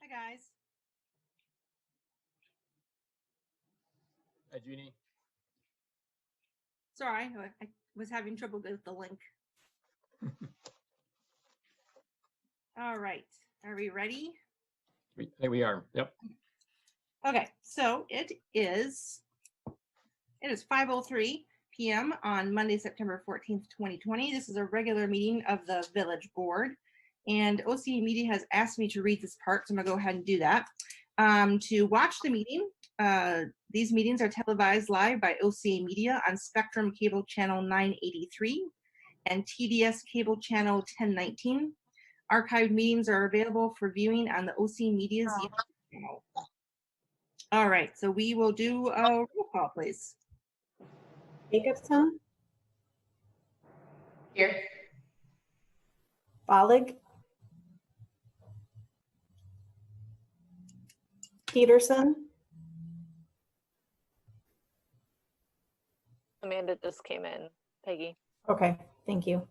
Hi, guys. Hi, Jeannie. Sorry, I was having trouble with the link. All right. Are we ready? I think we are. Yep. Okay. So it is 5:03 p.m. on Monday, September 14th, 2020. This is a regular meeting of the Village Board. And OCA Media has asked me to read this part, so I'm going to go ahead and do that. To watch the meeting, these meetings are televised live by OCA Media on Spectrum Cable Channel 983 and TDS Cable Channel 1019. Archived meetings are available for viewing on the OCA Media's YouTube channel. All right, so we will do a roll call, please. Jacobson? Here. Bollig? Peterson? Amanda just came in. Peggy. Okay, thank you.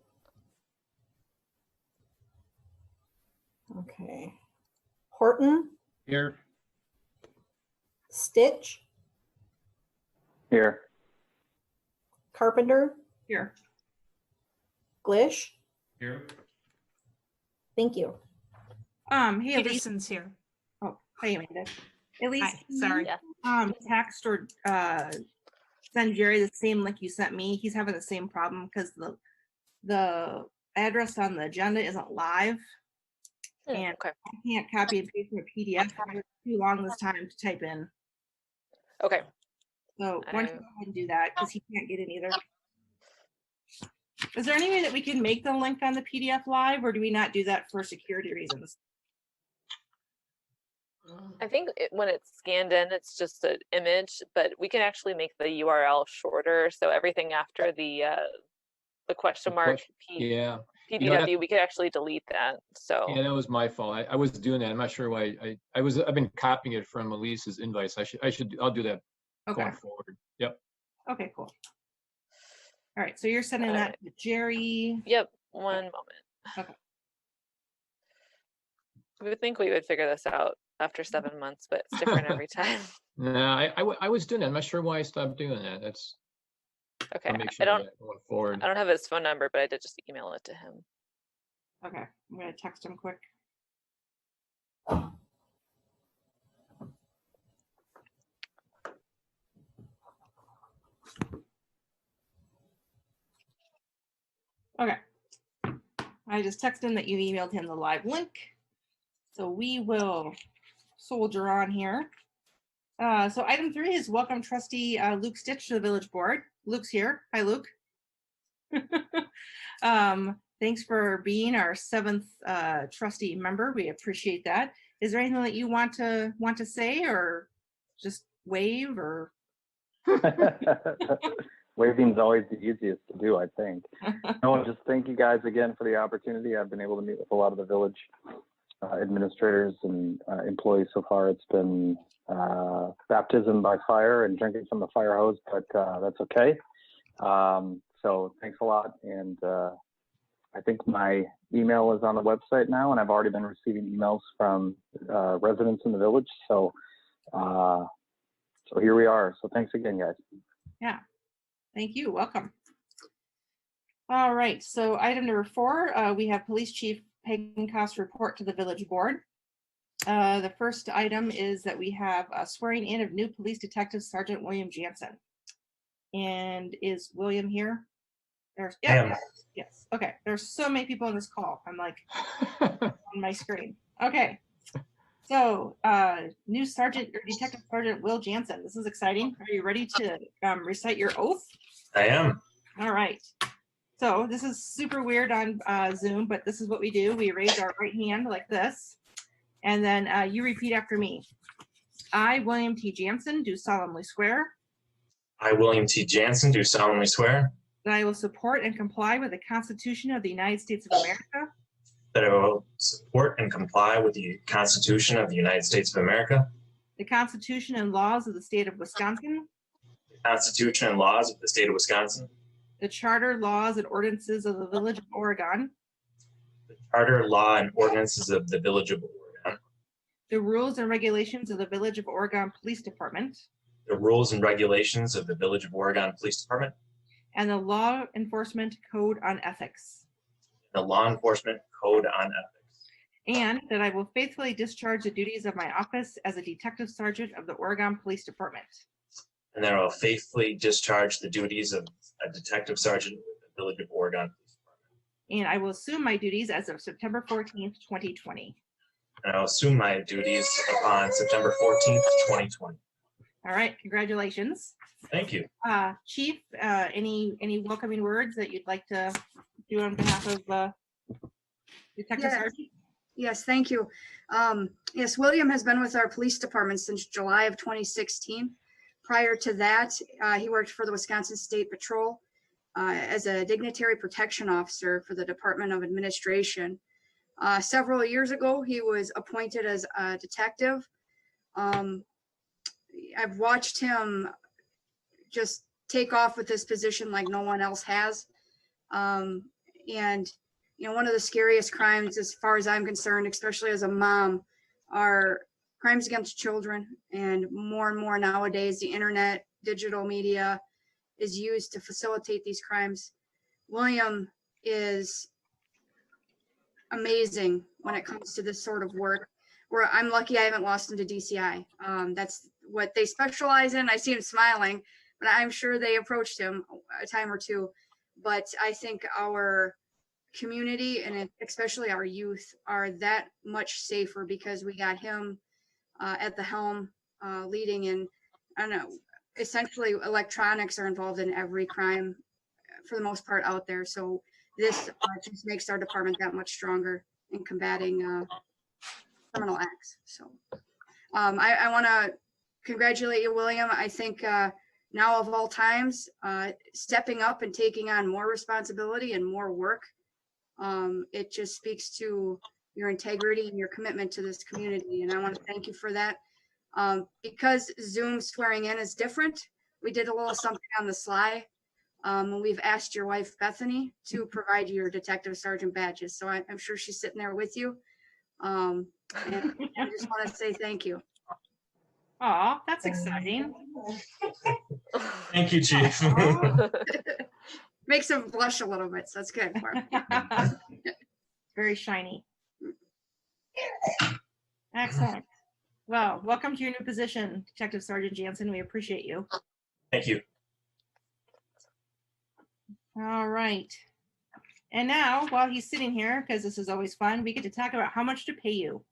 Okay. Horton? Here. Stitch? Here. Carpenter? Here. Glish? Here. Thank you. Hey, Elise. Peterson's here. Oh, hi, Amanda. Elise, Hi, sorry. Yeah. Text or send Jerry the same link you sent me. He's having the same problem because the address on the agenda isn't live, and Okay. I can't copy and paste from a PDF. It's too long this time to type in. Okay. So why don't you go ahead and do that because he can't get in either. Is there any way that we can make the link on the PDF live, or do we not do that for security reasons? I think when it's scanned in, it's just an image, but we can actually make the URL shorter. So everything after the question mark Yeah. PDW, we could actually delete that. So Yeah, that was my fault. I was doing that. I'm not sure why. I've been copying it from Elise's invites. I'll do that going forward. Yep. Okay, cool. All right, so you're sending that to Jerry. Yep. One moment. Okay. We would think we would figure this out after 7 months, but it's different every time. Nah, I was doing that. I'm not sure why I stopped doing that. That's Okay. I'll make sure I of that going forward. don't have his phone number, but I did just email it to him. Okay, I'm gonna text him quick. Okay, I just texted him that you emailed him the live link. So we will soldier on here. So item 3 is welcome trustee Luke Stitch to the village board. Luke's here. Hi, Luke. Thanks for being our 7th trustee member. We appreciate that. Is there anything that you want to say, or just wave, or? Waving's always the easiest to do, I think. No, just thank you guys again for the opportunity. I've been able to meet with a lot of the village administrators and employees so far. It's been baptism by fire and drinking from the fire hose, but that's okay. So thanks a lot. And I think my email is on the website now, and I've already been receiving emails from residents in the village. So here we are. So thanks again, guys. Yeah, thank you. Welcome. All right. So item number 4, we have Police Chief Pagenkoff's report to the village board. The first item is that we have a swearing in of new police detective Sergeant William Jansen. And is William here? Yes. Okay. There's so many people on this call. I'm like on my screen. Okay. So new Sergeant or Detective Sergeant Will Jansen. This is exciting. Are you ready to recite your oath? I am. All right. So this is super weird on Zoom, but this is what we do. We raise our right hand like this, and then you repeat after me. I, William T. Jansen, do solemnly swear I, William T. Jansen, do solemnly swear that I will support and comply with the Constitution of the United States of America, that I will support and comply with the Constitution of the United States of America, the Constitution and laws of the state of Wisconsin, the Constitution and laws of the state of Wisconsin, the charter, laws, and ordinances of the Village of Oregon, the charter, law, and ordinances of the Village of Oregon, the rules and regulations of the Village of Oregon Police Department, the rules and regulations of the Village of Oregon Police Department, and the Law Enforcement Code on Ethics, the Law Enforcement Code on Ethics, and that I will faithfully discharge the duties of my office as a Detective Sergeant of the Oregon Police Department. and that I will faithfully discharge the duties of a Detective Sergeant of the Village of Oregon Police Department. And I will assume my duties as of September 14th, 2020. And I will assume my duties upon September 14th, 2020. All right, congratulations. Thank you. Chief, any welcoming words that you'd like to do on behalf of Detective Yes. Sergeant? Yes, thank you. Yes, William has been with our police department since July of 2016. Prior to that, he worked for the Wisconsin State Patrol as a dignitary protection officer for the Department of Administration. Several years ago, he was appointed as a detective. I've watched him just take off with this position like no one else has. And, you know, one of the scariest crimes, as far as I'm concerned, especially as a mom, are crimes against children. And more nowadays, the internet, digital media is used to facilitate these crimes. William is amazing when it comes to this sort of work. Where I'm lucky I haven't lost him to DCI. That's what they specialize in. I see him smiling, but I'm sure they approached him a time or two. But I think our community and especially our youth are that much safer because we got him at the helm leading. And I don't know, essentially electronics are involved in every crime for the most part out there. So this just makes our department that much stronger in combating criminal acts. So I want to congratulate you, William. I think now of all times, stepping up and taking on more responsibility and more work, it just speaks to your integrity and your commitment to this community. And I want to thank you for that. Because Zoom swearing in is different, we did a little something on the sly. We've asked your wife, Bethany, to provide you your Detective Sergeant badges. So I'm sure she's sitting there with you. And I just want to say thank you. Aw, that's exciting. Thank you, Chief. Makes him blush a little bit, so that's good for him. Very shiny. Excellent. Well, welcome to your new position, Detective Sergeant Jansen. We appreciate you. Thank you. All right. And now, while he's sitting here, because this is always fun, we get to talk about how much to pay you.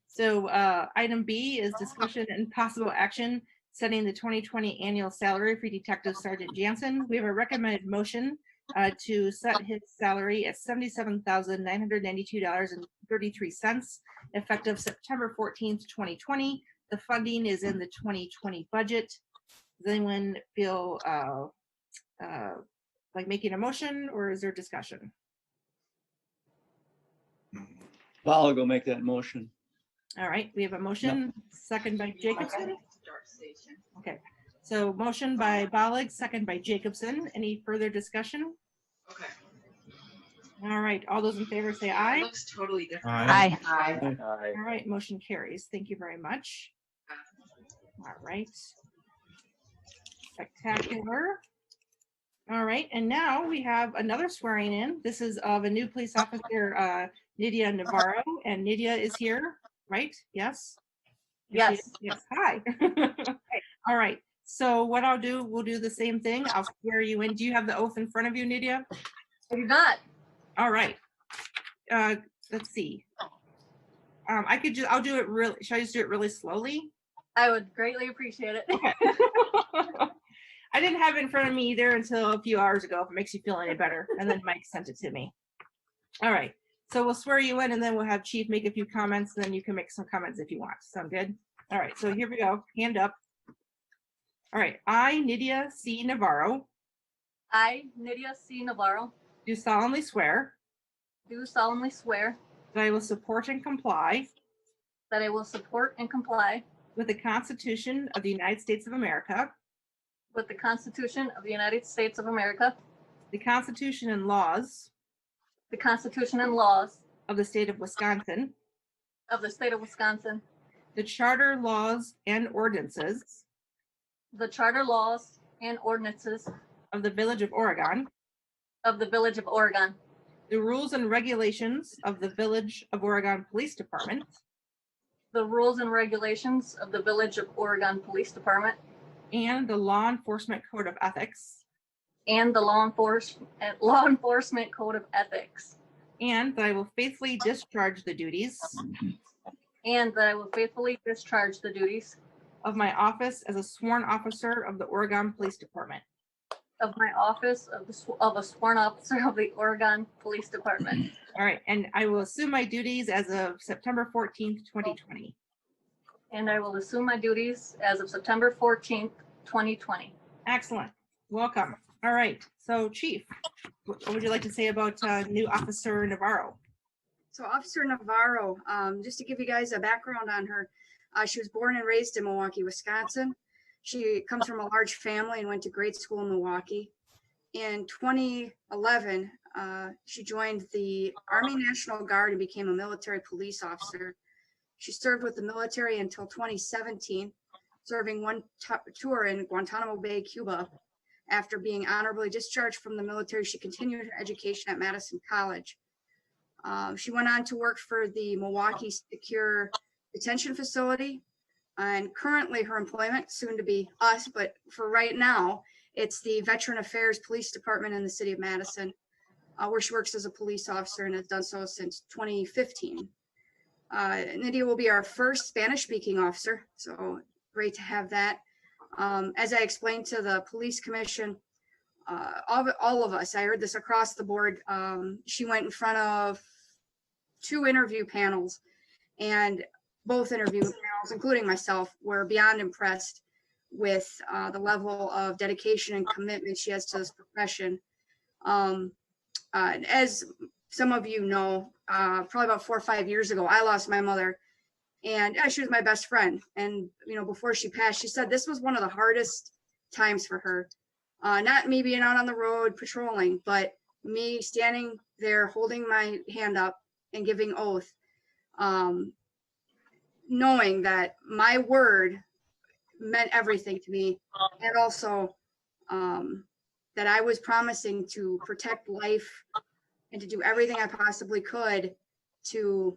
So item B is discussion and possible action setting the 2020 annual salary for Detective Sergeant Jansen. We have a recommended motion to set his salary at $77,992.33 effective September 14th, 2020. The funding is in the 2020 budget. Does anyone feel like making a motion, or is there discussion? I'll go make that motion. All right, we have a motion, second by Jacobson. Okay, so motion by Bollig, second by Jacobson. Any further discussion? Okay. All right, all those in favor say aye. It looks totally different. Aye. All right, motion carries. Thank you very much. All right. Spectacular. All right, and now we have another swearing in. This is of a new police officer, Nydia Navarro, and Nydia is here, right? Yes? Yes. Yes, hi. All right, so what I'll do, we'll do the same thing. I'll swear you in. Do you have the oath in front of you, Nydia? I do not. All right. Let's see. I'll do it really, should I just do it really slowly? I would greatly appreciate it. Okay. I didn't have it in front of me either until a few hours ago, if it makes you feel any better. And then Mike sent it to me. All right. So we'll swear you in and then we'll have Chief make a few comments. And then you can make some comments if you want. Sound good? All right. So here we go. Hand up. All right. I, Nydia C. Navarro, I, Nydia C. Navarro, do solemnly swear do solemnly swear that I will support and comply that I will support and comply with the Constitution of the United States of America, with the Constitution of the United States of America, the Constitution and laws the Constitution and laws of the state of Wisconsin, of the state of Wisconsin, the charter laws and ordinances the charter laws and ordinances of the Village of Oregon, of the Village of Oregon, the rules and regulations of the Village of Oregon Police Department, the rules and regulations of the Village of Oregon Police Department, and the Law Enforcement Code of Ethics, and the Law Enforcement Code of Ethics, and that I will faithfully discharge the duties and that I will faithfully discharge the duties of my office as a sworn officer of the Oregon Police Department. of my office of a sworn officer of the Oregon Police Department. All right, and I will assume my duties as of September 14th, 2020. And I will assume my duties as of September 14th, 2020. Excellent. Welcome. All right. So, Chief, what would you like to say about new Officer Navarro? So Officer Navarro, just to give you guys a background on her, she was born and raised in Milwaukee, Wisconsin. She comes from a large family and went to grade school in Milwaukee. In 2011, she joined the Army National Guard and became a military police officer. She served with the military until 2017, serving one tour in Guantanamo Bay, Cuba. After being honorably discharged from the military, she continued her education at Madison College. She went on to work for the Milwaukee Secure Detention Facility, and currently her employment, soon to be us, but for right now, it's the Veteran Affairs Police Department in the city of Madison, where she works as a police officer and has done so since 2015. Nydia will be our first Spanish-speaking officer, so great to have that. As I explained to the police commission, all of us, I heard this across the board, she went in front of 2 interview panels, and both interview panels, including myself, were beyond impressed with the level of dedication and commitment she has to this profession. As some of you know, probably about 4 or 5 years ago, I lost my mother, and she was my best friend. And, you know, before she passed, she said this was one of the hardest times for her. Not me being out on the road patrolling, but me standing there holding my hand up and giving oath, knowing that my word meant everything to me, and also that I was promising to protect life and to do everything I possibly could to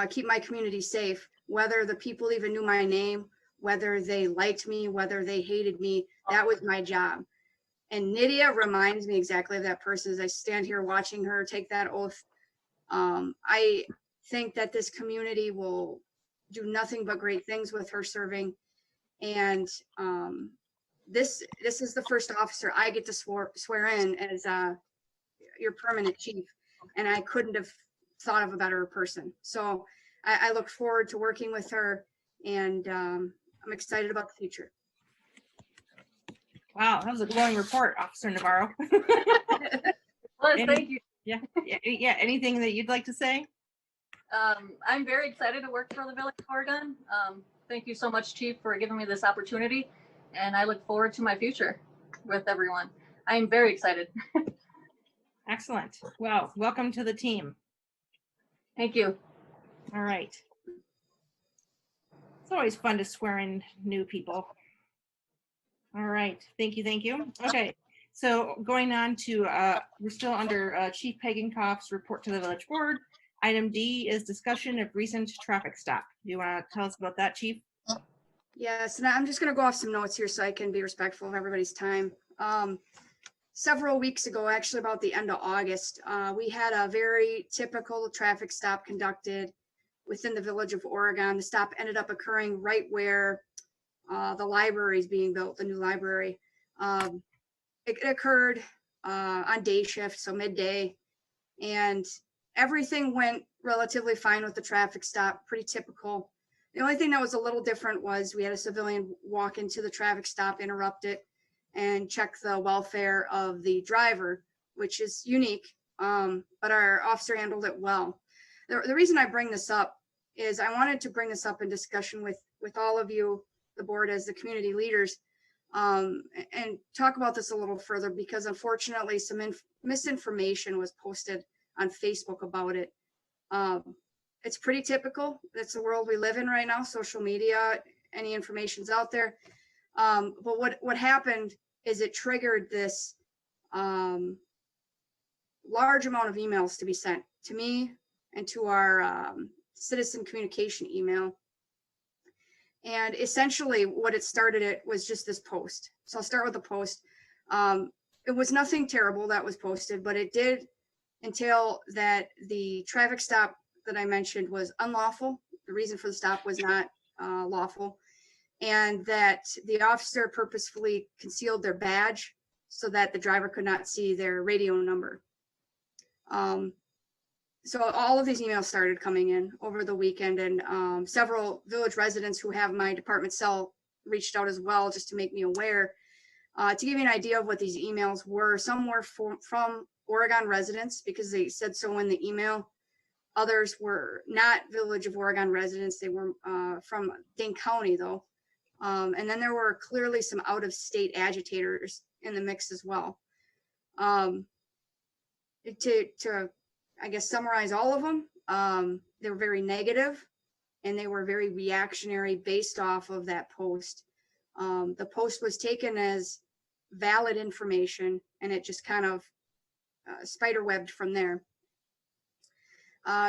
keep my community safe, whether the people even knew my name, whether they liked me, whether they hated me. That was my job. And Nydia reminds me exactly of that person as I stand here watching her take that oath. I think that this community will do nothing but great things with her serving. And this is the first officer I get to swear in as your permanent chief. And I couldn't have thought of a better person. So I look forward to working with her, and I'm excited about the future. Wow, that was a glowing report, Officer Navarro. Well, thank you. Yeah. Anything that you'd like to say? I'm very excited to work for the Village of Oregon. Thank you so much, Chief, for giving me this opportunity, and I look forward to my future with everyone. I'm very excited. Excellent. Well, welcome to the team. Thank you. All right. It's always fun to swear in new people. All right. Thank you. Thank you. Okay. So going on to, we're still under Chief Pagenkoff's report to the village board. Item D is discussion of recent traffic stop. Do you want to tell us about that, Chief? Yes, and I'm just going to go off some notes here so I can be respectful of everybody's time. Several weeks ago, actually about the end of August, we had a very typical traffic stop conducted within the Village of Oregon. The stop ended up occurring right where the library is being built, the new library. It occurred on day shift, so midday, and everything went relatively fine with the traffic stop, pretty typical. The only thing that was a little different was we had a civilian walk into the traffic stop, interrupt it, and check the welfare of the driver, which is unique, but our officer handled it well. The reason I bring this up is I wanted to bring this up in discussion with all of you, the board as the community leaders, and talk about this a little further, because unfortunately some misinformation was posted on Facebook about it. it's pretty typical. That's the world we live in right now, social media, any information's out there. But what happened is it triggered this large amount of emails to be sent to me and to our citizen communication email. And essentially what it started it was just this post. So I'll start with the post. It was nothing terrible that was posted, but it did entail that the traffic stop that I mentioned was unlawful. The reason for the stop was not lawful. And that the officer purposefully concealed their badge so that the driver could not see their radio number. So all of these emails started coming in over the weekend, and several village residents who have my department cell reached out as well just to make me aware. To give you an idea of what these emails were, some were from Oregon residents because they said so in the email. Others were not Village of Oregon residents. They were from Dane County though. And then there were clearly some out-of-state agitators in the mix as well. To I guess summarize all of them, they were very negative and they were very reactionary based off of that post. The post was taken as valid information and it just kind of spiderwebbed from there.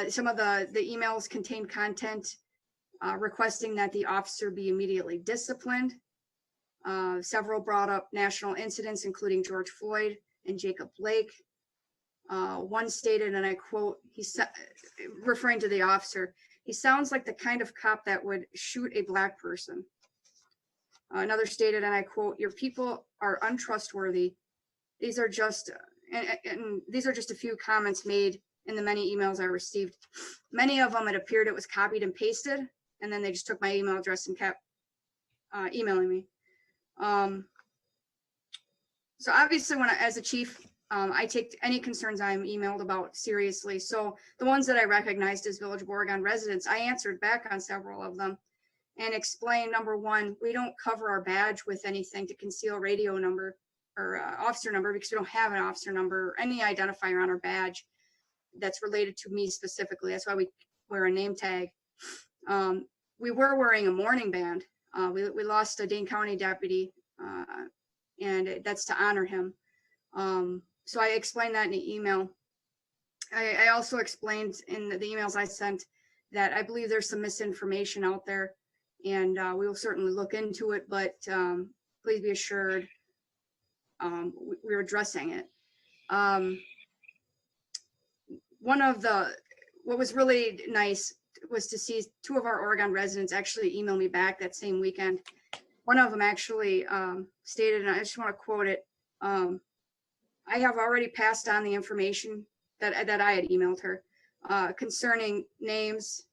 Some of the emails contained content requesting that the officer be immediately disciplined. Several brought up national incidents, including George Floyd and Jacob Blake. One stated, and I quote, referring to the officer, "He sounds like the kind of cop that would shoot a black person." Another stated, and I quote, "Your people are untrustworthy. These are just," and these are just a few comments made in the many emails I received. Many of them, it appeared it was copied and pasted, and then they just took my email address and kept emailing me. So obviously, as a chief, I take any concerns I'm emailed about seriously. So the ones that I recognized as Village of Oregon residents, I answered back on several of them and explained, number one, we don't cover our badge with anything to conceal radio number or officer number because we don't have an officer number or any identifier on our badge that's related to me specifically. That's why we wear a name tag. We were wearing a mourning band. We lost a Dane County deputy, and that's to honor him. So I explained that in the email. I also explained in the emails I sent that I believe there's some misinformation out there, and we will certainly look into it, but please be assured we're addressing it. What was really nice was to see two of our Oregon residents actually email me back that same weekend. One of them actually stated, and I just want to quote it, "I have already passed on the information that I had emailed her concerning names,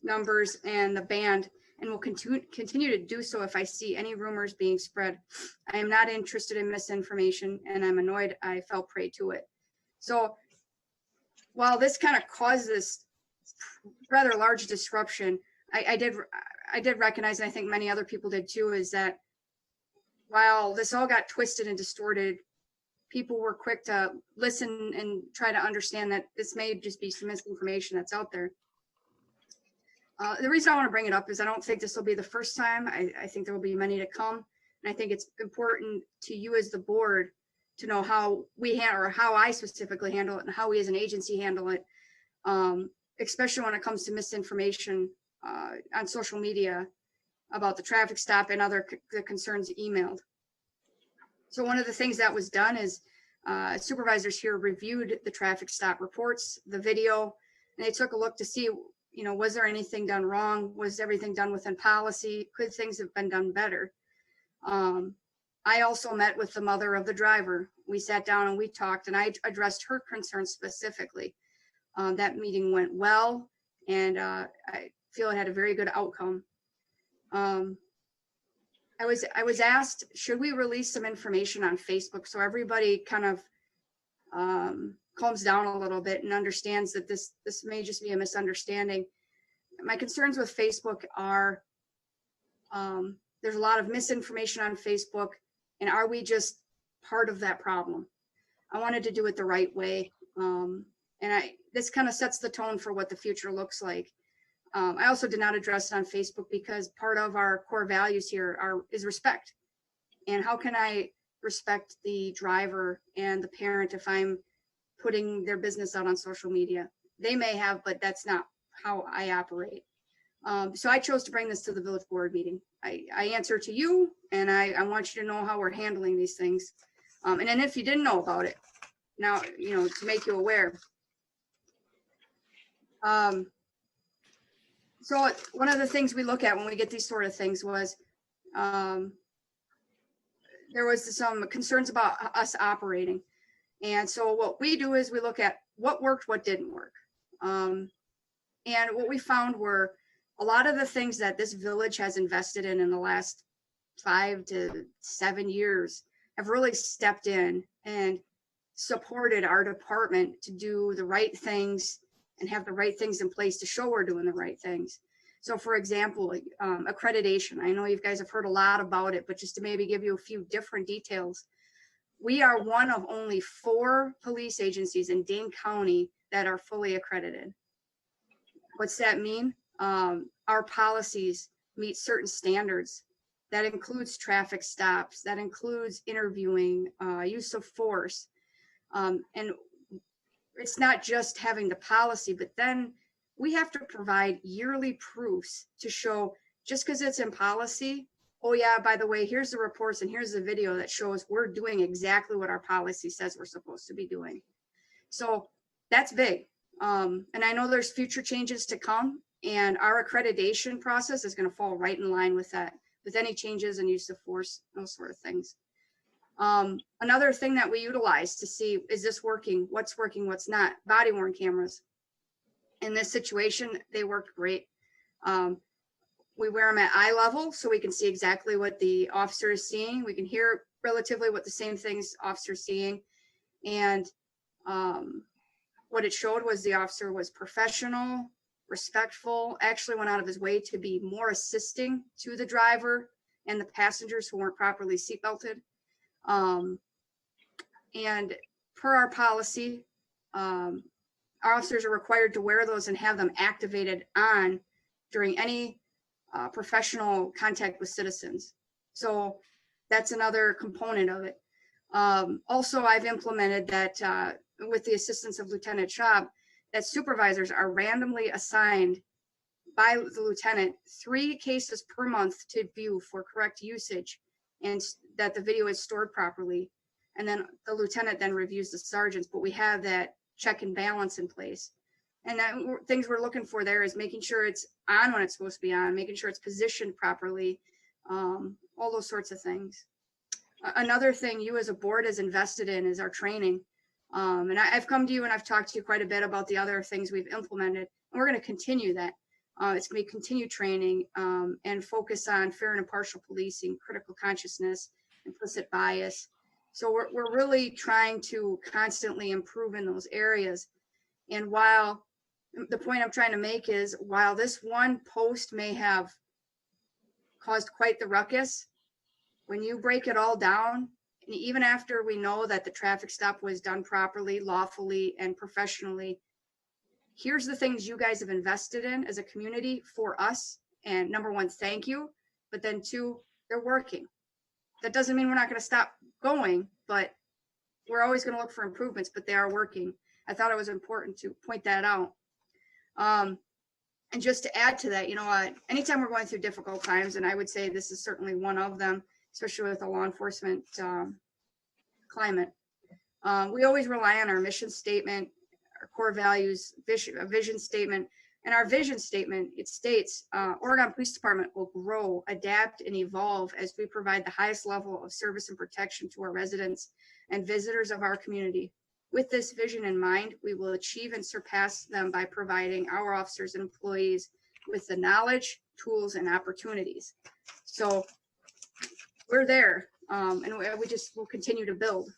numbers, and the band, and will continue to do so if I see any rumors being spread. I am not interested in misinformation, and I'm annoyed I fell prey to it." So while this kind of caused this rather large disruption, I did recognize, and I think many other people did too, is that while this all got twisted and distorted, people were quick to listen and try to understand that this may just be some misinformation that's out there. The reason I want to bring it up is I don't think this will be the first time. I think there will be many to come. And I think it's important to you as the board to know how we handle, or how I specifically handle it, and how we as an agency handle it, especially when it comes to misinformation on social media about the traffic stop and the concerns emailed. So one of the things that was done is supervisors here reviewed the traffic stop reports, the video, and they took a look to see, was there anything done wrong? Was everything done within policy? Could things have been done better? I also met with the mother of the driver. We sat down and we talked, and I addressed her concerns specifically. That meeting went well, and I feel it had a very good outcome. I was asked, should we release some information on Facebook so everybody kind of calms down a little bit and understands that this may just be a misunderstanding. My concerns with Facebook are there's a lot of misinformation on Facebook, and are we just part of that problem? I wanted to do it the right way. And this kind of sets the tone for what the future looks like. I also did not address it on Facebook because part of our core values here is respect. And how can I respect the driver and the parent if I'm putting their business out on social media? They may have, but that's not how I operate. So I chose to bring this to the village board meeting. I answer to you, and I want you to know how we're handling these things. And then if you didn't know about it, now, to make you aware. So one of the things we look at when we get these sort of things was there was some concerns about us operating. And so what we do is we look at what worked, what didn't work. And what we found were a lot of the things that this village has invested in the last 5 to 7 years have really stepped in and supported our department to do the right things and have the right things in place to show we're doing the right things. So for example, accreditation. I know you guys have heard a lot about it, but just to maybe give you a few different details. We are one of only 4 police agencies in Dane County that are fully accredited. What's that mean? Our policies meet certain standards. That includes traffic stops, that includes interviewing, use of force. And it's not just having the policy, but then we have to provide yearly proofs to show just because it's in policy, oh yeah, by the way, here's the reports and here's the video that shows we're doing exactly what our policy says we're supposed to be doing. So that's big. And I know there's future changes to come, and our accreditation process is going to fall right in line with that, with any changes in use of force, those sort of things. Another thing that we utilize to see, is this working, what's not, body worn cameras. In this situation, they worked great. We wear them at eye level so we can see exactly what the officer is seeing. We can hear relatively what the same things officer's seeing. And what it showed was the officer was professional, respectful, actually went out of his way to be more assisting to the driver and the passengers who weren't properly seatbelted. And per our policy, our officers are required to wear those and have them activated on during any professional contact with citizens. So that's another component of it. Also, I've implemented that with the assistance of Lieutenant Schaub, that supervisors are randomly assigned by the lieutenant 3 cases per month to view for correct usage and that the video is stored properly. And then the lieutenant then reviews the sergeants, but we have that check and balance in place. And that things we're looking for there is making sure it's on when it's supposed to be on, making sure it's positioned properly, all those sorts of things. Another thing you as a board is invested in is our training. And I've come to you and I've talked to you quite a bit about the other things we've implemented, and we're going to continue that. It's going to be continued training and focus on fair and impartial policing, critical consciousness, implicit bias. So we're really trying to constantly improve in those areas. And while the point I'm trying to make is, while this one post may have caused quite the ruckus, when you break it all down, and even after we know that the traffic stop was done properly, lawfully, and professionally, here's the things you guys have invested in as a community for us. And number 1, thank you. But then 2, they're working. That doesn't mean we're not going to stop going, but we're always going to look for improvements, but they are working. I thought it was important to point that out. And just to add to that, anytime we're going through difficult times, and I would say this is certainly one of them, especially with the law enforcement climate, we always rely on our mission statement, our core values, vision statement. And our vision statement, it states, Oregon Police Department will grow, adapt, and evolve as we provide the highest level of service and protection to our residents and visitors of our community. With this vision in mind, we will achieve and surpass them by providing our officers and employees with the knowledge, tools, and opportunities. So we're there, and we'll continue to build.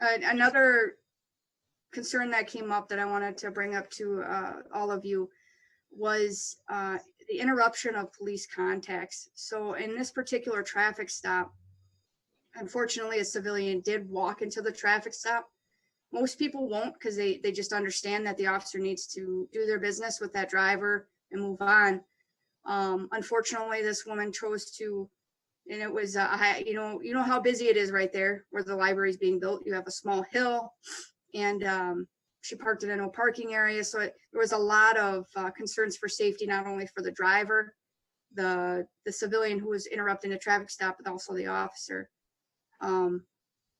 Another concern that came up that I wanted to bring up to all of you was the interruption of police contacts. So in this particular traffic stop, unfortunately, a civilian did walk into the traffic stop. Most people won't because they just understand that the officer needs to do their business with that driver and move on. Unfortunately, this woman chose to, and it was, you know how busy it is right there where the library is being built. You have a small hill, and she parked in a no parking area. So there was a lot of concerns for safety, not only for the driver, the civilian who was interrupting the traffic stop, but also the officer.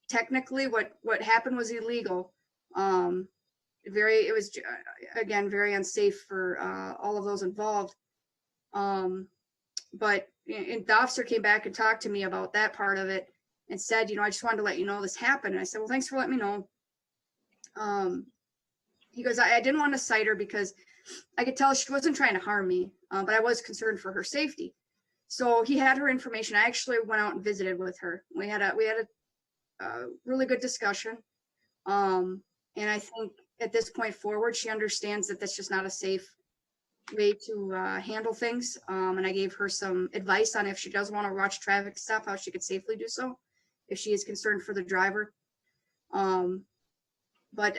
Technically, what happened was illegal. It was again very unsafe for all of those involved. But the officer came back and talked to me about that part of it and said, I just wanted to let you know this happened. And I said, well, thanks for letting me know. He goes, I didn't want to cite her because I could tell she wasn't trying to harm me, but I was concerned for her safety. So he had her information. I actually went out and visited with her. We had a really good discussion. And I think at this point forward, she understands that that's just not a safe way to handle things. And I gave her some advice on if she does want to watch traffic stop, how she could safely do so if she is concerned for the driver. But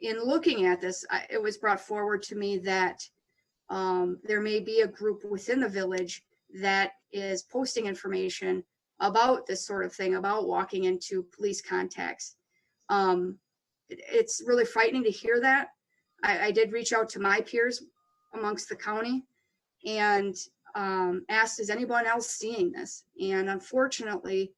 in looking at this, it was brought forward to me that there may be a group within the village that is posting information about this sort of thing, about walking into police contacts. It's really frightening to hear that. I did reach out to my peers amongst the county and asked, is anyone else seeing this? And unfortunately,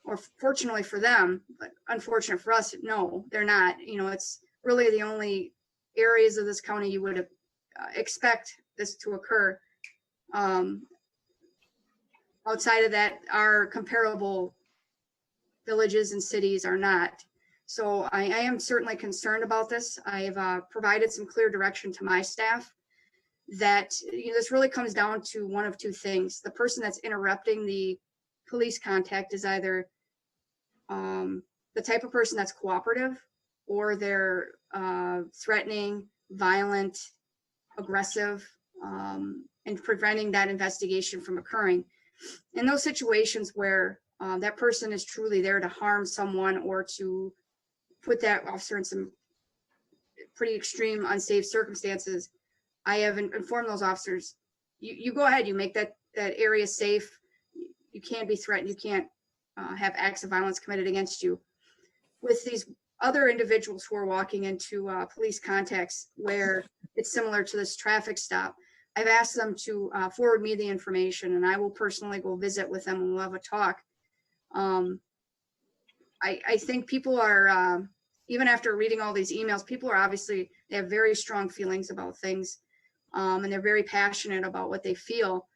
or fortunately for them, but unfortunate for us, no, they're not. It's really the only areas of this county you would expect this to occur. Outside of that, our comparable villages and cities are not. So I am certainly concerned about this. I've provided some clear direction to my staff that this really comes down to one of two things. The person that's interrupting the police contact is either the type of person that's cooperative, or they're threatening, violent, aggressive, and preventing that investigation from occurring. In those situations where that person is truly there to harm someone or to put that officer in some pretty extreme, unsafe circumstances, I have informed those officers, you go ahead, you make that area safe. You can't be threatened. You can't have acts of violence committed against you. With these other individuals who are walking into police contacts where it's similar to this traffic stop, I've asked them to forward me the information, and I will personally go visit with them and we'll have a talk. I think people are, even after reading all these emails, people are obviously, they have very strong feelings about things, and they're very passionate about what they feel.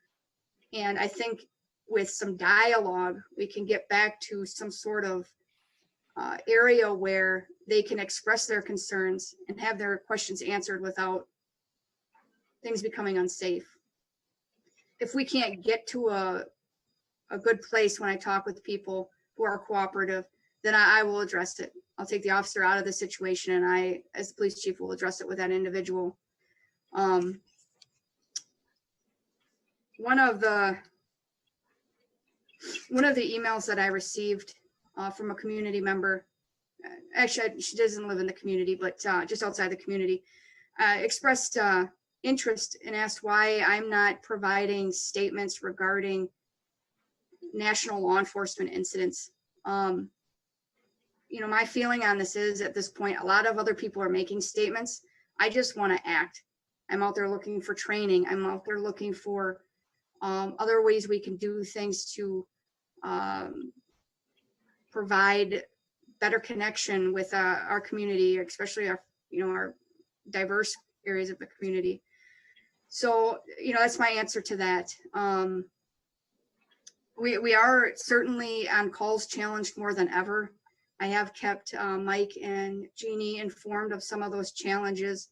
And I think with some dialogue, we can get back to some sort of area where they can express their concerns and have their questions answered without things becoming unsafe. If we can't get to a good place when I talk with people who are cooperative, then I will address it. I'll take the officer out of the situation, and I, as the police chief, will address it with that individual. One of the emails that I received from a community member, actually she doesn't live in the community, but just outside the community, expressed interest and asked why I'm not providing statements regarding national law enforcement incidents. My feeling on this is, at this point, a lot of other people are making statements. I just want to act. I'm out there looking for training. I'm out there looking for other ways we can do things to provide better connection with our community, especially our diverse areas of the community. So, that's my answer to that. We are certainly on calls challenged more than ever. I have kept Mike and Jeannie informed of some of those challenges.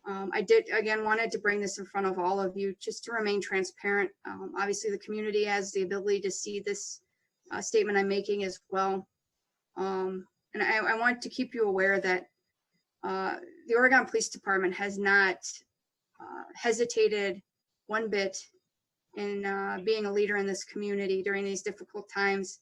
I did, again, wanted to bring this in front of all of you just to remain transparent. Obviously, the community has the ability to see this statement I'm making as well. And I want to keep you aware that the Oregon Police Department has not hesitated one bit in being a leader in this community during these difficult times.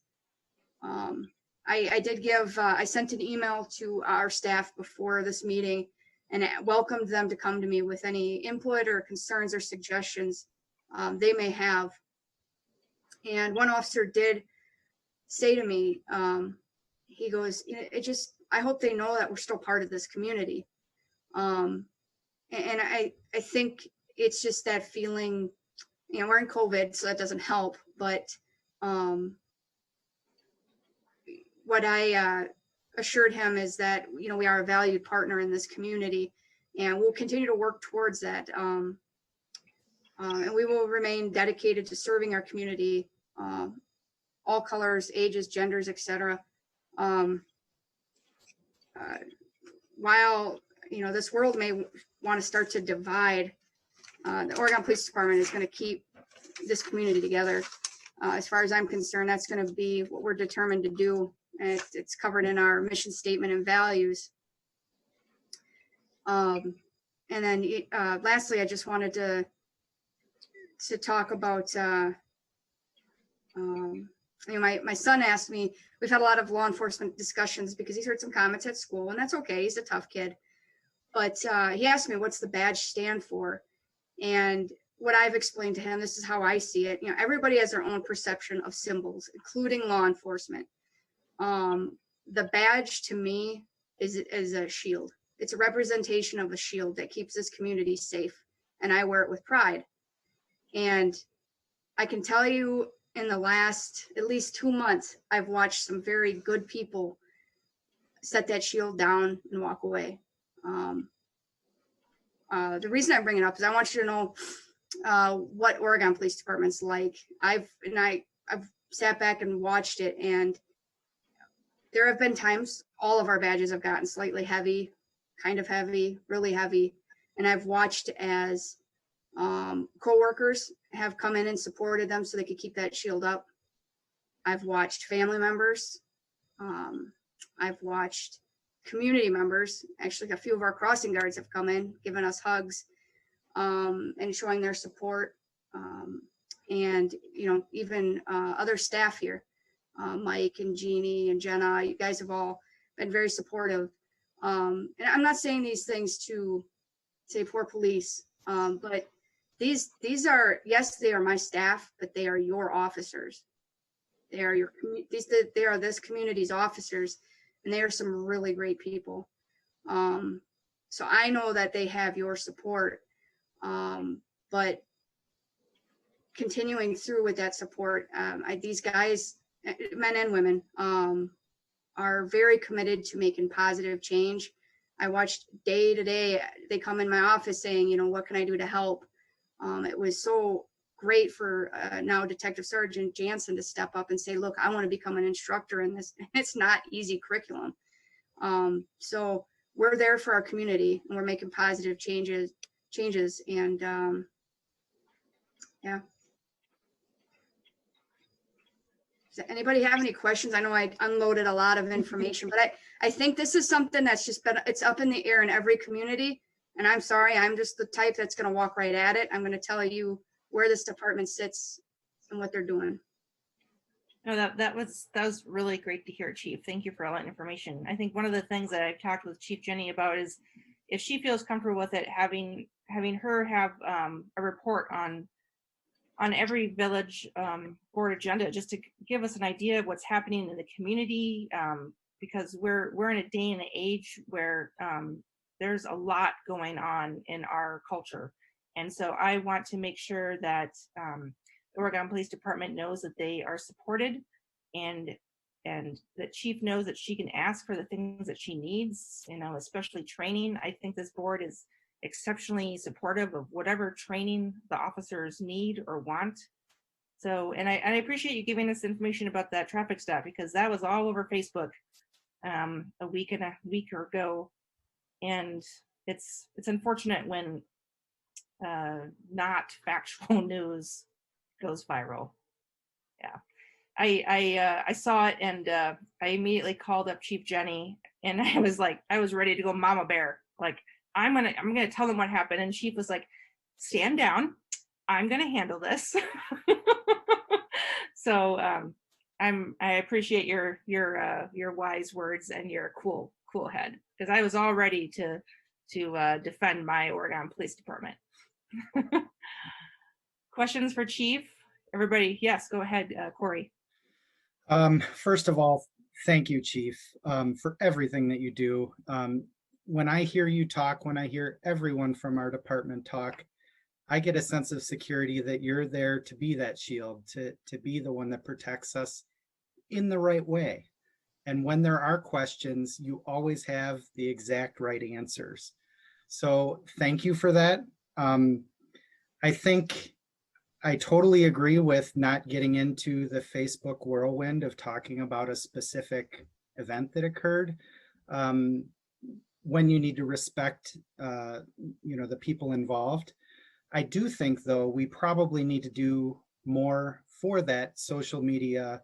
I did give, I sent an email to our staff before this meeting and welcomed them to come to me with any input or concerns or suggestions they may have. And one officer did say to me, he goes, I hope they know that we're still part of this community. And I think it's just that feeling, we're in COVID, so that doesn't help, but what I assured him is that, we are a valued partner in this community and we'll continue to work towards that. And we will remain dedicated to serving our community, all colors, ages, genders, etc. While, this world may want to start to divide, the Oregon Police Department is going to keep this community together. As far as I'm concerned, that's going to be what we're determined to do. And it's covered in our mission statement and values. And then lastly, I just wanted to talk about, my son asked me, we've had a lot of law enforcement discussions because he's heard some comments at school, and that's okay. He's a tough kid. But he asked me, what's the badge stand for? And what I've explained to him, this is how I see it. Everybody has their own perception of symbols, including law enforcement. The badge to me is a shield. It's a representation of a shield that keeps this community safe. And I wear it with pride. And I can tell you in the last at least 2 months, I've watched some very good people set that shield down and walk away. The reason I bring it up is I want you to know what Oregon Police Department's like. I've sat back and watched it, and there have been times all of our badges have gotten slightly heavy, kind of heavy, really heavy, and I've watched as co-workers have come in and supported them so they could keep that shield up. I've watched family members. I've watched community members. Actually, a few of our crossing guards have come in, given us hugs, and showing their support. And, even other staff here, Mike and Jeannie and Jenna, you guys have all been very supportive. And I'm not saying these things to say poor police, but these are, yes, they are my staff, but they are your officers. They are they are this community's officers, and they are some really great people. So I know that they have your support, but continuing through with that support, these guys, men and women, are very committed to making positive change. I watched day to day, they come in my office saying, what can I do to help? It was so great for now Detective Sergeant Jansen to step up and say, look, I want to become an instructor in this. It's not easy curriculum. So we're there for our community, and we're making positive changes. And yeah. Does anybody have any questions? I know I unloaded a lot of information, but I think this is something that's just been, it's up in the air in every community. And I'm sorry, I'm just the type that's going to walk right at it. I'm going to tell you where this department sits and what they're doing. No, that was really great to hear, Chief. Thank you for all that information. I think one of the things that I've talked with Chief Jenny about is if she feels comfortable with it, having her have a report on every village board agenda, just to give us an idea of what's happening in the community, because we're in a day and age where there's a lot going on in our culture. And so I want to make sure that the Oregon Police Department knows that they are supported, and that Chief knows that she can ask for the things that she needs, especially training. I think this board is exceptionally supportive of whatever training the officers need or want. So, and I appreciate you giving us information about that traffic stop, because that was all over Facebook a week ago. And it's unfortunate when not factual news goes viral. Yeah, I saw it, and I immediately called up Chief Jenny, and I was ready to go mama bear. Like, I'm gonna tell them what happened. And Chief was like, stand down, I'm gonna handle this. So I appreciate your wise words and your cool head, because I was all ready to defend my Oregon Police Department. Questions for Chief? Everybody, yes, go ahead, Corey. First of all, thank you, Chief, for everything that you do. When I hear you talk, when I hear everyone from our department talk, I get a sense of security that you're there to be that shield, to be the one that protects us in the right way. And when there are questions, you always have the exact right answers. So thank you for that. I think I totally agree with not getting into the Facebook whirlwind of talking about a specific event that occurred. When you need to respect, the people involved. I do think, though, we probably need to do more for that social media,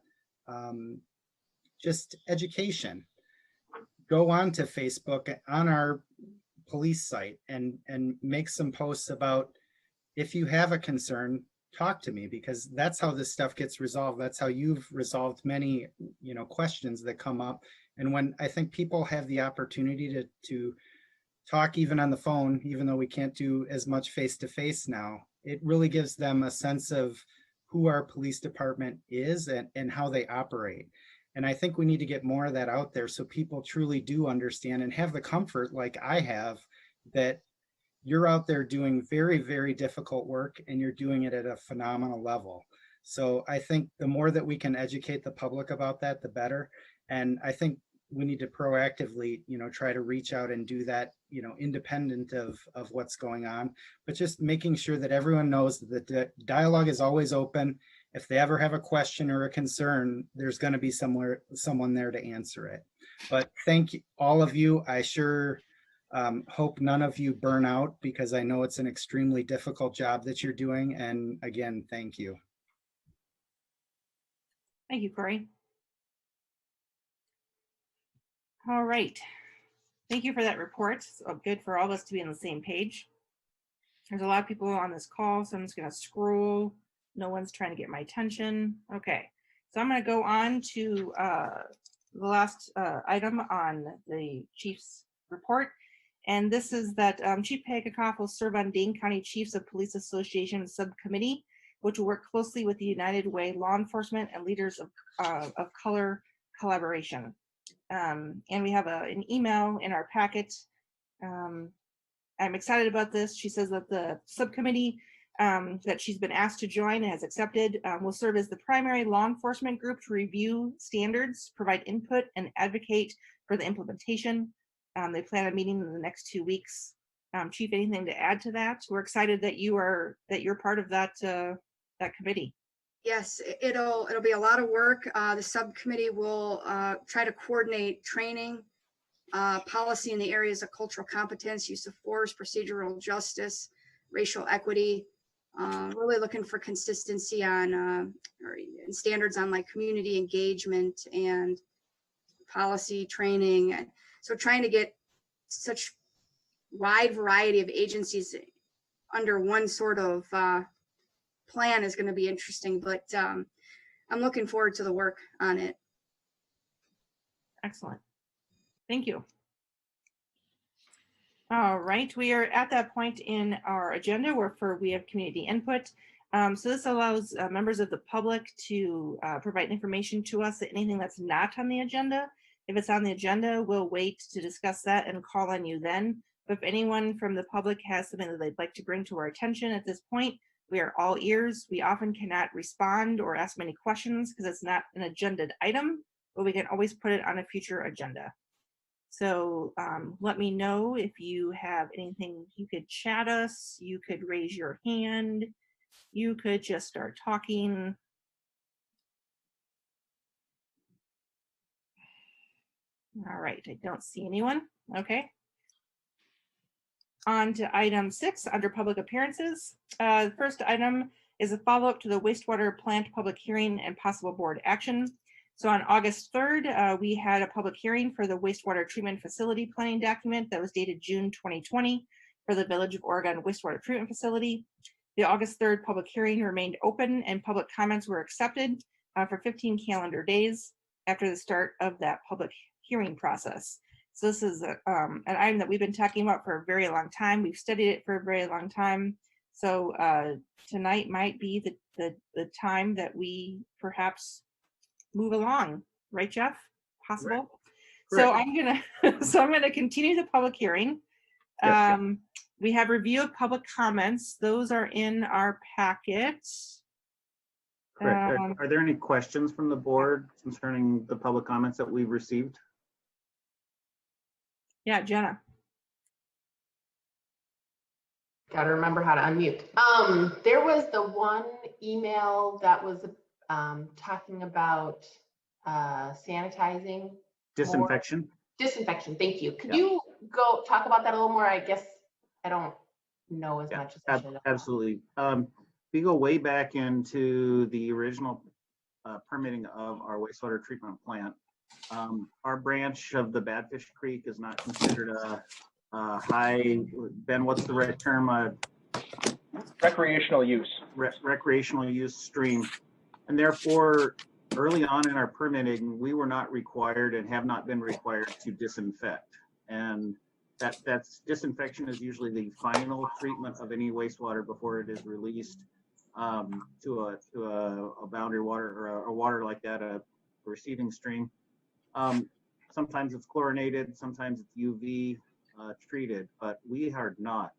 just education. Go on to Facebook on our police site and make some posts about, if you have a concern, talk to me, because that's how this stuff gets resolved. That's how you've resolved many, questions that come up. And when I think people have the opportunity to talk even on the phone, even though we can't do as much face-to-face now, it really gives them a sense of who our police department is and how they operate. And I think we need to get more of that out there so people truly do understand and have the comfort, like I have, that you're out there doing very, very difficult work and you're doing it at a phenomenal level. So I think the more that we can educate the public about that, the better. And I think we need to proactively, try to reach out and do that, independent of what's going on, but just making sure that everyone knows that the dialogue is always open. If they ever have a question or a concern, there's going to be someone there to answer it. But thank you, all of you. I sure hope none of you burn out, because I know it's an extremely difficult job that you're doing. And again, thank you. Thank you, Corey. All right. Thank you for that report. It's good for all of us to be on the same page. There's a lot of people on this call, so I'm just going to scroll. No one's trying to get my attention. Okay. So I'm going to go on to the last item on the Chief's report. And this is that Chief Pagakoff will serve on Dane County Chiefs of Police Association subcommittee, which will work closely with the United Way law enforcement and leaders of color collaboration. And we have an email in our packet. I'm excited about this. She says that the subcommittee that she's been asked to join and has accepted will serve as the primary law enforcement group to review standards, provide input, and advocate for the implementation. They plan on meeting in the next 2 weeks. Chief, anything to add to that? We're excited that you're part of that committee. Yes, it'll be a lot of work. The subcommittee will try to coordinate training, policy in the areas of cultural competence, use of force, procedural justice, racial equity. Really looking for consistency on standards on like community engagement and policy training. So trying to get such wide variety of agencies under one sort of plan is going to be interesting, but I'm looking forward to the work on it. Excellent. Thank you. All right, we are at that point in our agenda where we have community input. So this allows members of the public to provide information to us, anything that's not on the agenda. If it's on the agenda, we'll wait to discuss that and call on you then. But if anyone from the public has something that they'd like to bring to our attention at this point, we are all ears. We often cannot respond or ask many questions because it's not an agendaed item, but we can always put it on a future agenda. So let me know if you have anything. You could chat us, you could raise your hand, you could just start talking. All right, I don't see anyone. Okay. On to item 6 under public appearances. The first item is a follow-up to the wastewater plant public hearing and possible board action. So on August 3rd, we had a public hearing for the wastewater treatment facility planning document that was dated June 2020 for the Village of Oregon wastewater treatment facility. The August 3rd public hearing remained open and public comments were accepted. for 15 calendar days after the start of that public hearing process. So this is an item that we've been talking about for a very long time. We've studied it for a very long time. So tonight might be the time that we perhaps move along, right, Jeff? Possible. Right. So I'm gonna continue the public hearing. Yes. We have review of public comments. Those are in our packet. Correct. Are there any questions from the board concerning the public comments that we've received? Yeah, Jenna. Got to remember how to unmute. There was the one email that was talking about sanitizing. Disinfection? Disinfection, thank you. Could Yeah. you go talk about that a little more? I guess I don't know as much as I should have. Absolutely. We go way back into the original permitting of our wastewater treatment plant. Our branch of the Badfish Creek is not considered a high, Ben, what's the right term? Recreational use. Recreational use stream. And therefore, early on in our permitting, we were not required and have not been required to disinfect. And that's disinfection is usually the final treatment of any wastewater before it is released to a boundary water or a water like that, a receiving stream. Sometimes it's chlorinated, sometimes it's UV treated, but we are not.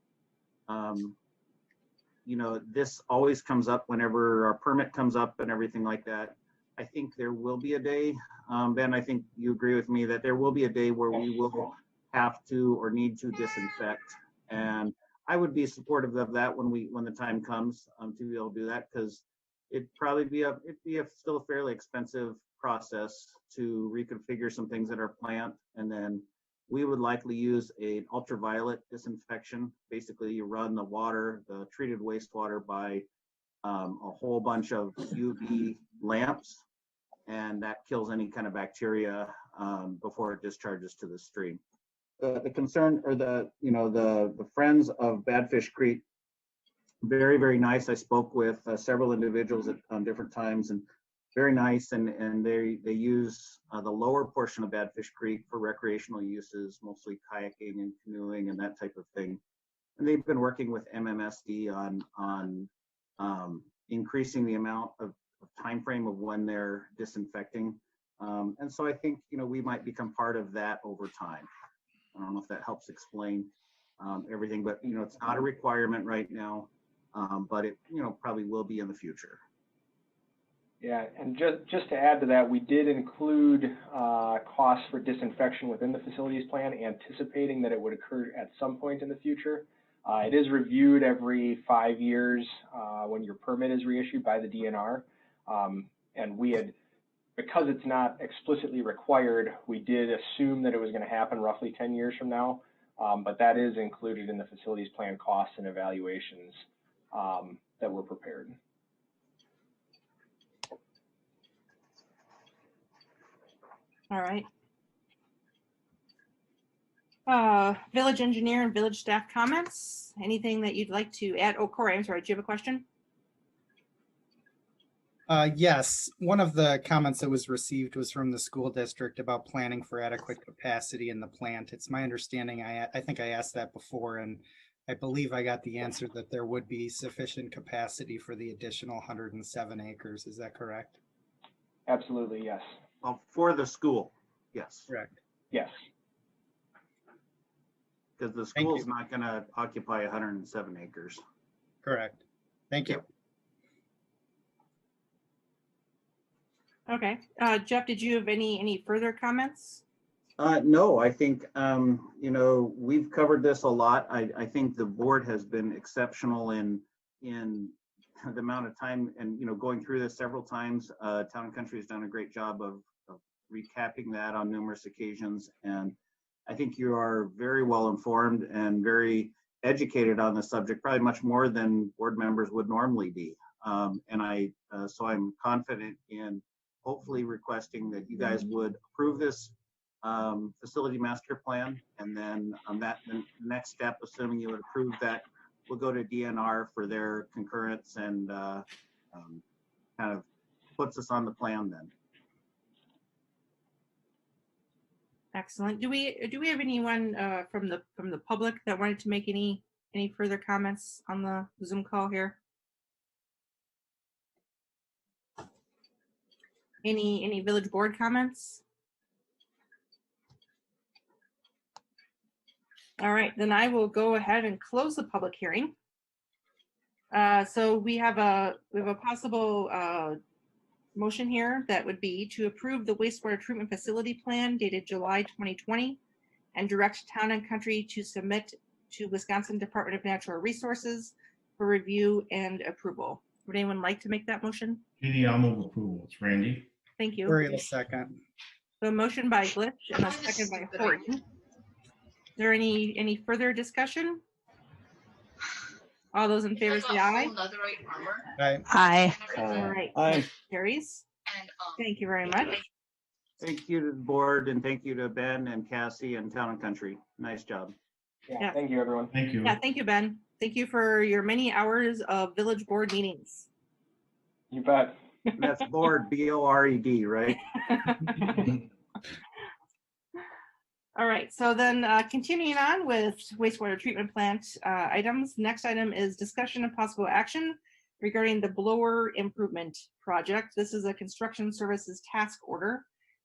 You know, this always comes up whenever our permit comes up and everything like that. I think there will be a day, Ben, I think you agree with me that there will be a day where we will have to or need to disinfect. And I would be supportive of that when the time comes to be able to do that, because it'd probably be still a fairly expensive process to reconfigure some things at our plant. And then we would likely use an ultraviolet disinfection. Basically, you run the water, the treated wastewater by a whole bunch of UV lamps, and that kills any kind of bacteria before it discharges to the stream. The concern, or the friends of Badfish Creek, very, very nice. I spoke with several individuals at different times, and very nice, and they use the lower portion of Badfish Creek for recreational uses, mostly kayaking and canoeing and that type of thing. And they've been working with MMSD on increasing the amount of time frame of when they're disinfecting. And so I think, we might become part of that over time. I don't know if that helps explain everything, but it's not a requirement right now, but it probably will be in the future. Yeah, and just to add to that, we did include costs for disinfection within the facilities plan, anticipating that it would occur at some point in the future. It is reviewed every 5 years when your permit is reissued by the DNR. And we had, because it's not explicitly required, we did assume that it was going to happen roughly 10 years from now. But that is included in the facilities plan costs and evaluations that were prepared. All right. Village engineer and village staff comments. Anything that you'd like to add? Oh, Corey, I'm sorry. Do you have a question? Yes, one of the comments that was received was from the school district about planning for adequate capacity in the plant. It's my understanding, I think I asked that before, and I believe I got the answer that there would be sufficient capacity for the additional 107 acres. Is that correct? Absolutely, yes. Well, for the school, yes. Correct. Yes. Because the school's not going to occupy 107 acres. Correct. Thank you. Okay. Jeff, did you have any further comments? No, I think, we've covered this a lot. I think the board has been exceptional in the amount of time and, going through this several times. Town and Country has done a great job of recapping that on numerous occasions. And I think you are very well informed and very educated on the subject, probably much more than board members would normally be. So I'm confident in hopefully requesting that you guys would approve this facility master plan. And then the next step, assuming you would approve that, we'll go to DNR for their concurrence and kind of puts us on the plan then. Excellent. Do we have anyone from the public that wanted to make any further comments on the Zoom call here? Any village board comments? All right, then I will go ahead and close the public hearing. So we have a possible motion here that would be to approve the wastewater treatment facility plan dated July 2020 and direct Town and Country to submit to Wisconsin Department of Natural Resources for review and approval. Would anyone like to make that motion? Katie, I'll move approval. It's Randy. Thank you. Corey will second. So a motion by Glitch and a second by Horton. Is there any further discussion? All those in favor say aye. Aye. All right. Aye. Carries. Thank you very much. Thank you to the board and thank you to Ben and Cassie and Town and Country. Nice job. Yeah. Thank you, everyone. Thank you. Yeah, thank you, Ben. Thank you for your many hours of village board meetings. You bet. That's board, B-O-R-E-D, right? All right, so then continuing on with wastewater treatment plant items. Next item is discussion of possible action regarding the blower improvement project. This is a construction services task order.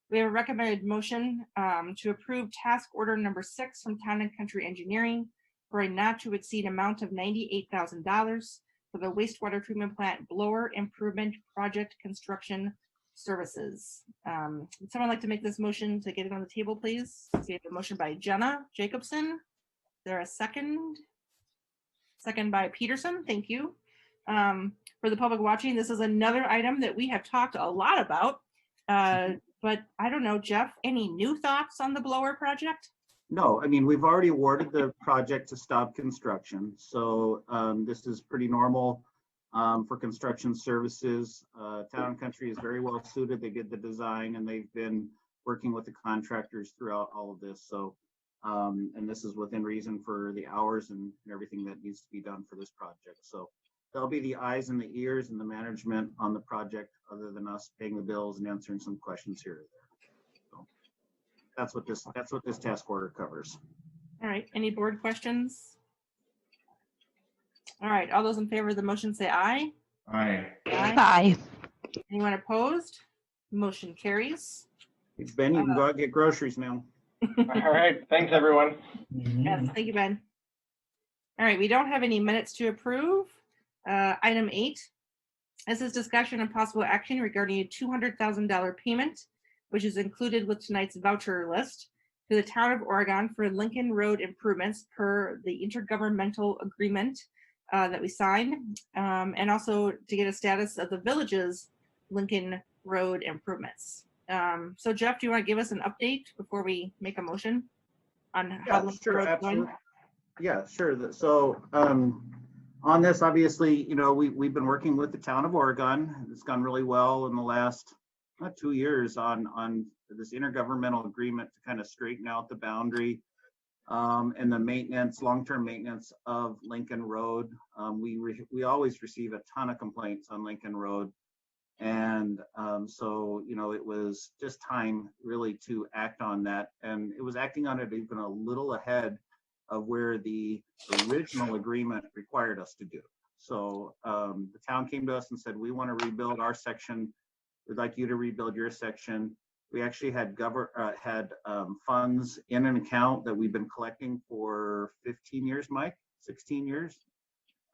We have a recommended motion to approve task order number 6 from Town and Country Engineering for a not to exceed amount of $98,000 for the wastewater treatment plant blower improvement project construction services. Would someone like to make this motion to get it on the table, please? So we have a motion by Jenna Jacobson. Is there a second? Second by Peterson. Thank you. For the public watching, this is another item that we have talked a lot about. But I don't know, Jeff, any new thoughts on the blower project? No, I mean, we've already awarded the project to stop construction. So this is pretty normal for construction services. Town and Country is very well suited. They did the design and they've been working with the contractors throughout all of this. So, and this is within reason for the hours and everything that needs to be done for this project. So they'll be the eyes and the ears and the management on the project other than us paying the bills and answering some questions here or there. So that's what this task order covers. All right, any board questions? All right, all those in favor of the motion say aye. Aye. Aye. Anyone opposed? Motion carries. Ben, you can go out and get groceries now. All right. Thanks, everyone. Yes, thank you, Ben. All right, we don't have any minutes to approve. Item 8. This is discussion and possible action regarding a $200,000 payment, which is included with tonight's voucher list, to the Town of Oregon for Lincoln Road improvements per the intergovernmental agreement that we signed, and also to get a status of the village's Lincoln Road improvements. So Jeff, do you want to give us an update before we make a motion on how Lincoln Road is going? Yeah, sure. So on this, obviously, you know, we've been working with the Town of Oregon. It's gone really well in the last 2 years on this intergovernmental agreement to kind of straighten out the boundary and the maintenance, long-term maintenance of Lincoln Road. We always receive a ton of complaints on Lincoln Road. And so, you know, it was just time really to act on that. And it was acting on it even a little ahead of where the original agreement required us to do. So the town came to us and said, we want to rebuild our section. We'd like you to rebuild your section. We actually had funds in an account that we've been collecting for 15 years, Mike, 16 years.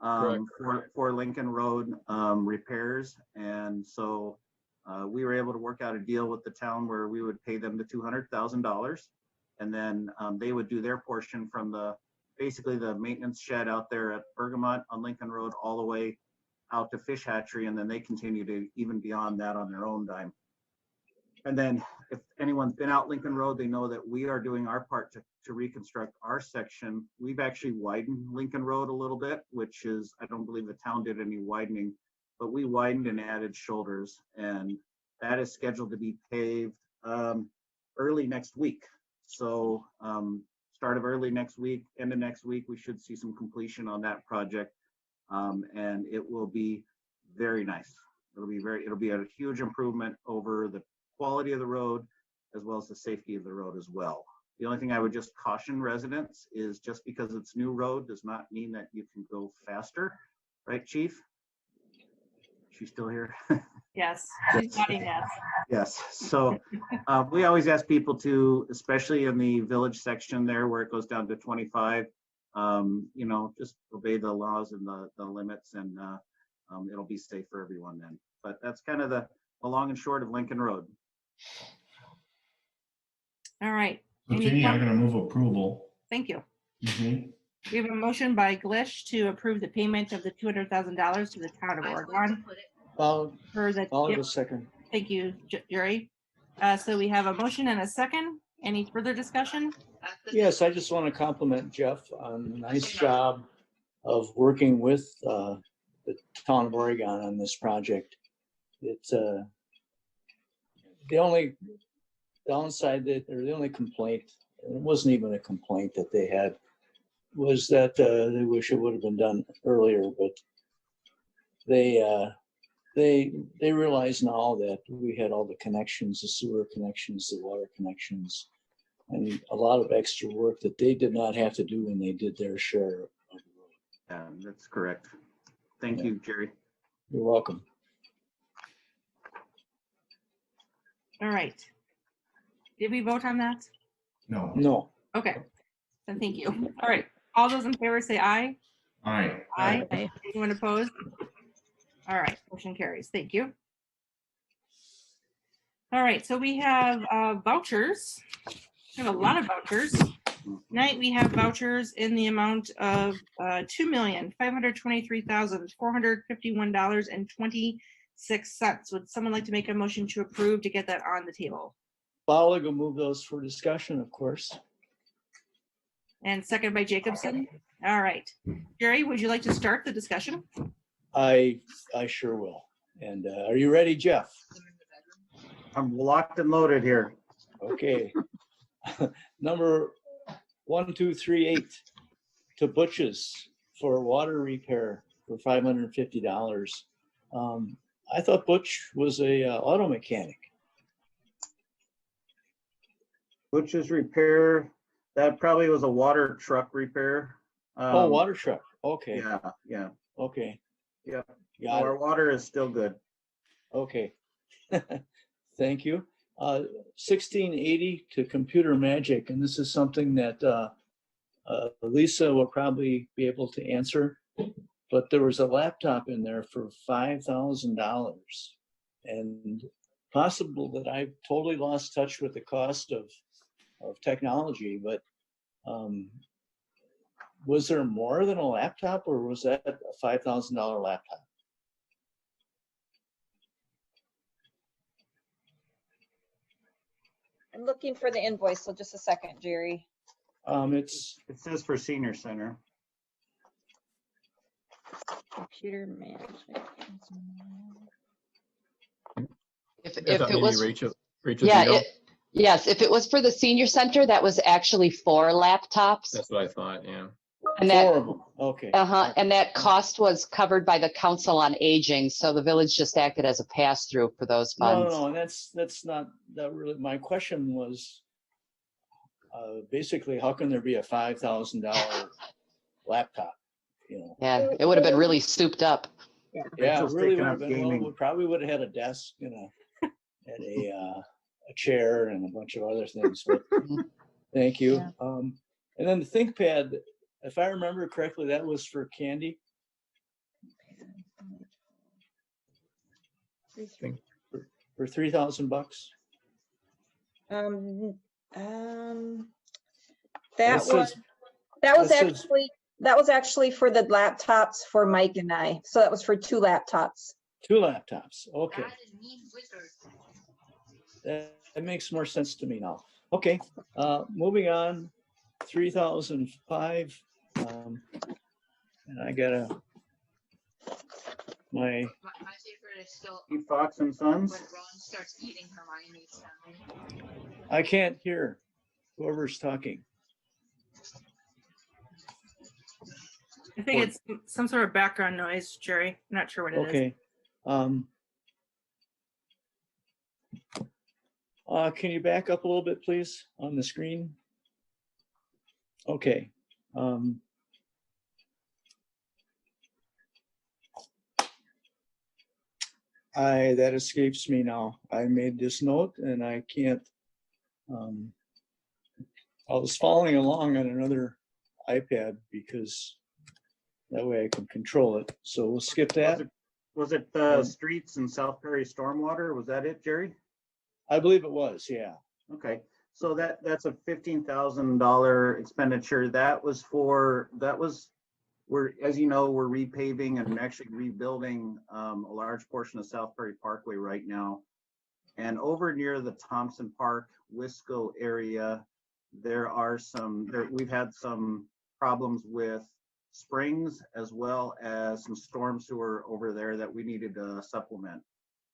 For Lincoln Road repairs. And so we were able to work out a deal with the town where we would pay them the $200,000 and then they would do their portion from basically the maintenance shed out there at Bergamot on Lincoln Road all the way out to Fish Hatchery, and then they continue to even beyond that on their own dime. And then if anyone's been out Lincoln Road, they know that we are doing our part to reconstruct our section. We've actually widened Lincoln Road a little bit, which is, I don't believe the town did any widening, but we widened and added shoulders, and that is scheduled to be paved early next week. So start of early next week, end of next week, we should see some completion on that project. And it will be very nice. It'll be a huge improvement over the quality of the road as well as the safety of the road as well. The only thing I would just caution residents is just because it's new road does not mean that you can go faster, right, Chief? She's still here? Yes, she's nodding yes. Yes, so we always ask people to, especially in the village section there where it goes down to 25, you know, just obey the laws and the limits, and it'll be safe for everyone then. But that's kind of the long and short of Lincoln Road. All right. So Jeannie, I'm gonna move approval. Thank you. Mhm. We have a motion by Glish to approve the payment of the $200,000 to the town of Oregon. I'll Yep. go second. Thank you, Jerry. So we have a motion and a second. Any further discussion? Yes, I just want to compliment Jeff on a nice job of working with the town of Oregon on this project. It's the only downside or the only complaint, and it wasn't even a complaint that they had, was that they wish it would have been done earlier, but they realize now that we had all the connections, the sewer connections, the water connections, and a lot of extra work that they did not have to do when they did their share of the road. Yeah, that's correct. Thank you, Jerry. You're welcome. All right. Did we vote on that? No. No. Okay. Then thank you. All right. All those in favor say aye. Aye. Aye. Anyone opposed? All right. Motion carries. Thank you. All right. So we have vouchers. We have a lot of vouchers. Tonight we have vouchers in the amount of $2,523,451.26. Would someone like to make a motion to approve to get that on the table? I'll go move those for discussion, of course. And second by Jacobson. All right. Jerry, would you like to start the discussion? I sure will. And are you ready, Jeff? I'm locked and loaded here. Okay. Number 1238 to Butch's for water repair for $550. I thought Butch was a auto mechanic. Butch's repair, that probably was a water truck repair. Oh, water truck. Okay. Yeah. Okay. Yeah. Got Our it. water is still good. Okay. Thank you. 1680 to Computer Magic, and this is something that Lisa will probably be able to answer, but there was a laptop in there for $5,000, and possible that I've totally lost touch with the cost of technology, but was there more than a laptop, or was that a $5,000 laptop? I'm looking for the invoice, so just a second, Jerry. It says for senior center. Computer management. If thought it maybe was, Rachel, yeah, yes, if it was for the senior center, that was actually 4 laptops. That's what I thought, yeah. And that, 4 of them. Okay. and that cost was covered by the Council on Aging, so the village just acted as a pass-through for those funds. No, and that's not that really. My question was basically, how can there be a $5,000 laptop? You know. Yeah, it would have been really souped up. Yeah, it really would up have been. Well, gaming. we probably would have had a desk, you know, and a chair and a bunch of other things. But thank you. Yeah. And then the ThinkPad, if I remember correctly, that was for Candy. For $3,000. That was actually for the laptops for Mike and I. So that was for 2 laptops. 2 laptops. Okay. That makes more sense to me now. Okay. Moving on. 3005. And I got my favorite is still Fox and Sons. when Ron starts eating Hermione's family. I can't hear whoever's talking. I think it's some sort of background noise, Jerry. I'm not sure what it is. Okay. Can you back up a little bit, please, on the screen? Okay. That escapes me now. I made this note and I can't. I was following along on another iPad because that way I can control it. So we'll skip that. Was it the streets in South Perry stormwater? Was that it, Jerry? I believe it was, yeah. Okay, so that's a $15,000 expenditure. As you know, we're repaving and actually rebuilding a large portion of South Perry Parkway right now. And over near the Thompson Park, Wisco area, we've had some problems with springs as well as some storm sewer over there that we needed to supplement.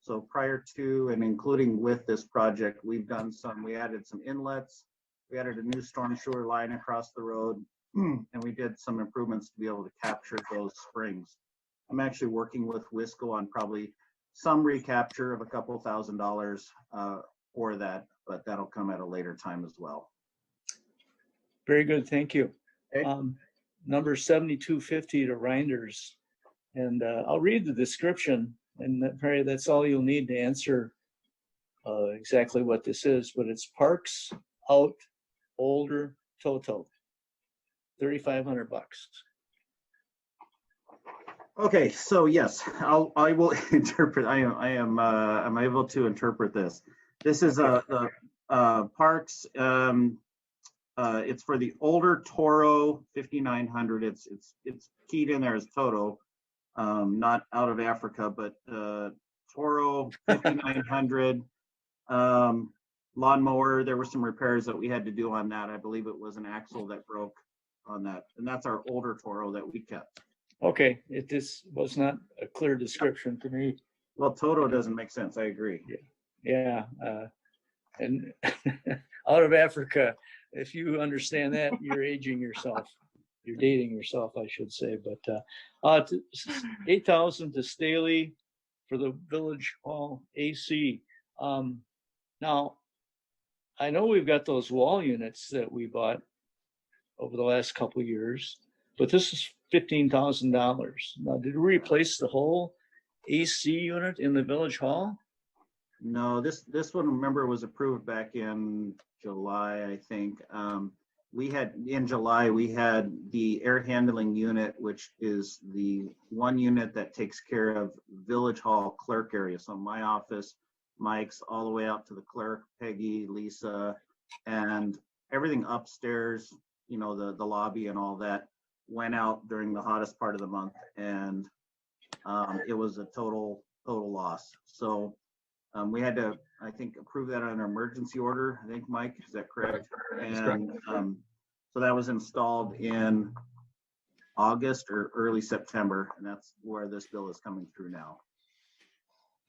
So prior to and including with this project, we added some inlets, we added a new storm sewer line across the road, and we did some improvements to be able to capture those springs. I'm actually working with Wisco on probably some recapture of a couple $1,000s for that, but that'll come at a later time as well. Very good, thank you. Okay. Number 7250 to Reinders. And I'll read the description, and probably that's all you'll need to answer exactly what this is, but it's Parks Out Older Toto, $3,500. Okay, so yes, I will interpret. I'm able to interpret this. This is the Parks. It's for the older Toro 5900. It's keyed in there as Toto, not out of Africa, but Toro 5900 lawnmower. There were some repairs that we had to do on that. I believe it was an axle that broke on that, and that's our older Toro that we kept. Okay, this was not a clear description to me. Well, Toto doesn't make sense. I agree. Yeah, and out of Africa, if you understand that, you're aging yourself. You're dating yourself, I should say. But 8,000 to Staley for the Village Hall AC. Now, I know we've got those wall units that we bought over the last couple of years, but this is $15,000. Now, did we replace the whole AC unit in the Village Hall? No, this one, remember, was approved back in July, I think. In July, we had the air handling unit, which is the one unit that takes care of Village Hall clerk area. So my office, Mike's, all the way out to the clerk, Peggy, Lisa, and everything upstairs, the lobby and all that went out during the hottest part of the month. And it was a total loss. So we had to, I think, approve that on an emergency order. I think, Mike, is that correct? And so that was installed in August or early September, and that's where this bill is coming through now.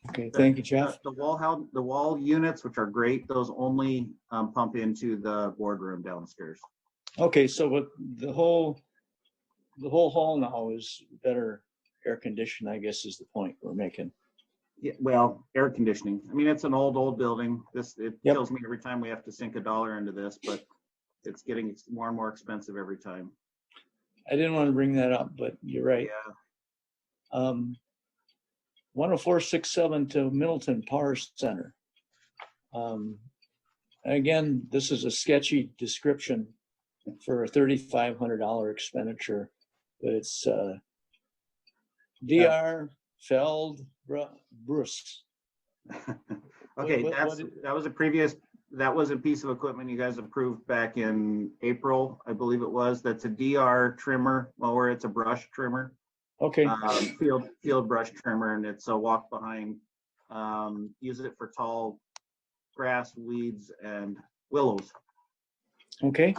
Okay, thank you, Jeff. The wall units, which are great, those only pump into the boardroom downstairs. Okay, so what the whole hall now is better air conditioned, I guess, is the point we're making. Yeah, well, air conditioning. I mean, it's an old building. It kills me every time we have to sink $1 into this, but it's getting more and more expensive every time. I didn't want to bring that up, but you're right. Yeah. 10467 to Middleton Power Center. Again, this is a sketchy description for a $3,500 expenditure, but it's DR Feld Bruce. Okay, that was a piece of equipment you guys approved back in April, I believe it was. That's a DR trimmer mower. It's a brush trimmer. Okay. Field brush trimmer, and it's a walk behind. Use it for tall grass, weeds, and willows. Okay.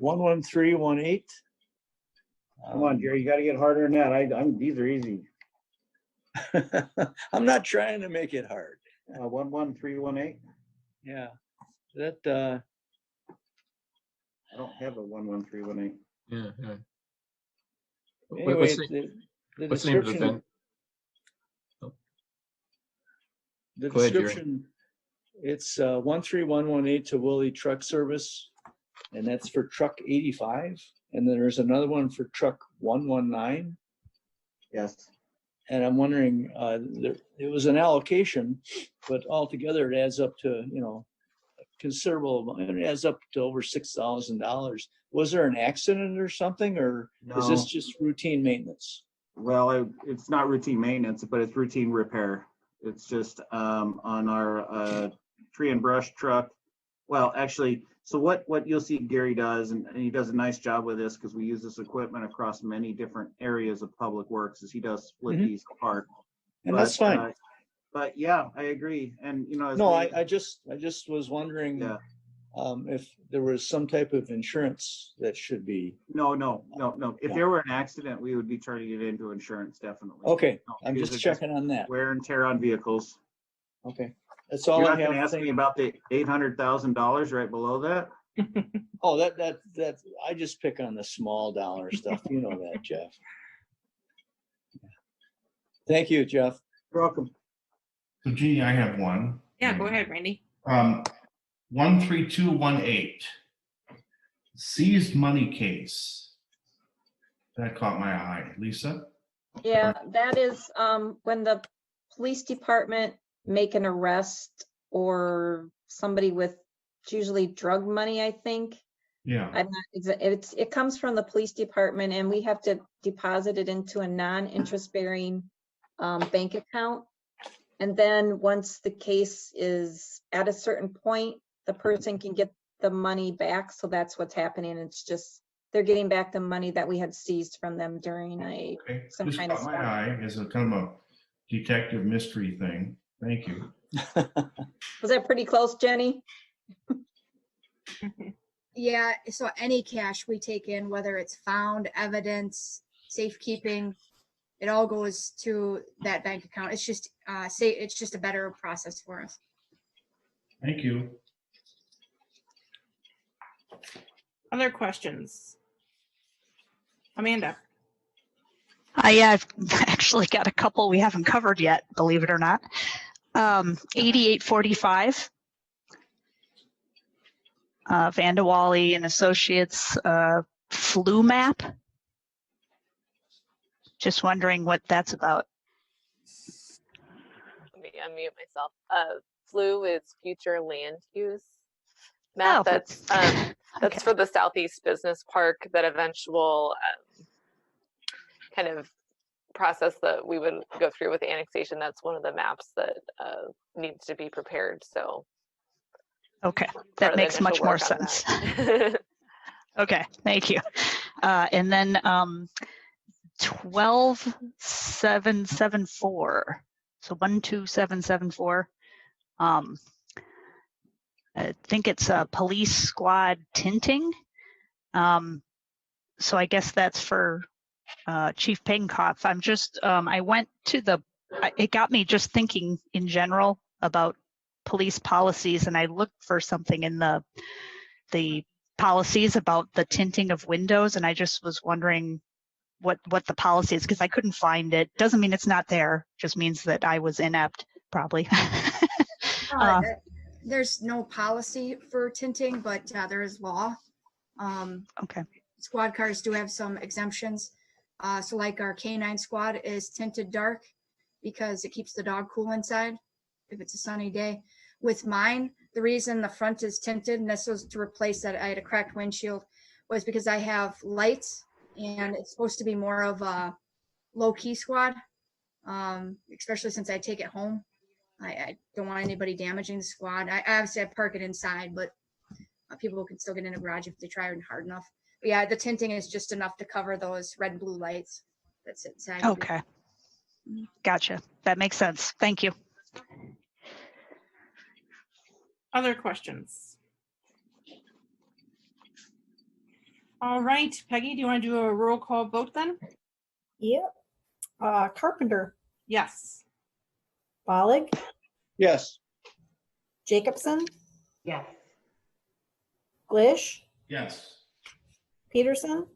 11318. Come on, Jerry, you got to get harder than that. These are easy. I'm not trying to make it hard. 11318. Yeah, that. I don't have a 11318. Yeah. Anyway, What's the name of the description. event? The Go ahead, Jerry. description, it's 13118 to Willie Truck Service, and that's for truck 85. And then there's another one for truck 119. Yes. And I'm wondering, it was an allocation, but altogether it adds up to, considerable, it adds up to over $6,000. Was there an accident or something, or is this No. just routine maintenance? Well, it's not routine maintenance, but it's routine repair. It's just on our tree and brush truck. Well, actually, so what you'll see Gary does, and he does a nice job with this because we use this equipment across many different areas of public works, is he does split these apart. And that's fine. But yeah, I agree. And as No, we- I just was wondering Yeah. if there was some type of insurance that should be. No. If Yeah. there were an accident, we would be turning it into insurance, definitely. Okay, No, I'm because just it's checking on that. Wear and tear on vehicles. Okay, that's all You're I not gonna have. ask me about the $800,000 right below that? Oh, that I just pick on the small dollar stuff. You know that, Jeff. Thank you, Jeff. You're welcome. So Jeannie, I have one. Yeah, go ahead, Randy. 13218. Seized money case. That caught my eye. Lisa? Yeah, that is when the police department make an arrest or somebody with, it's usually drug money, I think. Yeah. I'm not it comes from the police department and we have to deposit it into a non-interest bearing bank account. And then once the case is at a certain point, the person can get the money back. So that's what's happening. It's just, they're getting back the money that we had seized from them during some This kind of caught my stop. eye as a kind of a detective mystery thing. Thank you. Was that pretty close, Jenny? Yeah, so any cash we take in, whether it's found, evidence, safekeeping, it all goes to that bank account. It's just it's just a better process for us. Thank you. Other questions? Amanda? Yeah, I've actually got a couple we haven't covered yet, believe it or not. 8845. Vandewally and Associates flu map. Just wondering what that's about. Let me unmute myself. Flu is future land use map. That's okay. for the Southeast Business Park, that eventual kind of process that we would go through with the annexation. That's one of the maps that needs to be prepared. So okay, that makes much more sense. Okay, thank you. And then 12774. So 12774. I think it's a police squad tinting. So I guess that's for Chief Pagenkopf. I'm just, I went to it got me just thinking in general about police policies, and I looked for something in the policies about the tinting of windows, and I just was wondering what the policy is, because I couldn't find it. Doesn't mean it's not there, just means that I was inept, probably. There's no policy for tinting, but there is law. Okay. Squad cars do have some exemptions. So like our K9 squad is tinted dark because it keeps the dog cool inside if it's a sunny day. With mine, the reason the front is tinted, and this was to replace that I had a cracked windshield, was because I have lights and it's supposed to be more of a low-key squad, especially since I take it home. I don't want anybody damaging the squad. I obviously park it inside, but people can still get in a garage if they try hard enough. But yeah, the tinting is just enough to cover those red and blue lights that sit inside. Okay. Gotcha. That makes sense. Thank you. Other questions? All right, Peggy, do you want to do a roll call vote then? Yep. Carpenter. Yes. Bollig. Yes. Jacobson. Yes. Glish. Yes. Peterson.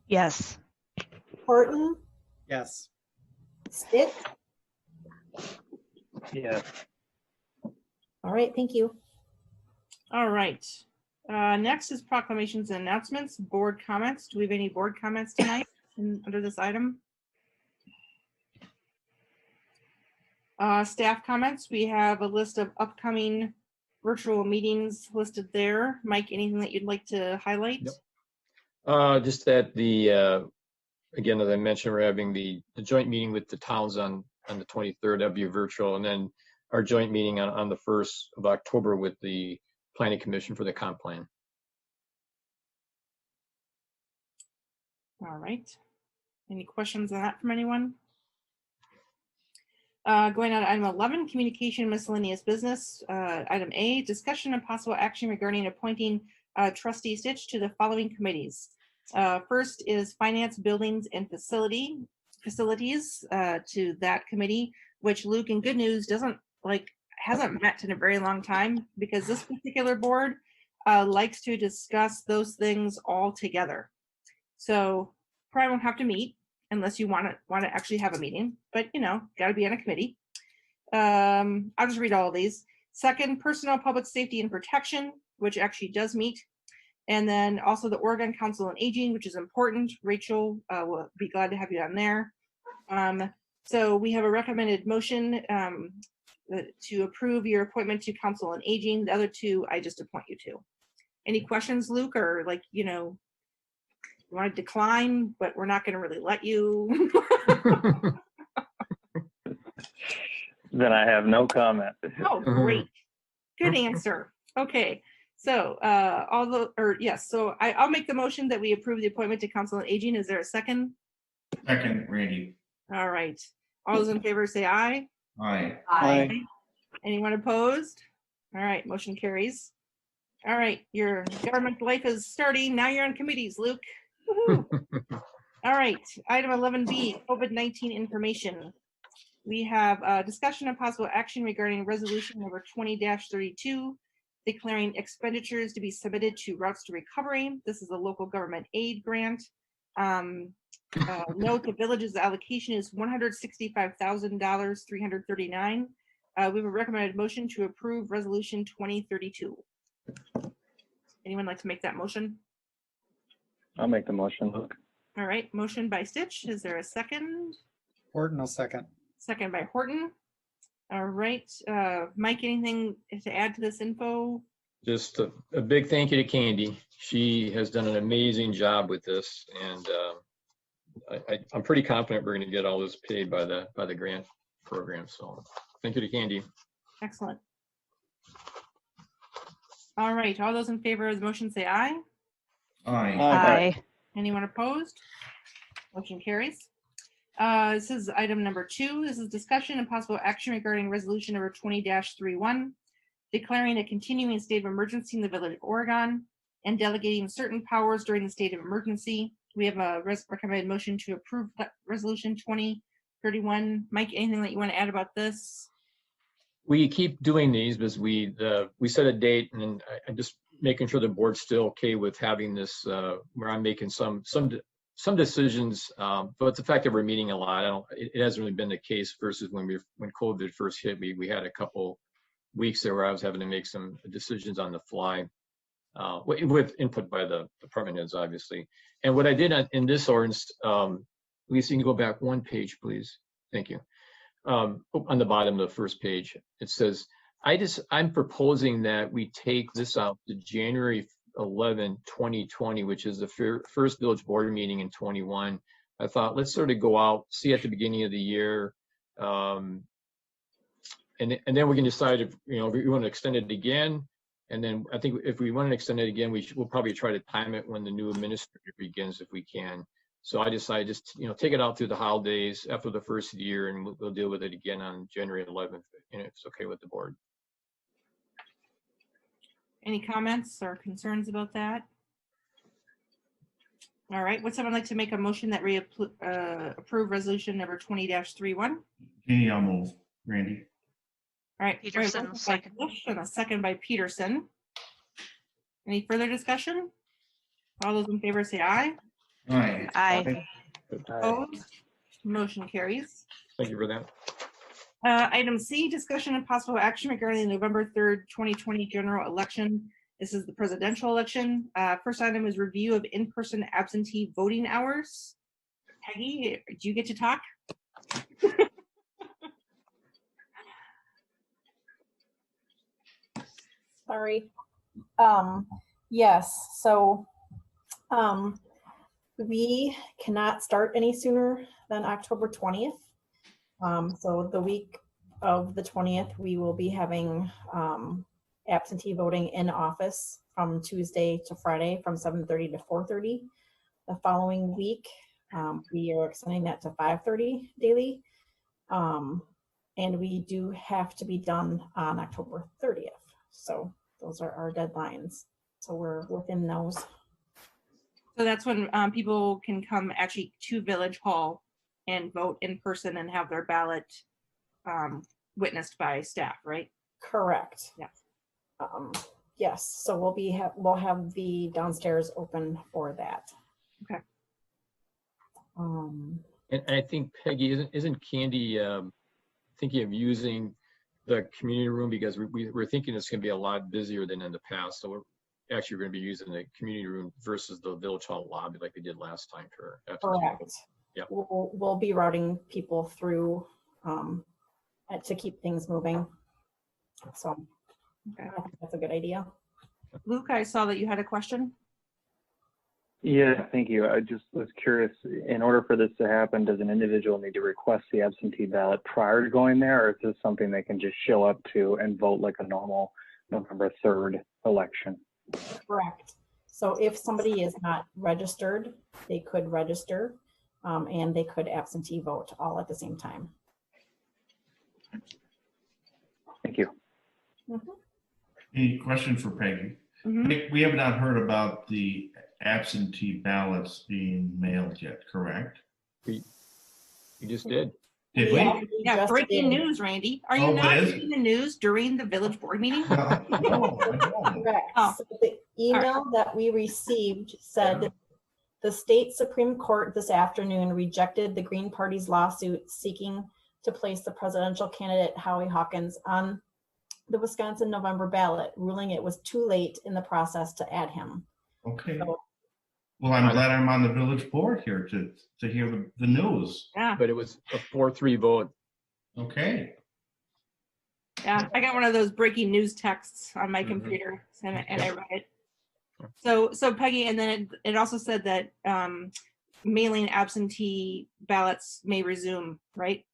Yes. Yes. Stick. Yes. All right, thank you. All right. Next is proclamations and announcements, board comments. Do we have any board comments tonight under this item? Staff comments. We have a list of upcoming virtual meetings listed there. Mike, anything that you'd like to highlight? Yep. Just that again, as I mentioned, we're having the joint meeting with the towns on the 23rd. That'll be virtual, and then our joint meeting on the 1st of October with the Planning Commission for the comp plan. All right. Any questions on that from anyone? Going on to item 11, communication miscellaneous business. Item A, discussion and possible action regarding appointing trustee Stitch to the following committees. First is finance, buildings, and facilities to that committee, which Luke, in good news, hasn't met in a very long time, because this particular board likes to discuss those things all together. So probably won't have to meet unless you want to actually have a meeting, but got to be on a committee. I'll just read all of these. Second, personal public safety and protection, which actually does meet. And then also the Oregon Council on Aging, which is important. Rachel will be glad to have you on there. So we have a recommended motion to approve your appointment to Council on Aging. The other two, I just appoint you to. Any questions, Luke, or you want to decline, but we're not going to really let you? Then I have no comment. Oh, great. Good answer. Okay. So I'll make the motion that we approve the appointment to Council on Aging. Is there a second? Second, Randy. All right. All those in favor say aye. Aye. Aye. Anyone opposed? All right, motion carries. All right, your government life is starting. Now you're on committees, Luke. Woohoo. All right, item 11B, COVID-19 information. We have discussion and possible action regarding resolution number 20-32, declaring expenditures to be submitted to Routes to Recovery. This is a local government aid grant. Note the village's allocation is $165,000, 339. We have a recommended motion to approve resolution 2032. Anyone like to make that motion? I'll make the motion, Luke. All right, motion by Stitch. Is there a second? Horton will second. Second by Horton. All right, Mike, anything to add to this info? Just a big thank you to Candy. She has done an amazing job with this, and I'm pretty confident we're going to get all this paid by the grant program. So thank you to Candy. Excellent. All right, all those in favor of the motion say aye. Aye. Aye. Anyone opposed? Motion carries. This is item number 2. This is discussion and possible action regarding resolution number 20-31, declaring a continuing state of emergency in the village of Oregon and delegating certain powers during the state of emergency. We have a recommended motion to approve resolution 20-31. Mike, anything that you want to add about this? We keep doing these because we set a date, and I'm just making sure the board's still okay with having this, where I'm making some decisions, but the fact that we're meeting a lot, it hasn't really been the case versus when COVID first hit. We had a couple weeks there where I was having to make some decisions on the fly, with input by the department heads, obviously. And what I did in this ordinance, Lisa, you can go back one page, please. Thank you. On the bottom of the first page, it says, I'm proposing that we take this out to January 11, 2020, which is the first village board meeting in 21. I thought, let's sort of go out, see at the beginning of the year, and then we can decide if we want to extend it again. And then I think if we want to extend it again, we'll probably try to time it when the new administrator begins if we can. So I decided just take it out through the holidays after the first year, and we'll deal with it again on January 11th, and it's okay with the board. Any comments or concerns about that? All right, would someone like to make a motion that we approve resolution number 20-31? Kenny, I'll move. Randy. All right, Peterson, second. And a second by Peterson. Any further discussion? All those in favor say aye. Aye. Aye. Opposed? Motion carries. Thank you for that. Item C, discussion and possible action regarding the November 3rd, 2020 general election. This is the presidential election. First item is review of in-person absentee voting hours. Peggy, do you get to talk? Sorry. Yes, so we cannot start any sooner than October 20th. So the week of the 20th, we will be having absentee voting in office from Tuesday to Friday from 7:30 to 4:30. The following week, we are extending that to 5:30 daily. And we do have to be done on October 30th. So those are our deadlines. So we're within those. So that's when people can come actually to Village Hall and vote in person and have their ballot witnessed by staff, right? Correct. Yeah. Yes. So we'll have the downstairs open for that. Okay. And I think Peggy, isn't Candy thinking of using the community room, because we're thinking it's going to be a lot busier than in the past. So we're actually going to be using the community room versus the Village Hall lobby like we did last time for absentee voting. Correct. Yeah. We'll be routing people through to keep things moving. So okay. I think that's a good idea. Luke, I saw that you had a question. Yeah, thank you. I just was curious, in order for this to happen, does an individual need to request the absentee ballot prior to going there, or is this something they can just show up to and vote like a normal November 3rd election? Correct. So if somebody is not registered, they could register and they could absentee vote all at the same time. Thank you. Mm-hmm. Any question for Peggy? Mm-hmm. We have not heard about the absentee ballots being mailed yet, correct? We just did. Did we? Yeah, breaking news, Randy. Are you not reading the news during the village board meeting? No, I don't. Correct. Oh. So the email that we received said the state Supreme Court this afternoon rejected the Green Party's lawsuit seeking to place the presidential candidate Howie Hawkins on the Wisconsin November ballot, ruling it was too late in the process to add him. Okay. So, Well, I'm glad I'm on the village board here to hear the news. Yeah. But it was a 4-3 vote. Okay. Yeah, I got one of those breaking news texts on my computer, and I read it. So Peggy, and then it also said that mailing absentee ballots may resume, right?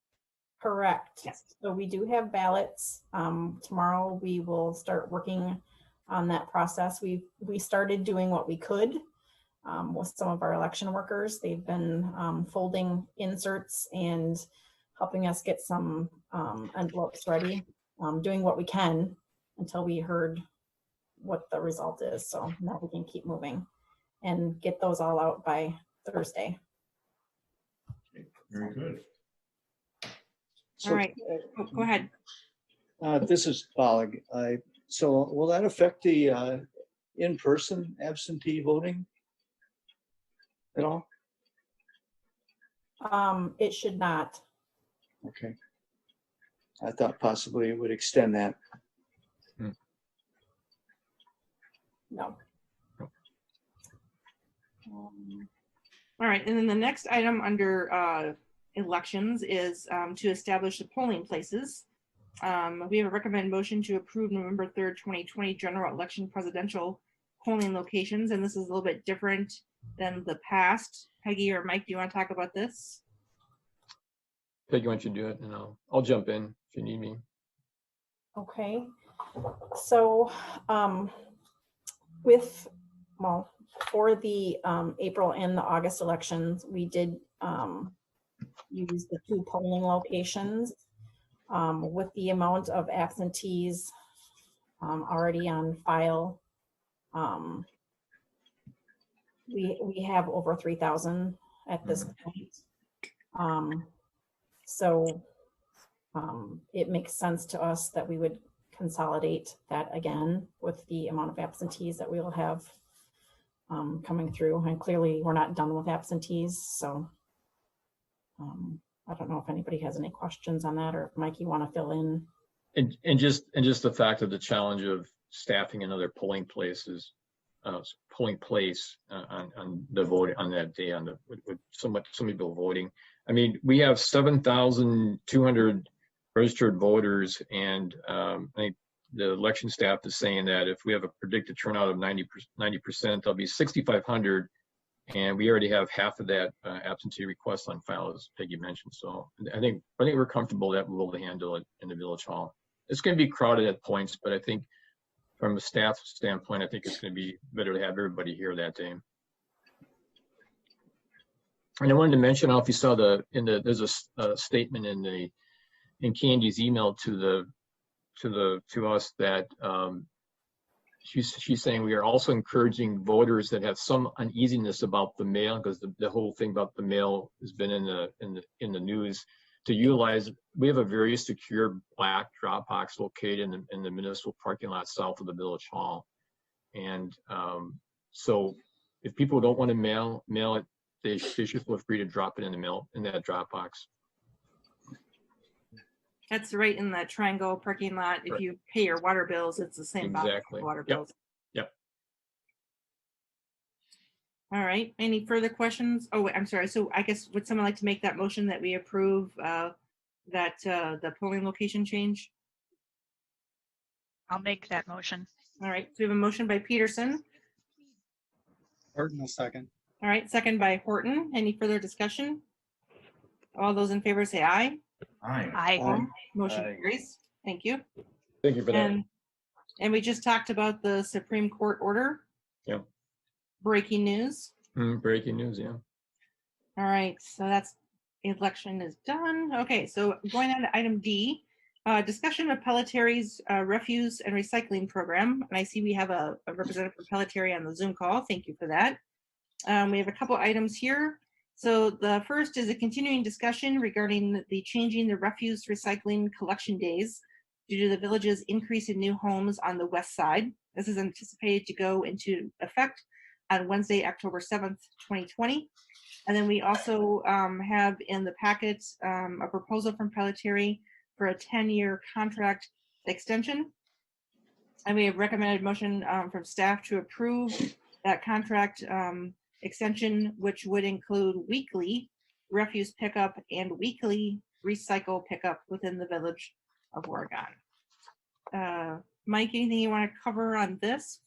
correct. Yes. So we do have ballots. Tomorrow we will start working on that process. We started doing what we could with some of our election workers. They've been folding inserts and helping us get some envelopes ready, doing what we can until we heard what the result is. So now we can keep moving and get those all out by Thursday. Okay, very good. All right, go ahead. This is Bollig. So will that affect the in-person absentee voting at all? It should not. Okay. I thought possibly it would extend that. No. All right, and then the next item under elections is to establish the polling places. We have a recommended motion to approve November 3rd, 2020 general election presidential polling locations, and this is a little bit different than the past. Peggy or Mike, do you want to talk about this? Peggy, why don't you do it, and I'll jump in if you need me. Okay. So for the April and the August elections, we did use the 2 polling locations with the amount of absentees already on file. We have over 3,000 at this point. So it makes sense to us that we would consolidate that again with the amount of absentees that we will have coming through. And clearly we're not done with absentees. So I don't know if anybody has any questions on that, or if Mike, you want to fill in. And just the fact of the challenge of staffing another polling places, polling place on the vote on that day with so many people voting. I mean, we have 7,200 registered voters, and I think the election staff is saying that if we have a predicted turnout of 90%, there'll be 6,500, and we already have half of that absentee request on file, as Peggy mentioned. So I think we're comfortable that we'll be able to handle it in the village hall. It's going to be crowded at points, but I think from a staff standpoint, I think it's going to be better to have everybody here that day. And I wanted to mention, I don't know if you saw there's a statement in Candy's email to us that she's saying we are also encouraging voters that have some uneasiness about the mail, because the whole thing about the mail has been in the news, to utilize. We have a very secure black drop box located in the municipal parking lot south of the village hall, and so if people don't want to mail it, they should feel free to drop it in that drop box. That's right in the Triangle parking lot. If you pay your water bills, it's the same box Exactly. for water Yep. bills. Yep. All right. Any further questions? Oh, wait, I'm sorry. So I guess would someone like to make that motion that we approve the polling location change? I'll make that motion. All right. So we have a motion by Peterson. Horton will second. All right. Second by Horton. Any further discussion? All those in favor say aye. Aye. Aye. Motion carries. Thank you. Thank you for that. And we just talked about the Supreme Court order. Yep. Breaking news. Breaking news, yeah. All right, so that's election is done. Okay, so going on to item D, discussion of Pelletari's refuse and recycling program. And I see we have a representative from Pelletary on the Zoom call. Thank you for that. We have a couple items here. So the first is a continuing discussion regarding the changing the refuse recycling collection days due to the village's increase in new homes on the west side. This is anticipated to go into effect on Wednesday, October 7th, 2020. And then we also have in the packet a proposal from Pelletary for a 10-year contract extension. And we have recommended motion from staff to approve that contract extension, which would include weekly refuse pickup and weekly recycle pickup within the village of Oregon. Mike, anything you want to cover on this?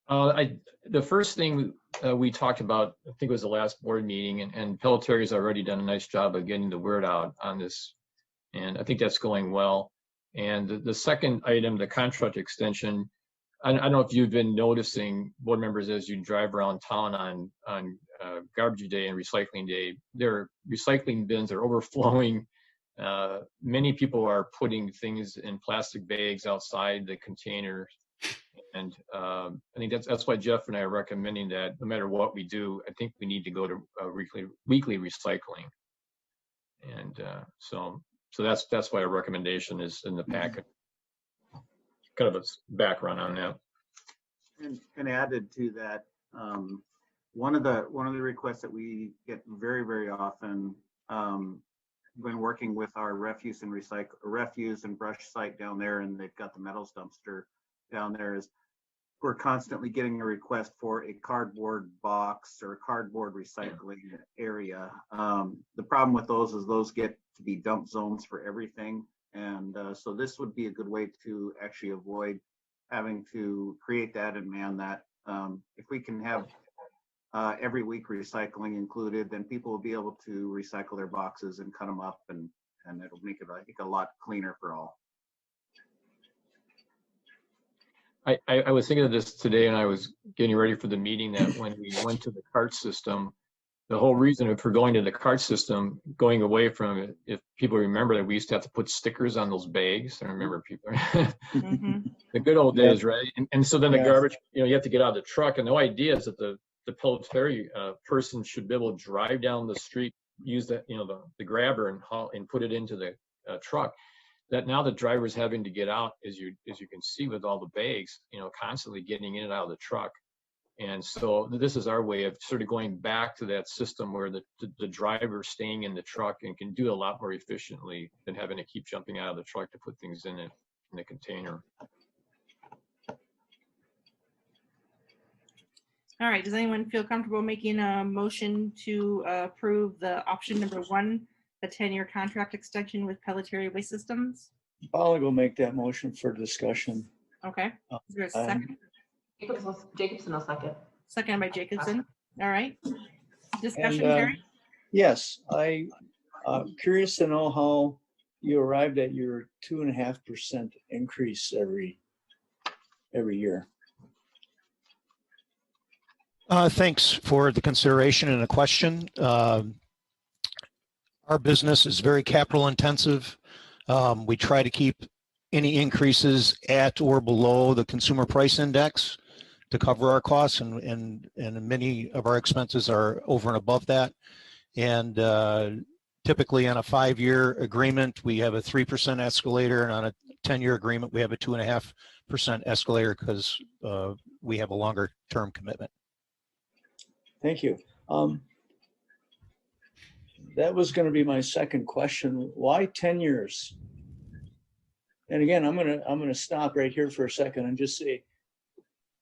The first thing we talked about, I think it was the last board meeting, and Pelletary has already done a nice job of getting the word out on this, and I think that's going well. And the second item, the contract extension, I don't know if you've been noticing, board members, as you drive around town on garbage day and recycling day, their recycling bins are overflowing. Many people are putting things in plastic bags outside the containers. And I think that's why Jeff and I are recommending that no matter what we do, I think we need to go to weekly recycling. And so that's why our recommendation is in the packet. Kind of a background on that. And added to that, one of the requests that we get very, very often when working with our refuse and brush site down there, and they've got the metals dumpster down there, is we're constantly getting a request for a cardboard box or a cardboard recycling area. The problem with those is those get to be dump zones for everything. And so this would be a good way to actually avoid having to create that and man that. If we can have every week recycling included, then people will be able to recycle their boxes and cut them up, and it'll make it, I think, a lot cleaner for all. I was thinking of this today, and I was getting ready for the meeting, that when we went to the cart system, the whole reason for going to the cart system, going away from it, if people remember that we used to have to put stickers on those bags. I remember people, the good old days, right? And so then the garbage, you have to get out of the truck, and the idea is that the Pelletary person should be able to drive down the street, use the the grabber and haul and put it into the truck. That now the driver's having to get out, as you can see with all the bags, constantly getting in and out of the truck. And so this is our way of sort of going back to that system where the driver staying in the truck and can do a lot more efficiently than having to keep jumping out of the truck to put things in the container. All right, does anyone feel comfortable making a motion to approve the option number 1, the 10-year contract extension with Pelletier Waste Systems? I'll go make that motion for discussion. Okay, is there a second? Jacobson, a second. Second by Jacobson. All right. Discussion, And, Jerry? yes, I'm curious to know how you arrived at your 2.5% increase every year. Thanks for the consideration and the question. Our business is very capital intensive. We try to keep any increases at or below the consumer price index to cover our costs, and many of our expenses are over and above that. And typically on a 5-year agreement, we have a 3% escalator, and on a 10-year agreement, we have a 2.5% escalator because we have a longer term commitment. Thank you. That was going to be my second question. Why 10 years? And again, I'm gonna stop right here for a second and just say,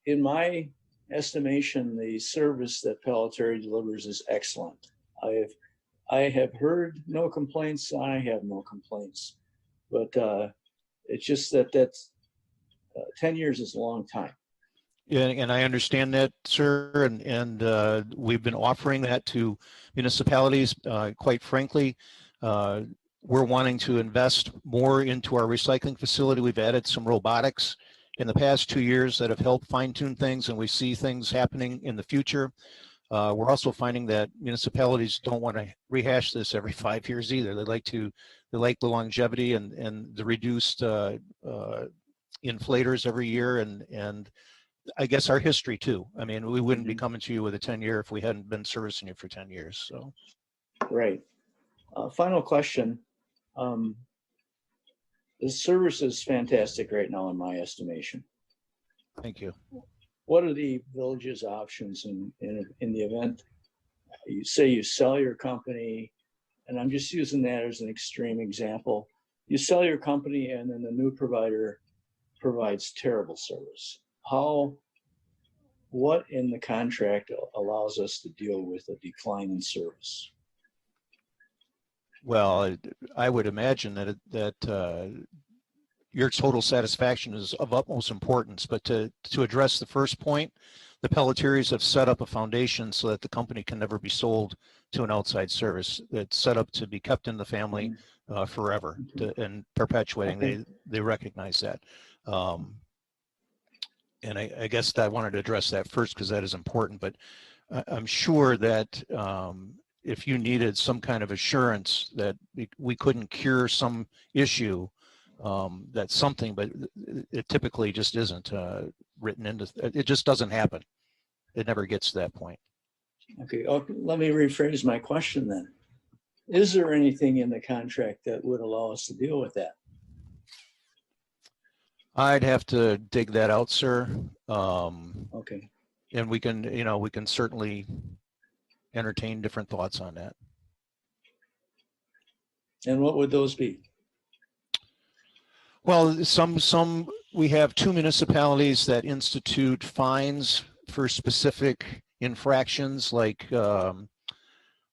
in my estimation, the service that Pelletier delivers is excellent. I have heard no complaints. I have no complaints, but it's just that's 10 years is a long time. Yeah, and I understand that, sir, and we've been offering that to municipalities. Quite frankly, we're wanting to invest more into our recycling facility. We've added some robotics in the past 2 years that have helped fine-tune things, and we see things happening in the future. We're also finding that municipalities don't want to rehash this every 5 years either. They like the longevity and the reduced inflators every year, and I guess our history too. I mean, we wouldn't be coming to you with a 10-year if we hadn't been servicing you for 10 years. So, right. Final question. The service is fantastic right now, in my estimation. Thank you. What are the village's options in the event you say you sell your company, and I'm just using that as an extreme example. You sell your company and then the new provider provides terrible service. What in the contract allows us to deal with a decline in service? Well, I would imagine that your total satisfaction is of utmost importance. But to address the first point, the Pelletiers have set up a foundation so that the company can never be sold to an outside service. It's set up to be kept in the family forever and perpetuating. Okay. They recognize that. And I guess I wanted to address that first because that is important. But I'm sure that if you needed some kind of assurance that we couldn't cure some issue, that's something, but it typically just isn't written into, it just doesn't happen. It never gets to that point. Okay, let me rephrase my question then. Is there anything in the contract that would allow us to deal with that? I'd have to dig that out, sir. Okay. And we can certainly entertain different thoughts on that. And what would those be? Well, we have 2 municipalities that institute fines for specific infractions, like an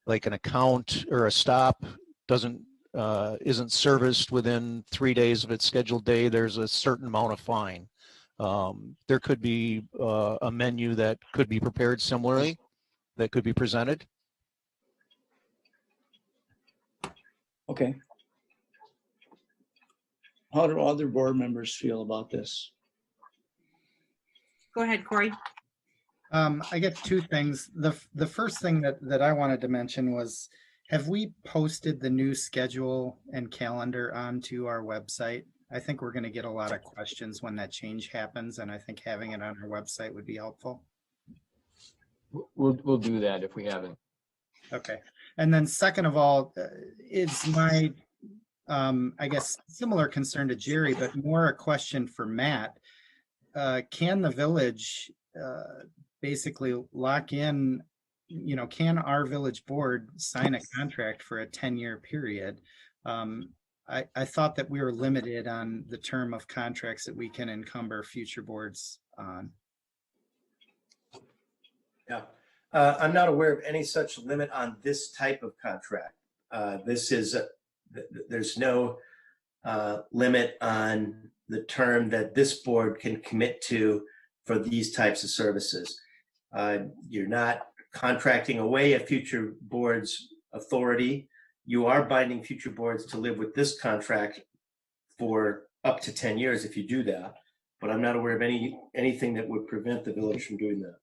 account or a stop isn't serviced within 3 days of its scheduled day. There's a certain amount of fine. There could be a menu that could be prepared similarly that could be presented. Okay. How do other board members feel about this? Go ahead, Corey. I get 2 things. The first thing that I wanted to mention was, have we posted the new schedule and calendar onto our website? I think we're going to get a lot of questions when that change happens, and I think having it on our website would be helpful. We'll do that if we haven't. Okay. And then second of all, it's my, I guess, similar concern to Jerry, but more a question for Matt. Can the village basically lock in, can our village board sign a contract for a 10-year period? I thought that we were limited on the term of contracts that we can encumber future boards on. Yeah, I'm not aware of any such limit on this type of contract. There's no limit on the term that this board can commit to for these types of services. You're not contracting away a future board's authority. You are binding future boards to live with this contract for up to 10 years if you do that. But I'm not aware of anything that would prevent the village from doing that.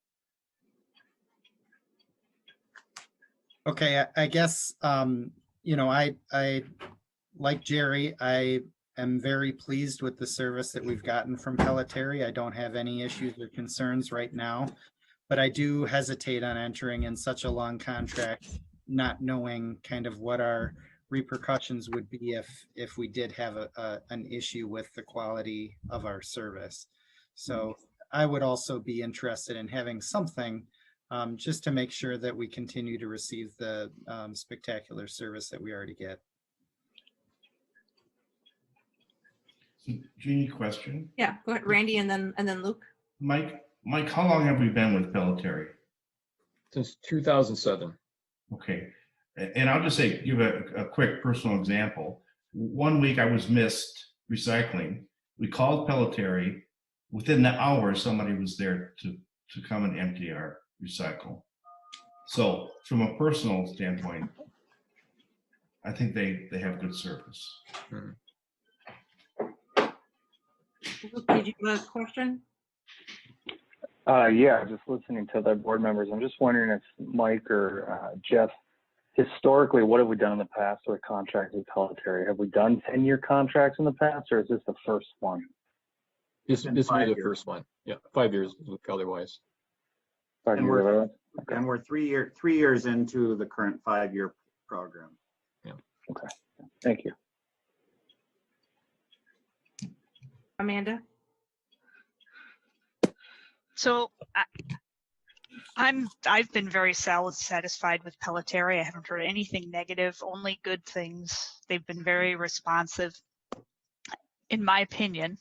Okay, I guess, I like Jerry, I am very pleased with the service that we've gotten from Pelletieri. I don't have any issues or concerns right now, but I do hesitate on entering in such a long contract, not knowing kind of what our repercussions would be if we did have an issue with the quality of our service. So I would also be interested in having something just to make sure that we continue to receive the spectacular service that we already get. Jeannie, question? Yeah, go ahead, Randy, and then Luke. Mike, how long have we been with Pelletieri? Since 2007. Okay, and I'll just say, give a quick personal example. One week I was missed recycling. We called Pelletieri. Within the hour, somebody was there to come and empty our recycle. So from a personal standpoint, I think they have good service. Mm-hmm. Did you have a question? Yeah, just listening to the board members. I'm just wondering if Mike or Jeff, historically, what have we done in the past with contracts with Pelletieri? Have we done 10-year contracts in the past, or is this the first one? This will be the first one. Yeah, 5 years otherwise. And we're 3 years into the current 5-year program. Yeah. Okay. Thank you. Amanda? So I've been very satisfied with Pelletieri. I haven't heard anything negative, only good things. They've been very responsive. In my opinion,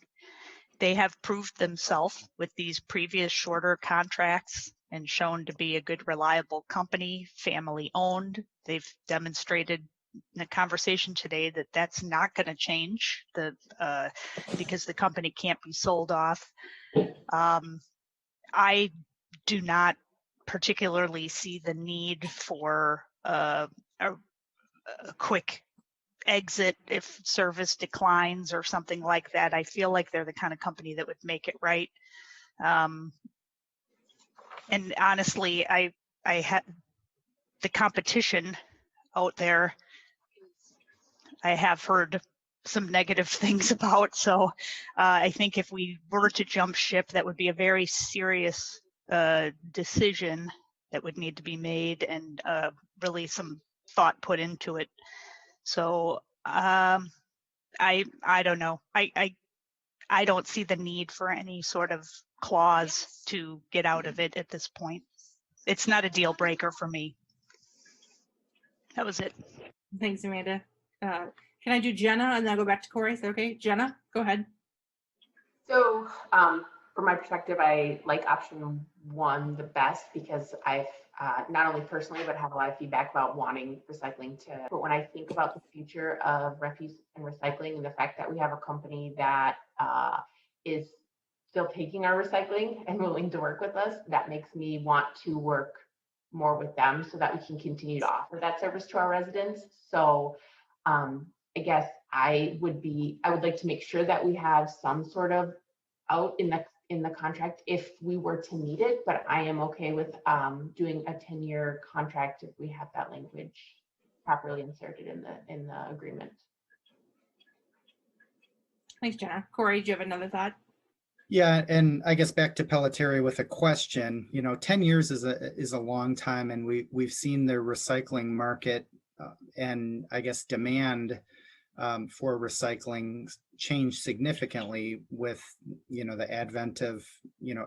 they have proved themselves with these previous shorter contracts and shown to be a good, reliable company, family owned. They've demonstrated in the conversation today that that's not going to change because the company can't be sold off. I do not particularly see the need for a quick exit if service declines or something like that. I feel like they're the kind of company that would make it right. And honestly, I had the competition out there. I have heard some negative things about. So I think if we were to jump ship, that would be a very serious decision that would need to be made and really some thought put into it. So I don't know. I don't see the need for any sort of clause to get out of it at this point. It's not a deal breaker for me. That was it. Thanks, Amanda. Can I do Jenna and then I'll go back to Corey? Is that okay? Jenna, go ahead. So from my perspective, I like option one the best because I've not only personally, but have a lot of feedback about wanting recycling but when I think about the future of refuse and recycling and the fact that we have a company that is still taking our recycling and willing to work with us, that makes me want to work more with them so that we can continue to offer that service to our residents. So I guess I would like to make sure that we have some sort of out in the contract if we were to need it, but I am okay with doing a 10-year contract if we have that language properly inserted in the agreement. Thanks, Jenna. Corey, do you have another thought? Yeah, and I guess back to Pelletieri with a question. 10 years is a long time, and we've seen the recycling market and I guess demand for recycling changed significantly with, the advent of,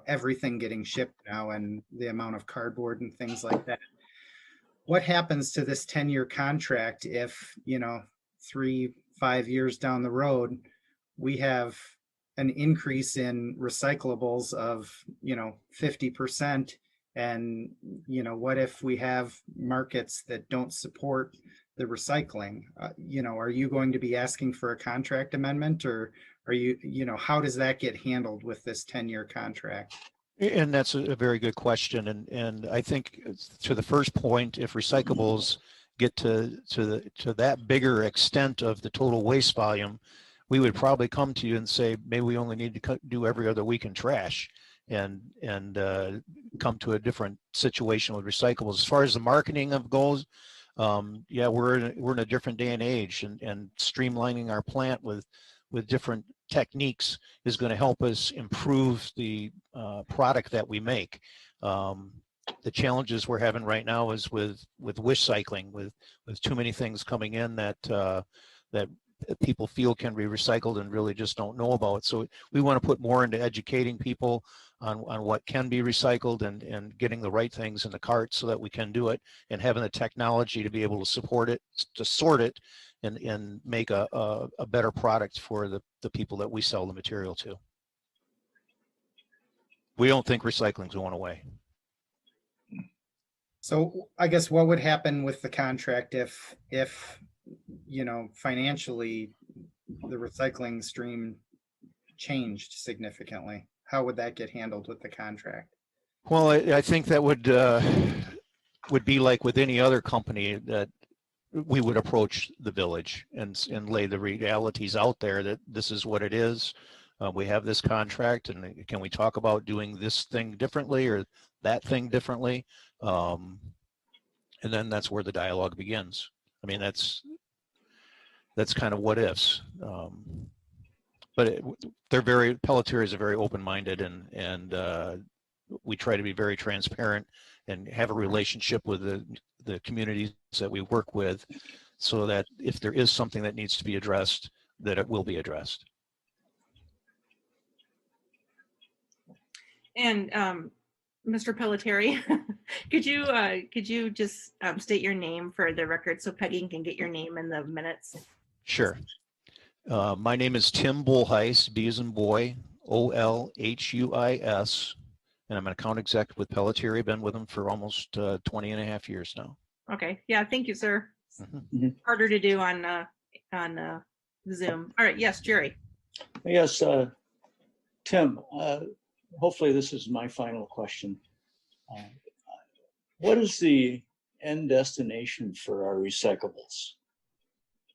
everything getting shipped now and the amount of cardboard and things like that. What happens to this 10-year contract if, 3-5 years down the road, we have an increase in recyclables of, 50%? And, what if we have markets that don't support the recycling? Are you going to be asking for a contract amendment, or are you, how does that get handled with this 10-year contract? And that's a very good question. And I think to the first point, if recyclables get to that bigger extent of the total waste volume, we would probably come to you and say, maybe we only need to do every other week in trash, and come to a different situation with recyclables. As far as the marketing of goes, yeah, we're in a different day and age, and streamlining our plant with different techniques is going to help us improve the product that we make. The challenges we're having right now is with wish cycling, with too many things coming in that people feel can be recycled and really just don't know about. So we want to put more into educating people on what can be recycled, and getting the right things in the cart so that we can do it, and having the technology to be able to support it, to sort it, and make a better product for the people that we sell the material to. We don't think recycling's going away. So I guess what would happen with the contract if financially the recycling stream changed significantly? How would that get handled with the contract? Well, I think that would be like with any other company, that we would approach the village and lay the realities out there that this is what it is. We have this contract, and can we talk about doing this thing differently or that thing differently? And then that's where the dialogue begins. I mean, that's kind of what ifs. But Pelletier is very open-minded, and we try to be very transparent and have a relationship with the communities that we work with, so that if there is something that needs to be addressed, that it will be addressed. And Mr. Pelletier, could you just state your name for the record so Peggy can get your name in the minutes? Sure. My name is Tim Bolhuis, B as in boy, Olhuis, and I'm an account exec with Pelletier. I've been with them for almost 20 and a half years now. Okay. Yeah. Thank you, sir. Mm-hmm. Harder to do on Zoom. All right. Yes, Jerry. Yes, Tim, hopefully this is my final question. What is the end destination for our recyclables?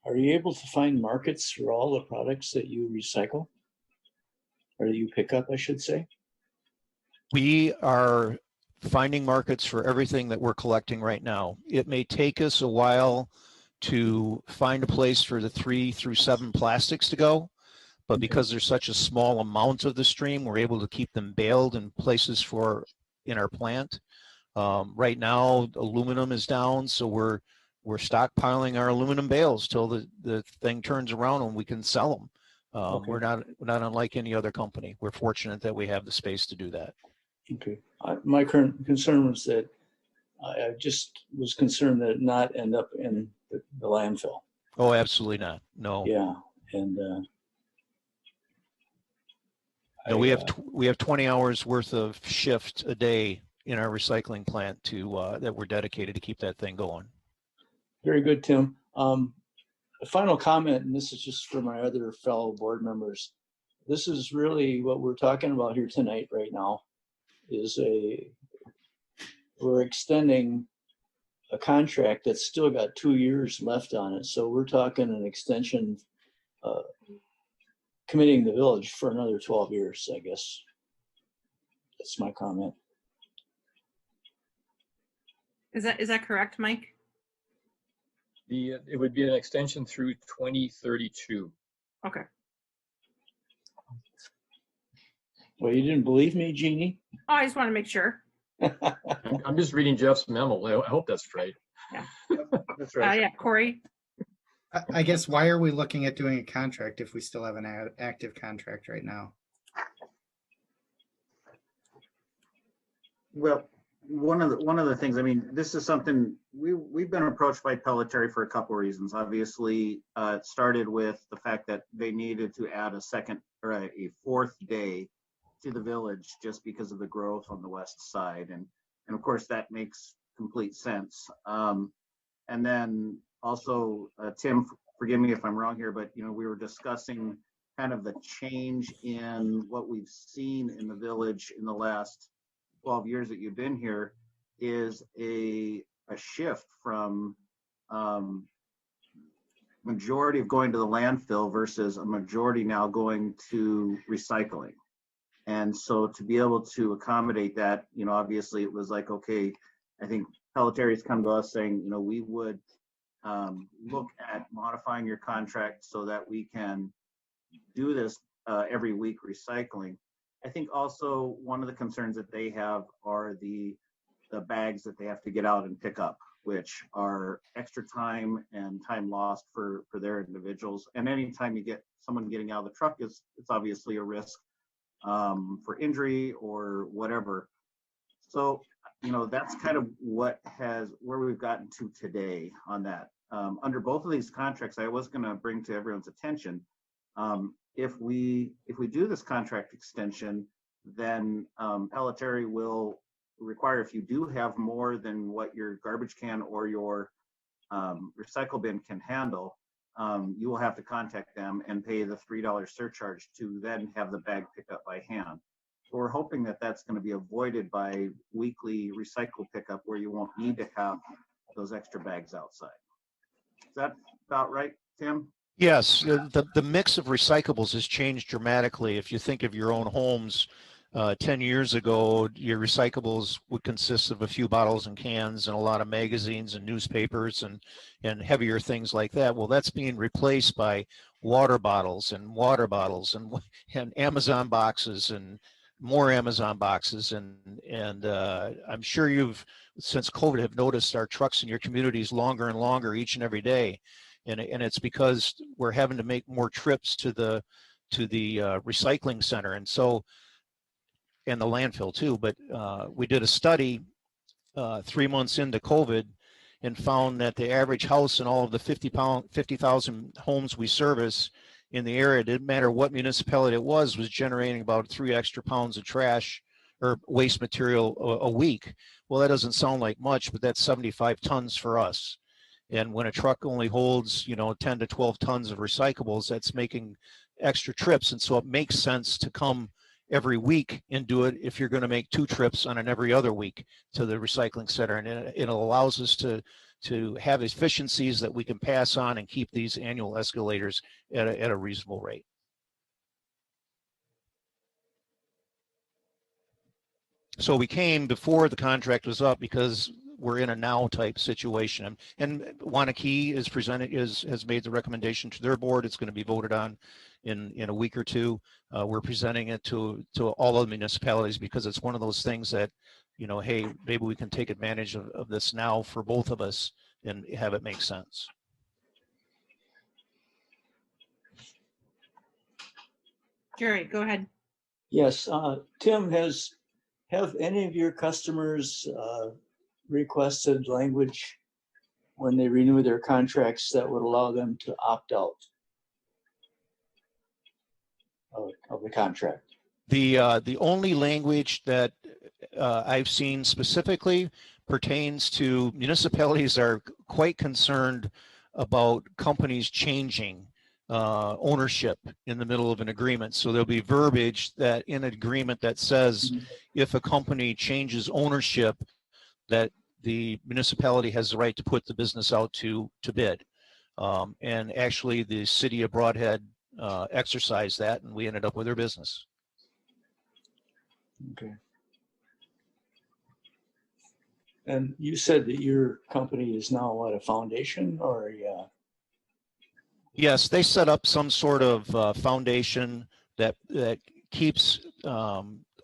Are you able to find markets for all the products that you recycle, or that you pick up, I should say? We are finding markets for everything that we're collecting right now. It may take us a while to find a place for the 3 through 7 plastics to go, but because there's such a small amount of the stream, we're able to keep them baled in places in our plant. Right now, aluminum is down, so we're stockpiling our aluminum bales till the thing turns around and we can sell them. Okay. We're not unlike any other company. We're fortunate that we have the space to do that. Okay. My current concern was that I just was concerned that it not end up in the landfill. Oh, absolutely not. No. Yeah, and no, we have 20 hours worth of shift a day in our recycling plant that we're dedicated to keep that thing going. Very good, Tim. A final comment, and this is just for my other fellow board members. This is really what we're talking about here tonight right now, we're extending a contract that's still got 2 years left on it. So we're talking an extension, committing the village for another 12 years, I guess. That's my comment. Is that correct, Mike? It would be an extension through 2032. Okay. Well, you didn't believe me, Jeannie? Oh, I just want to make sure. I'm just reading Jeff's memo. I hope that's right. Yeah. That's right. Yeah, Corey. I guess why are we looking at doing a contract if we still have an active contract right now? Well, one of the things, I mean, this is something we've been approached by Pelletieri for a couple of reasons. Obviously, it started with the fact that they needed to add a second or a fourth day to the village just because of the growth on the west side, and of course that makes complete sense. And then also, Tim, forgive me if I'm wrong here, but we were discussing kind of the change in what we've seen in the village in the last 12 years that you've been here is a shift from majority of going to the landfill versus a majority now going to recycling. And so to be able to accommodate that, obviously it was like, okay, I think Pelletieri's come to us saying, we would look at modifying your contract so that we can do this every week recycling. I think also one of the concerns that they have are the bags that they have to get out and pick up, which are extra time and time lost for their individuals. And anytime you get someone getting out of the truck, it's obviously a risk for injury or whatever. So, that's kind of where we've gotten to today on that. Under both of these contracts, I was going to bring to everyone's attention, if we do this contract extension, then Pelletieri will require, if you do have more than what your garbage can or your recycle bin can handle, you will have to contact them and pay the $3 surcharge to then have the bag picked up by hand. So we're hoping that that's going to be avoided by weekly recycle pickup where you won't need to have those extra bags outside. Is that about right, Tim? Yes, the mix of recyclables has changed dramatically. If you think of your own homes, 10 years ago, your recyclables would consist of a few bottles and cans and a lot of magazines and newspapers and heavier things like that. Well, that's being replaced by water bottles and Amazon boxes and more Amazon boxes. And I'm sure you've, since COVID, have noticed our trucks in your communities longer and longer each and every day. And it's because we're having to make more trips to the recycling center, and the landfill too. But we did a study 3 months into COVID and found that the average house in all of the 50,000 homes we service in the area, didn't matter what municipality it was generating about 3 extra pounds of trash or waste material a week. Well, that doesn't sound like much, but that's 75 tons for us. And when a truck only holds, 10 to 12 tons of recyclables, that's making extra trips. And so it makes sense to come every week and do it if you're going to make 2 trips on an every other week to the recycling center. And it allows us to have efficiencies that we can pass on and keep these annual escalators at a reasonable rate. So we came before the contract was up because we're in a now type situation. And Wanakee has made the recommendation to their board. It's going to be voted on in a week or two. We're presenting it to all of the municipalities because it's one of those things that, hey, maybe we can take advantage of this now for both of us and have it make sense. Jerry, go ahead. Yes, Tim, have any of your customers requested language when they renew their contracts that would allow them to opt out of the contract? The only language that I've seen specifically pertains to municipalities are quite concerned about companies changing ownership in the middle of an agreement. So there'll be verbiage that in an agreement that says if a company changes ownership, that the municipality has the right to put the business out to bid. And actually the city of Broadhead exercised that, and we ended up with their business. Okay. And you said that your company is now what, a foundation or a? Yes, they set up some sort of foundation that keeps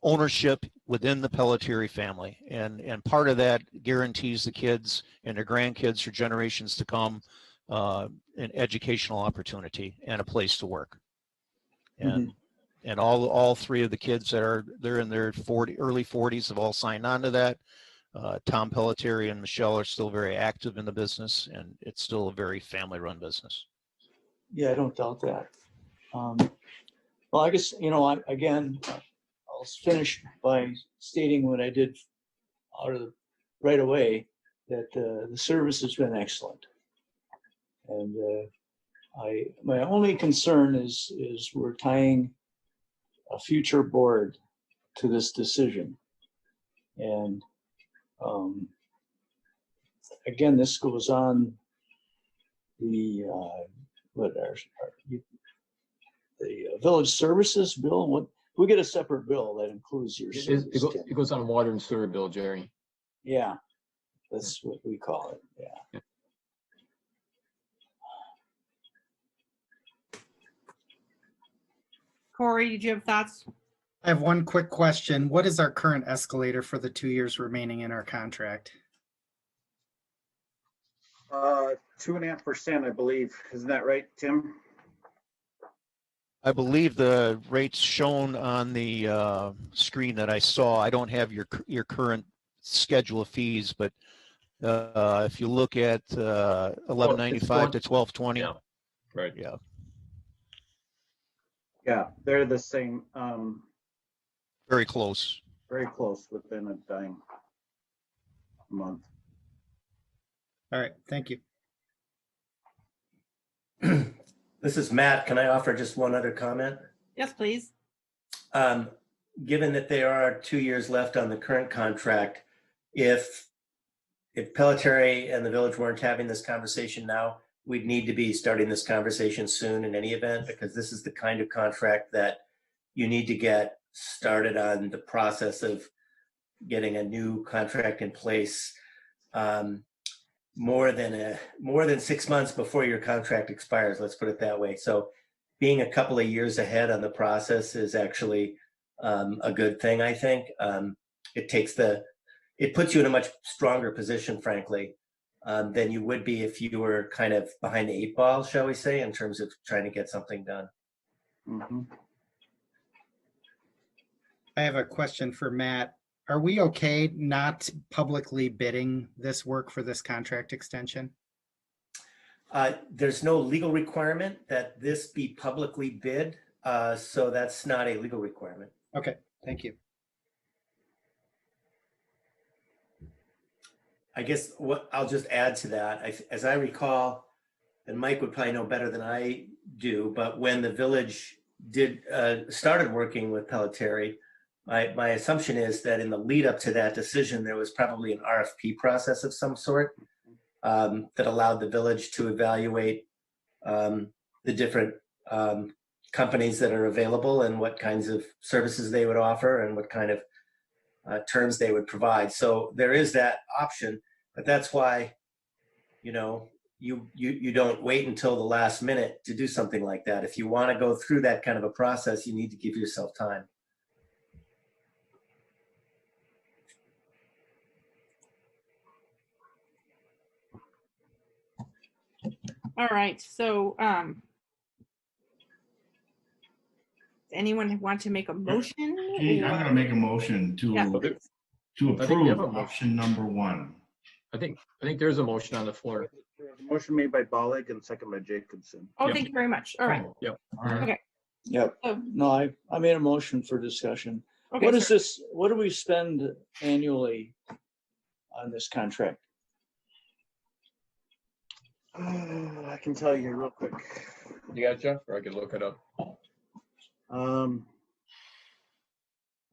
ownership within the Pelletieri family, and part of that guarantees the kids and their grandkids for generations to come an educational opportunity and a place to work. And all three of the kids they're in their early 40s have all signed on to that. Tom Pelletieri and Michelle are still very active in the business, and it's still a very family-run business. Yeah, I don't doubt that. Well, I guess, I'll finish by stating what I did right away, that the service has been excellent. And my only concern is we're tying a future board to this decision. And again, this goes on the village services bill. What we get a separate bill that includes your service. It goes on water and sewer bill, Jerry. Yeah, that's what we call it. Yeah. Corey, did you have thoughts? I have one quick question. What is our current escalator for the 2 years remaining in our contract? 2.5%, I believe. Isn't that right, Tim? I believe the rates shown on the screen that I saw, I don't have your current schedule of fees, but if you look at 1195 to 1220. Yeah, right. Yeah. Yeah, they're the same. Very close. Very close, within a dime a month. All right, thank you. This is Matt. Can I offer just one other comment? Yes, please. Given that there are 2 years left on the current contract, if Pelletieri and the village weren't having this conversation now, we'd need to be starting this conversation soon in any event, because this is the kind of contract that you need to get started on the process of getting a new contract in place more than 6 months before your contract expires. Let's put it that way. So being a couple of years ahead on the process is actually a good thing, I think. It puts you in a much stronger position, frankly, than you would be if you were kind of behind the 8 ball, shall we say, in terms of trying to get something done. Mm-hmm. I have a question for Matt. Are we okay not publicly bidding this work for this contract extension? There's no legal requirement that this be publicly bid, so that's not a legal requirement. Okay, thank you. I guess what I'll just add to that, as I recall, and Mike would probably know better than I do, but when the village started working with Pelletieri, my assumption is that in the lead up to that decision, there was probably an RFP process of some sort that allowed the village to evaluate the different companies that are available and what kinds of services they would offer and what kind of terms they would provide. So there is that option, but that's why, you don't wait until the last minute to do something like that. If you want to go through that kind of a process, you need to give yourself time. All right, so does anyone want to make a motion? Gee, I'm going to make a motion to approve option number 1. I think there's a motion on the floor. Motion made by Bollig and second by Jacobson. Oh, Yep. thank you very much. All right. Yep. Okay. Yep. So- No, I made a motion for discussion. Okay, What is sir. this? What do we spend annually on this contract? I can tell you real quick. You got it, Jeff, or I could look it up.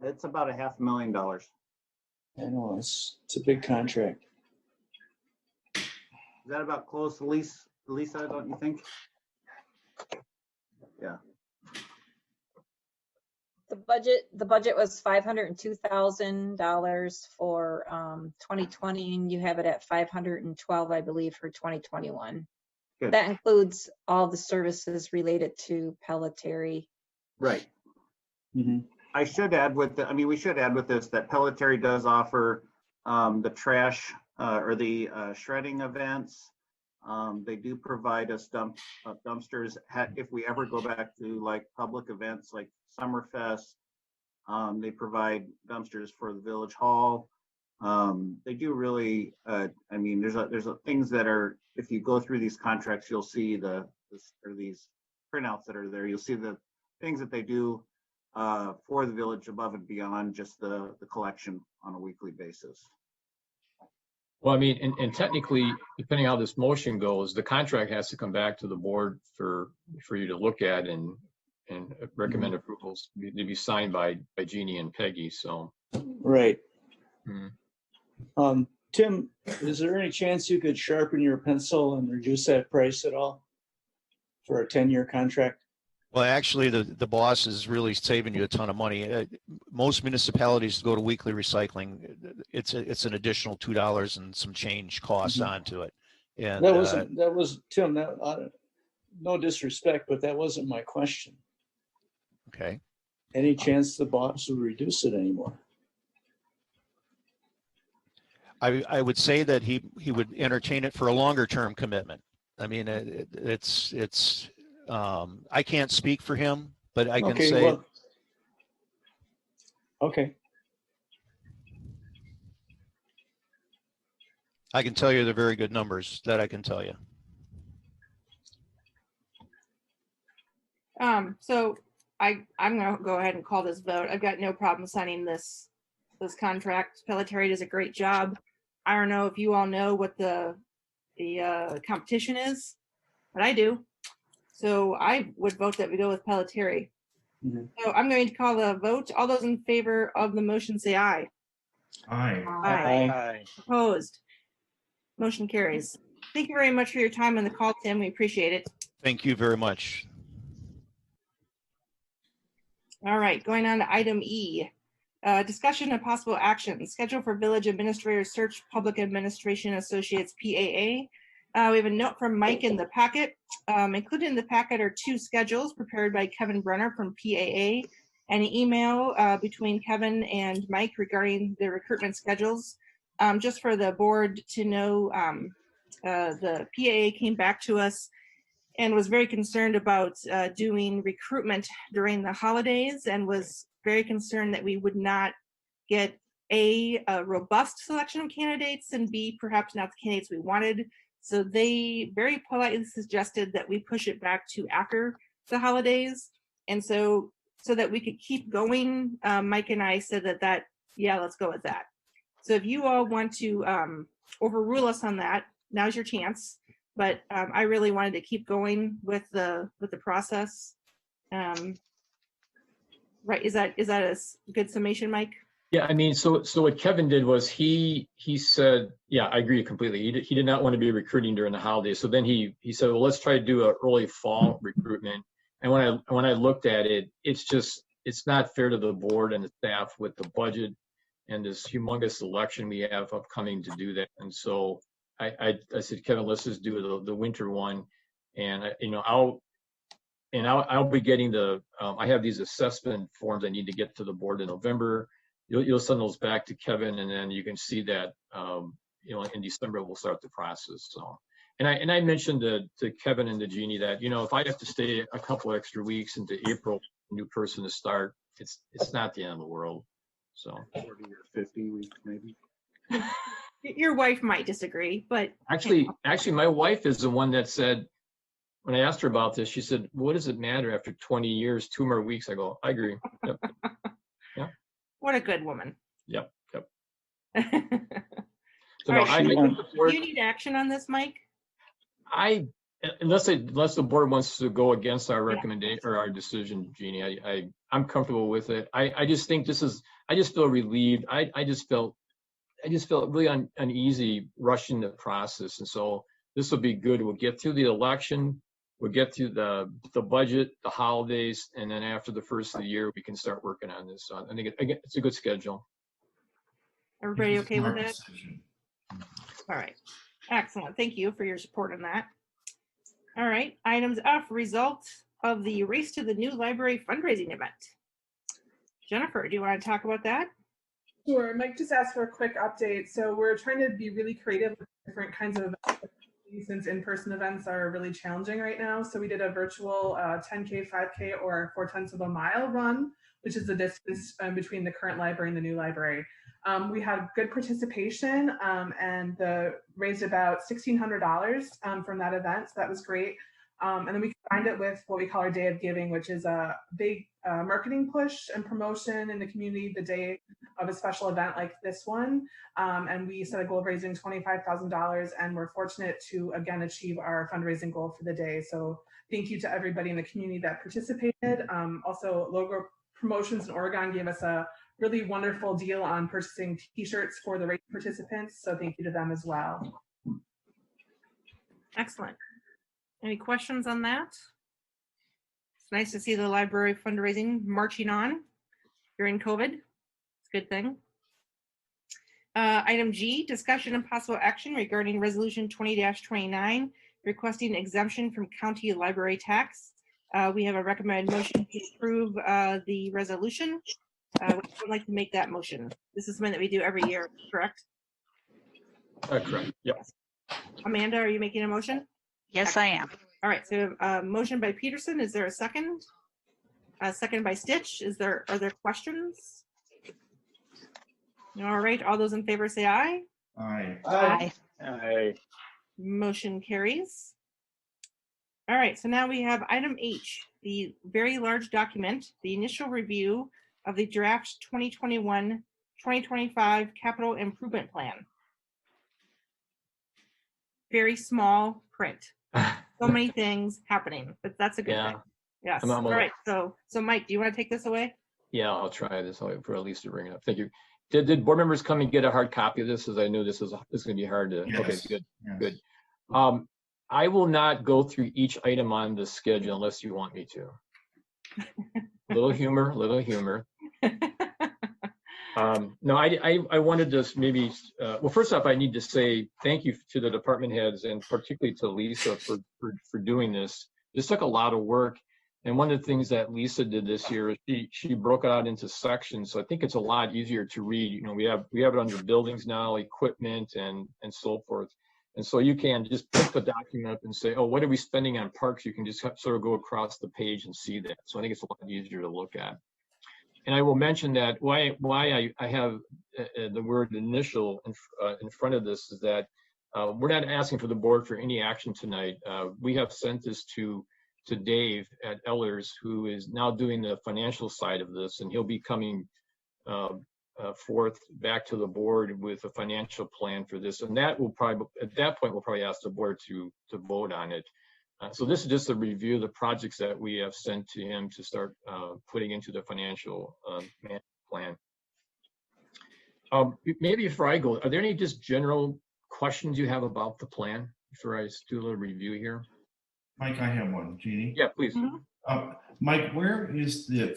It's about $500,000. I know it's a big contract. Is that about close, Lisa, don't you think? Yeah. The budget was $502,000 for 2020, and you have it at 512, I believe, for 2021. Good. That includes all the services related to Pelletieri. Right. Mm-hmm. We should add with this that Pelletieri does offer the trash or the shredding events. They do provide us dumpsters. If we ever go back to like public events like Summerfest, they provide dumpsters for the village hall. They do really, I mean, there's things that are, if you go through these contracts, you'll see these printouts that are there. You'll see the things that they do for the village above and beyond just the collection on a weekly basis. Well, I mean, and technically, depending on how this motion goes, the contract has to come back to the board for you to look at and recommend approvals to be signed by Jeannie and Peggy. So. Right. Mm-hmm. Tim, is there any chance you could sharpen your pencil and reduce that price at all for a 10-year contract? Well, actually, the boss is really saving you a ton of money. Most municipalities go to weekly recycling. It's an additional $2 and some change costs onto it. And that was Tim. No disrespect, but that wasn't my question. Okay. Any chance the boss would reduce it anymore? I would say that he would entertain it for a longer term commitment. I mean, it's I can't speak for him, but I can say. Well, okay. I can tell you they're very good numbers. That I can tell you. So I'm going to go ahead and call this vote. I've got no problem signing this contract. Pelletieri does a great job. I don't know if you all know what the competition is, but I do. So I would vote that we go with Pelletieri. Mm-hmm. So I'm going to call the vote. All those in favor of the motion say aye. Aye. Aye. Opposed? Motion carries. Thank you very much for your time on the call, Tim. We appreciate it. Thank you very much. All right, going on to item E. Discussion of possible action. Schedule for Village Administrator Search Public Administration Associates PAA. We have a note from Mike in the packet. Included in the packet are 2 schedules prepared by Kevin Brunner from PAA and an email between Kevin and Mike regarding the recruitment schedules. Just for the board to know, the PAA came back to us and was very concerned about doing recruitment during the holidays and was very concerned that we would not get a robust selection of candidates and B, perhaps not the candidates we wanted. So they very politely suggested that we push it back to after the holidays. And so that we could keep going, Mike and I said that, yeah, let's go with that. So if you all want to overrule us on that, now's your chance. But I really wanted to keep going with the process. Right? Is that a good summation, Mike? Yeah, I mean, so what Kevin did was he said, yeah, I agree completely. He did not want to be recruiting during the holidays. So then he said, well, let's try to do an early fall recruitment. And when I looked at it, it's not fair to the board and the staff with the budget and this humongous election we have upcoming to do that. And so I said, Kevin, let's just do the winter one. And I'll be getting I have these assessment forms I need to get to the board in November. You'll send those back to Kevin, and then you can see that in December we'll start the process. So, and I mentioned to Kevin and to Jeannie that if I have to stay a couple extra weeks into April, a new person to start, it's not the end of the world. So 40 or 50 weeks maybe. Your wife might disagree, but actually, my wife is the one that said, when I asked her about this, she said, "What does it matter after 20 years, 2 more weeks?" I go, "I agree." Yep. Yeah. What a good woman. Yep. So no, right, do you need action on this, Mike? Unless the board wants to go against our recommendation or our decision, Jeannie, I'm comfortable with it. I just think I just feel relieved. I just felt really uneasy rushing the process. And so this will be good. We'll get through the election. We'll get through the budget, the holidays, and then after the first of the year, we can start working on this. So I think it's a good schedule. Everybody okay with it? All right. Excellent. Thank you for your support on that. All right. Items F, result of the Race to the New Library fundraising event. Jennifer, do you want to talk about that? Sure. Mike just asked for a quick update. So we're trying to be really creative with different kinds of events since in-person events are really challenging right now. So we did a virtual 10K, 5K, or 4/10 of a mile run, which is the distance between the current library and the new library. We had good participation and raised about $1,600 from that event. So that was great. And then we combined it with what we call our Day of Giving, which is a big marketing push and promotion in the community the day of a special event like this one. And we set a goal of raising $25,000, and we're fortunate to again achieve our fundraising goal for the day. So thank you to everybody in the community that participated. Also, Logo Promotions in Oregon gave us a really wonderful deal on purchasing t-shirts for the race participants. So thank you to them as well. Excellent. Any questions on that? It's nice to see the library fundraising marching on during COVID. It's a good thing. Item G, discussion and possible action regarding resolution 20-29, requesting exemption from county library tax. We have a recommended motion to approve the resolution. Would you like to make that motion? This is something that we do every year, correct? Correct. Yep. Amanda, are you making a motion? Yes, I am. All right. So motion by Peterson. Is there a second? Second by Stitch. Are there questions? All right. All those in favor say aye. Aye. Aye. Aye. Motion carries. All right. So now we have item H, the very large document, the initial review of the draft 2021-2025 capital improvement plan. Very small print. So many things happening, but that's a good thing. Yes. All right. So Mike, do you want to take this away? Yeah, I'll try this. I'll wait for Elise to bring it up. Thank you. Did board members come and get a hard copy of this? As I knew this is going to be hard to. Yes. Okay, good, Yes. good. I will not go through each item on the schedule unless you want me to. Little humor. No, I wanted to maybe, well, first off, I need to say thank you to the department heads and particularly to Lisa for doing this. This took a lot of work. And one of the things that Lisa did this year is she broke it out into sections. So I think it's a lot easier to read. You know, we have it under buildings now, equipment and so forth. And so you can just pick the document up and say, oh, what are we spending on parks? You can just sort of go across the page and see that. So I think it's a lot easier to look at. And I will mention that why I have the word initial in front of this is that we're not asking for the board for any action tonight. We have sent this to Dave at Ellers, who is now doing the financial side of this, and he'll be coming forth back to the board with a financial plan for this. And that will probably, at that point, we'll probably ask the board to vote on it. So this is just a review of the projects that we have sent to him to start putting into the financial plan. Maybe before I go, are there any just general questions you have about the plan before I do a little review here? Mike, I have one. Jeannie? Yeah, please. Mike, where is the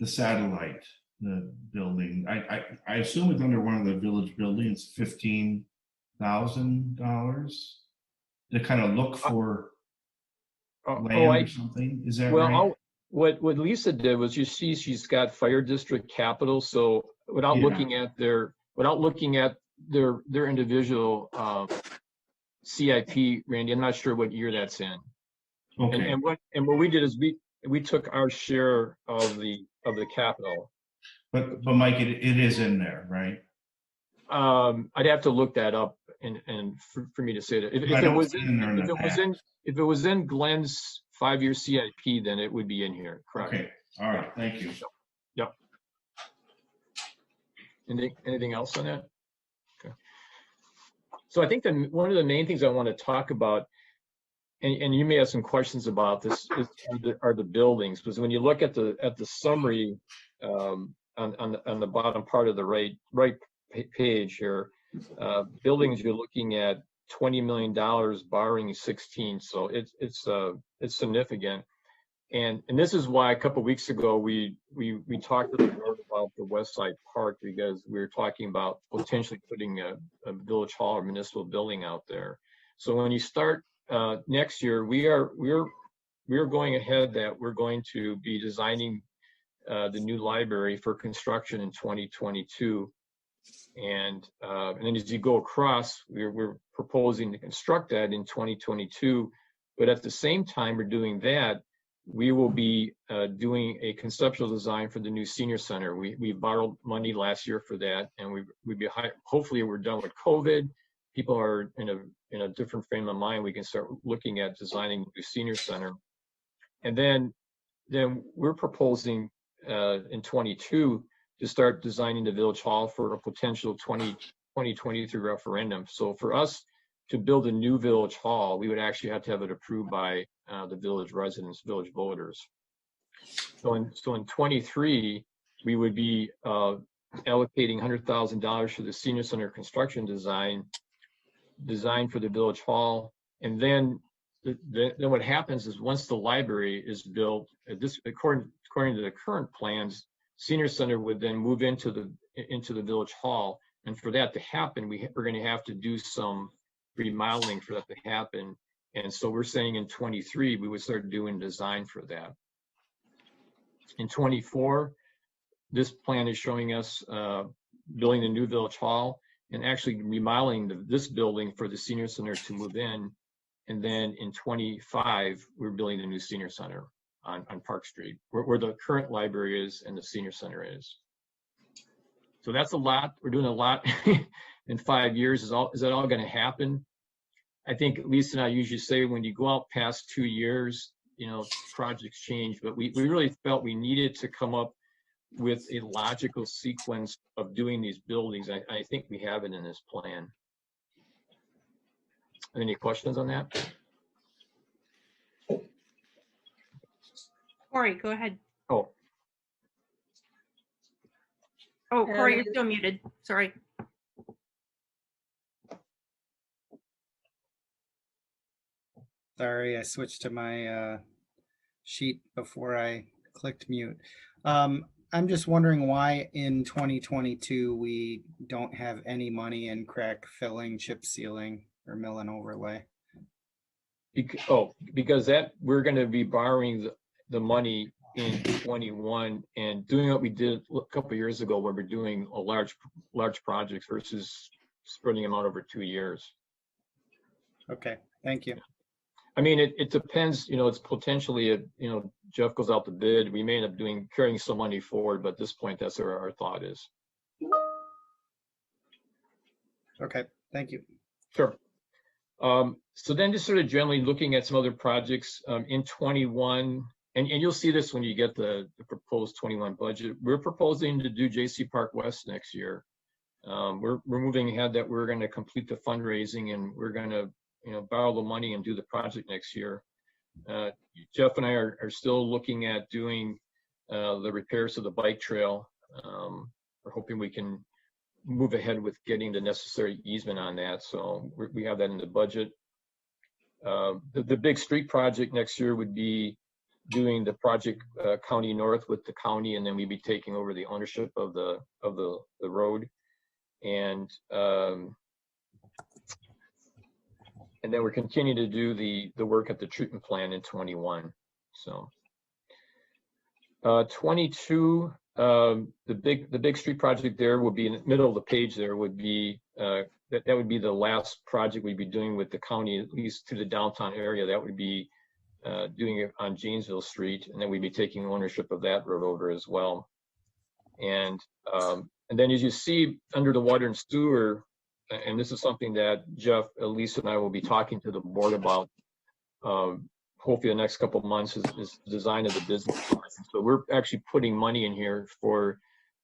satellite, the building? I assume it's under one of the village buildings, $15,000 to kind of look for land or something. Is that right? What Lisa did was, you see, she's got fire district capital. So without looking at their individual CIP, Randy, I'm not sure what year that's in. Okay. And what we did is we took our share of the capital. But Mike, it is in there, right? I'd have to look that up and for me to say that. If it was in Glenn's 5-year CIP, then it would be in here. Correct. Okay. All right. Thank you. Yep. Anything else on that? Okay. So I think one of the main things I want to talk about, and you may have some questions about this, are the buildings. Because when you look at the summary on the bottom part of the right page here, buildings, you're looking at $20 million, borrowing 16. So it's significant. And this is why a couple of weeks ago we talked to the board about the West Side Park, because we were talking about potentially putting a village hall or municipal building out there. So when you start next year, we are going ahead that we're going to be designing the new library for construction in 2022. And then as you go across, we're proposing to construct that in 2022. But at the same time we're doing that, we will be doing a conceptual design for the new senior center. We borrowed money last year for that, and we'd be hopefully we're done with COVID. People are in a different frame of mind. We can start looking at designing a new senior center, and then we're proposing in 22 to start designing the village hall for a potential 2023 referendum. So for us to build a new village hall, we would actually have to have it approved by the village residents, village voters. So in 23, we would be allocating $100,000 for the senior center construction design for the village hall. And then what happens is once the library is built, according to the current plans, senior center would then move into the village hall. And for that to happen, we're going to have to do some remodeling for that to happen. And so we're saying in 23, we would start doing design for that. In 24, this plan is showing us building the new village hall and actually remodeling this building for the senior center to move in. And then in 25, we're building a new senior center on Park Street, where the current library is and the senior center is. So that's a lot. We're doing a lot in 5 years. Is that all going to happen? I think Lisa and I usually say when you go out past 2 years, projects change, but we really felt we needed to come up with a logical sequence of doing these buildings. I think we have it in this plan. Any questions on that? Corey, go ahead. Oh, Corey, you're still muted. Sorry. Sorry, I switched to my sheet before I clicked mute. I'm just wondering why in 2022 we don't have any money in crack filling, chip sealing, or mill and overlay. Because we're going to be borrowing the money in 21 and doing what we did a couple of years ago, where we're doing a large projects versus spreading them out over 2 years. Okay, thank you. I mean, it depends, it's potentially, Jeff goes out to bid. We may end up carrying some money forward, but at this point, that's where our thought is. Okay, thank you. Sure. So then just sort of generally looking at some other projects in 21, and you'll see this when you get the proposed 21 budget. We're proposing to do JC Park West next year. We're moving ahead that we're going to complete the fundraising and we're going to borrow the money and do the project next year. Jeff and I are still looking at doing the repairs to the bike trail. We're hoping we can move ahead with getting the necessary easement on that. So we have that in the budget. The big street project next year would be doing the project County North with the county, and then we'd be taking over the ownership of the road. And then we're continuing to do the work at the treatment plant in 21. So 22, the big street project there would be in the middle of the page. There would be that would be the last project we'd be doing with the county, at least to the downtown area. That would be doing it on Janesville Street, and then we'd be taking ownership of that road over as well. And then as you see under the water and sewer, and this is something that Jeff, Lisa, and I will be talking to the board about hopefully the next couple of months is design of the business plan. So we're actually putting money in here for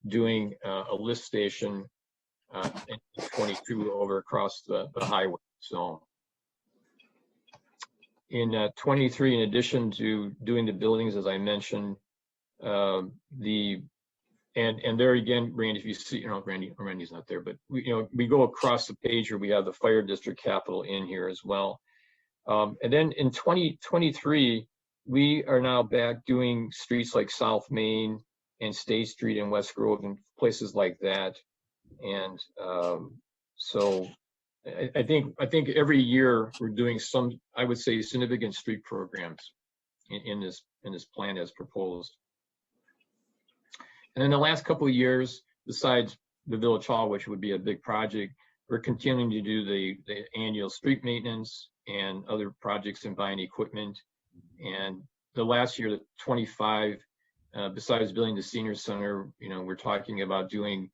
doing a lift station in 22 over across the highway. So in 23, in addition to doing the buildings, as I mentioned, and there again, Randy, if you see, Randy's not there, but we go across the page where we have the fire district capital in here as well. And then in 2023, we are now back doing streets like South Main and State Street and West Grove and places like that. And so I think every year we're doing some, I would say, significant street programs in this plan as proposed. And in the last couple of years, besides the village hall, which would be a big project. We're continuing to do the annual street maintenance and other projects and buying equipment. And the last year, the 25, besides building the senior center, we're talking about doing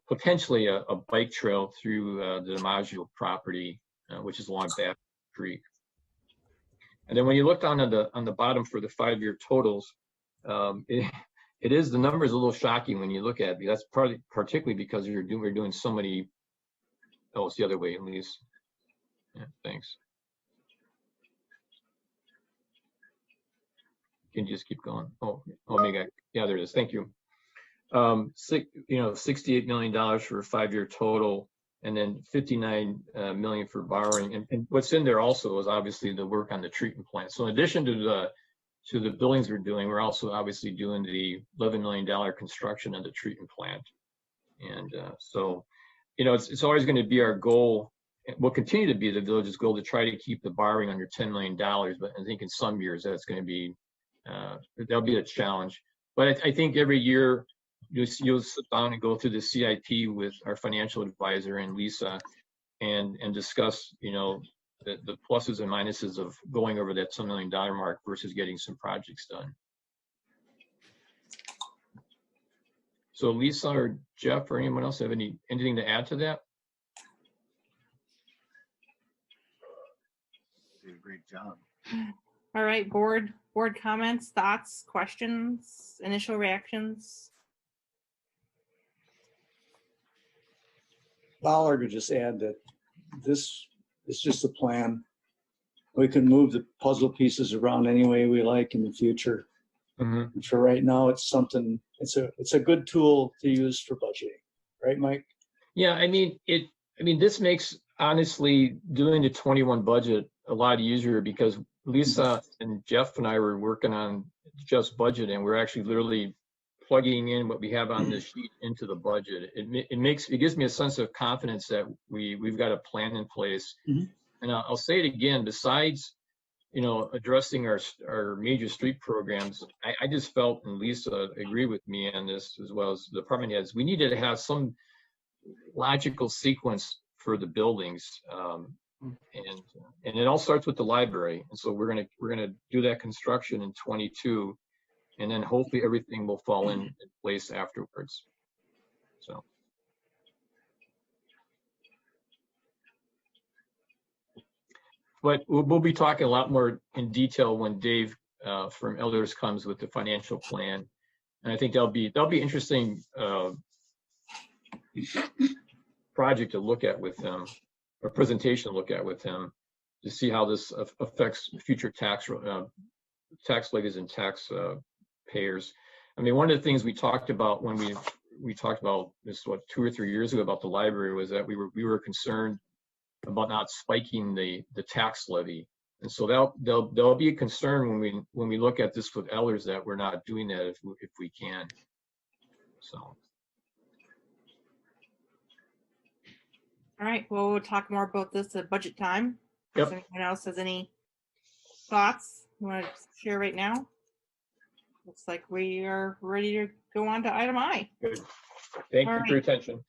potentially a bike trail through the DiMaggio property, which is along Bath Creek. And then when you look down on the bottom for the 5-year totals, it is, the number is a little shocking when you look at it. That's particularly because we're doing so many. Oh, it's the other way, at least. Yeah, thanks. Can you just keep going? Oh, maybe yeah, there it is. Thank you. $68 million for a 5-year total, and then $59 million for borrowing. And what's in there also is obviously the work on the treatment plant. So in addition to the buildings we're doing, we're also obviously doing the $11 million construction of the treatment plant. And so, it's always going to be our goal. It will continue to be the village's goal to try to keep the borrowing under $10 million. But I think in some years that's going to be, that'll be a challenge. But I think every year you'll sit down and go through the CIP with our financial advisor and Lisa and discuss, the pluses and minuses of going over that $10 million mark versus getting some projects done. So Lisa or Jeff or anyone else have anything to add to that? Did a great job. All right, board comments, thoughts, questions, initial reactions. I'll just add that this is just a plan. We can move the puzzle pieces around any way we like in the future. Mm-hmm. And for right now, it's a good tool to use for budgeting, right, Mike? Yeah, this makes honestly doing the 21 budget a lot easier because Lisa and Jeff and I were working on just budget, and we're actually literally plugging in what we have on this sheet into the budget. It gives me a sense of confidence that we've got a plan in place. Mm-hmm. And I'll say it again, besides addressing our major street programs, I just felt, and Lisa agreed with me on this as well as the department heads, we needed to have some logical sequence for the buildings. And it all starts with the library. And so we're gonna do that construction in 22, and then hopefully everything will fall in place afterwards. So. But we'll be talking a lot more in detail when Dave from Elders comes with the financial plan, and I think that'll be interesting project to look at with him, or presentation to look at with him, to see how this affects future tax levies and tax payers. One of the things we talked about when we talked about this 2 or 3 years ago about the library was that we were concerned about not spiking the tax levy, and so there'll be a concern when we look at this with Elders that we're not doing that if we can. So. All right. Well, we'll talk more about this at budget time. Yep. If anyone else has any thoughts you want to share right now? Looks like we are ready to go on to item I. Good. Thank you for your attention.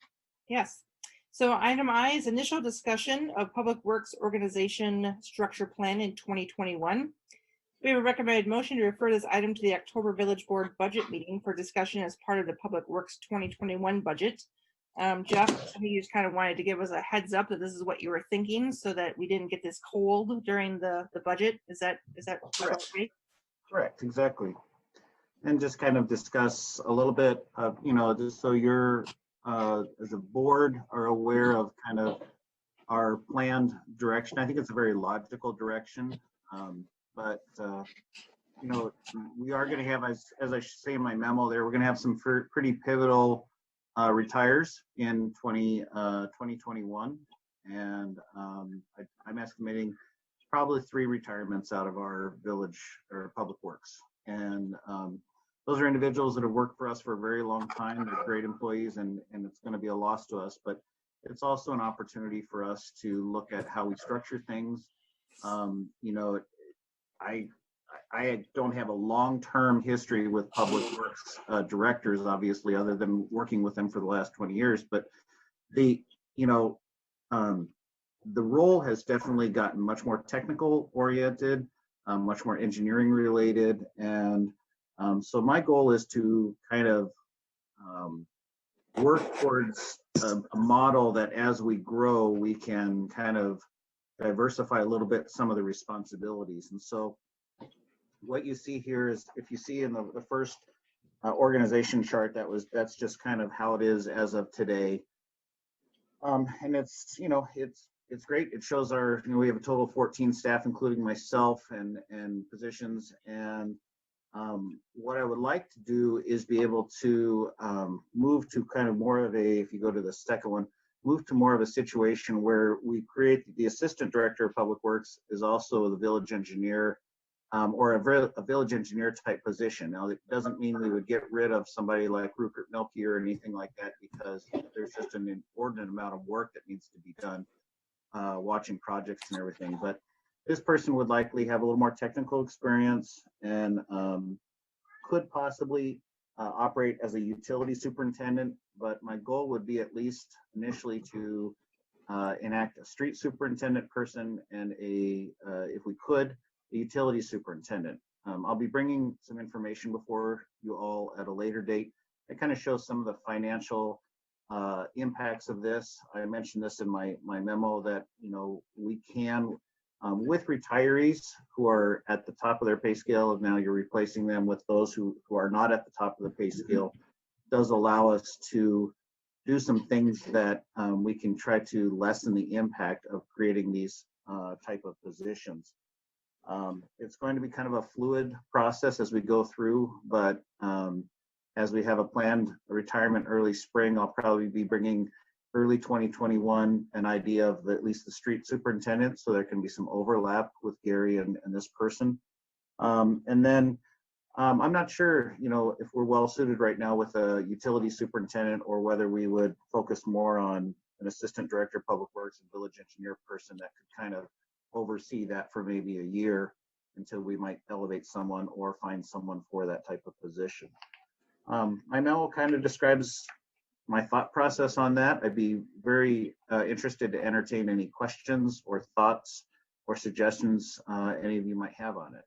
Yes. So item I is initial discussion of Public Works Organization Structure Plan in 2021. We have a recommended motion to refer this item to the October Village Board budget meeting for discussion as part of the Public Works 2021 budget. Jeff, I think you just kind of wanted to give us a heads up that this is what you were thinking so that we didn't get this cold during the budget. Is that correct? Right? Correct, exactly. And just kind of discuss a little bit of, just so you're as a board are aware of kind of our planned direction. I think it's a very logical direction, but we are going to have, as I say in my memo there, we're going to have some pretty pivotal retires in 2021, and I'm estimating probably 3 retirements out of our village or public works, and those are individuals that have worked for us for a very long time. They're great employees, and it's going to be a loss to us, but it's also an opportunity for us to look at how we structure things. I I don't have a long-term history with public works directors, obviously, other than working with them for the last 20 years. But the, you know, the role has definitely gotten much more technical oriented, much more engineering related. And so my goal is to kind of work towards a model that as we grow, we can kind of diversify a little bit some of the responsibilities. And so what you see here is, if you see in the first organization chart, that's just kind of how it is as of today. And it's, you know, it's great. It shows our, you know, we have a total of 14 staff, including myself and positions. And what I would like to do is be able to move to kind of more of a, if you go to the second one, move to more of a situation where we create the assistant director of public works is also the village engineer, or a village engineer type position. Now, it doesn't mean we would get rid of somebody like Rupert Milkey or anything like that, because there's just an inordinate amount of work that needs to be done, watching projects and everything. But this person would likely have a little more technical experience and could possibly operate as a utility superintendent. But my goal would be at least initially to enact a street superintendent person and if we could, a utility superintendent. I'll be bringing some information before you all at a later date. It kind of shows some of the financial impacts of this. I mentioned this in my memo that, you know, we can, with retirees who are at the top of their pay scale, and now you're replacing them with those who are not at the top of the pay scale, does allow us to do some things that we can try to lessen the impact of creating these type of positions. It's going to be kind of a fluid process as we go through, but as we have a planned retirement early spring, I'll probably be bringing early 2021 an idea of at least the street superintendent, so there can be some overlap with Gary and this person. And then I'm not sure, you know, if we're well suited right now with a utility superintendent, or whether we would focus more on an assistant director of public works and village engineer person that could kind of oversee that for maybe a year until we might elevate someone or find someone for that type of position. My memo kind of describes my thought process on that. I'd be very interested to entertain any questions or thoughts or suggestions any of you might have on it.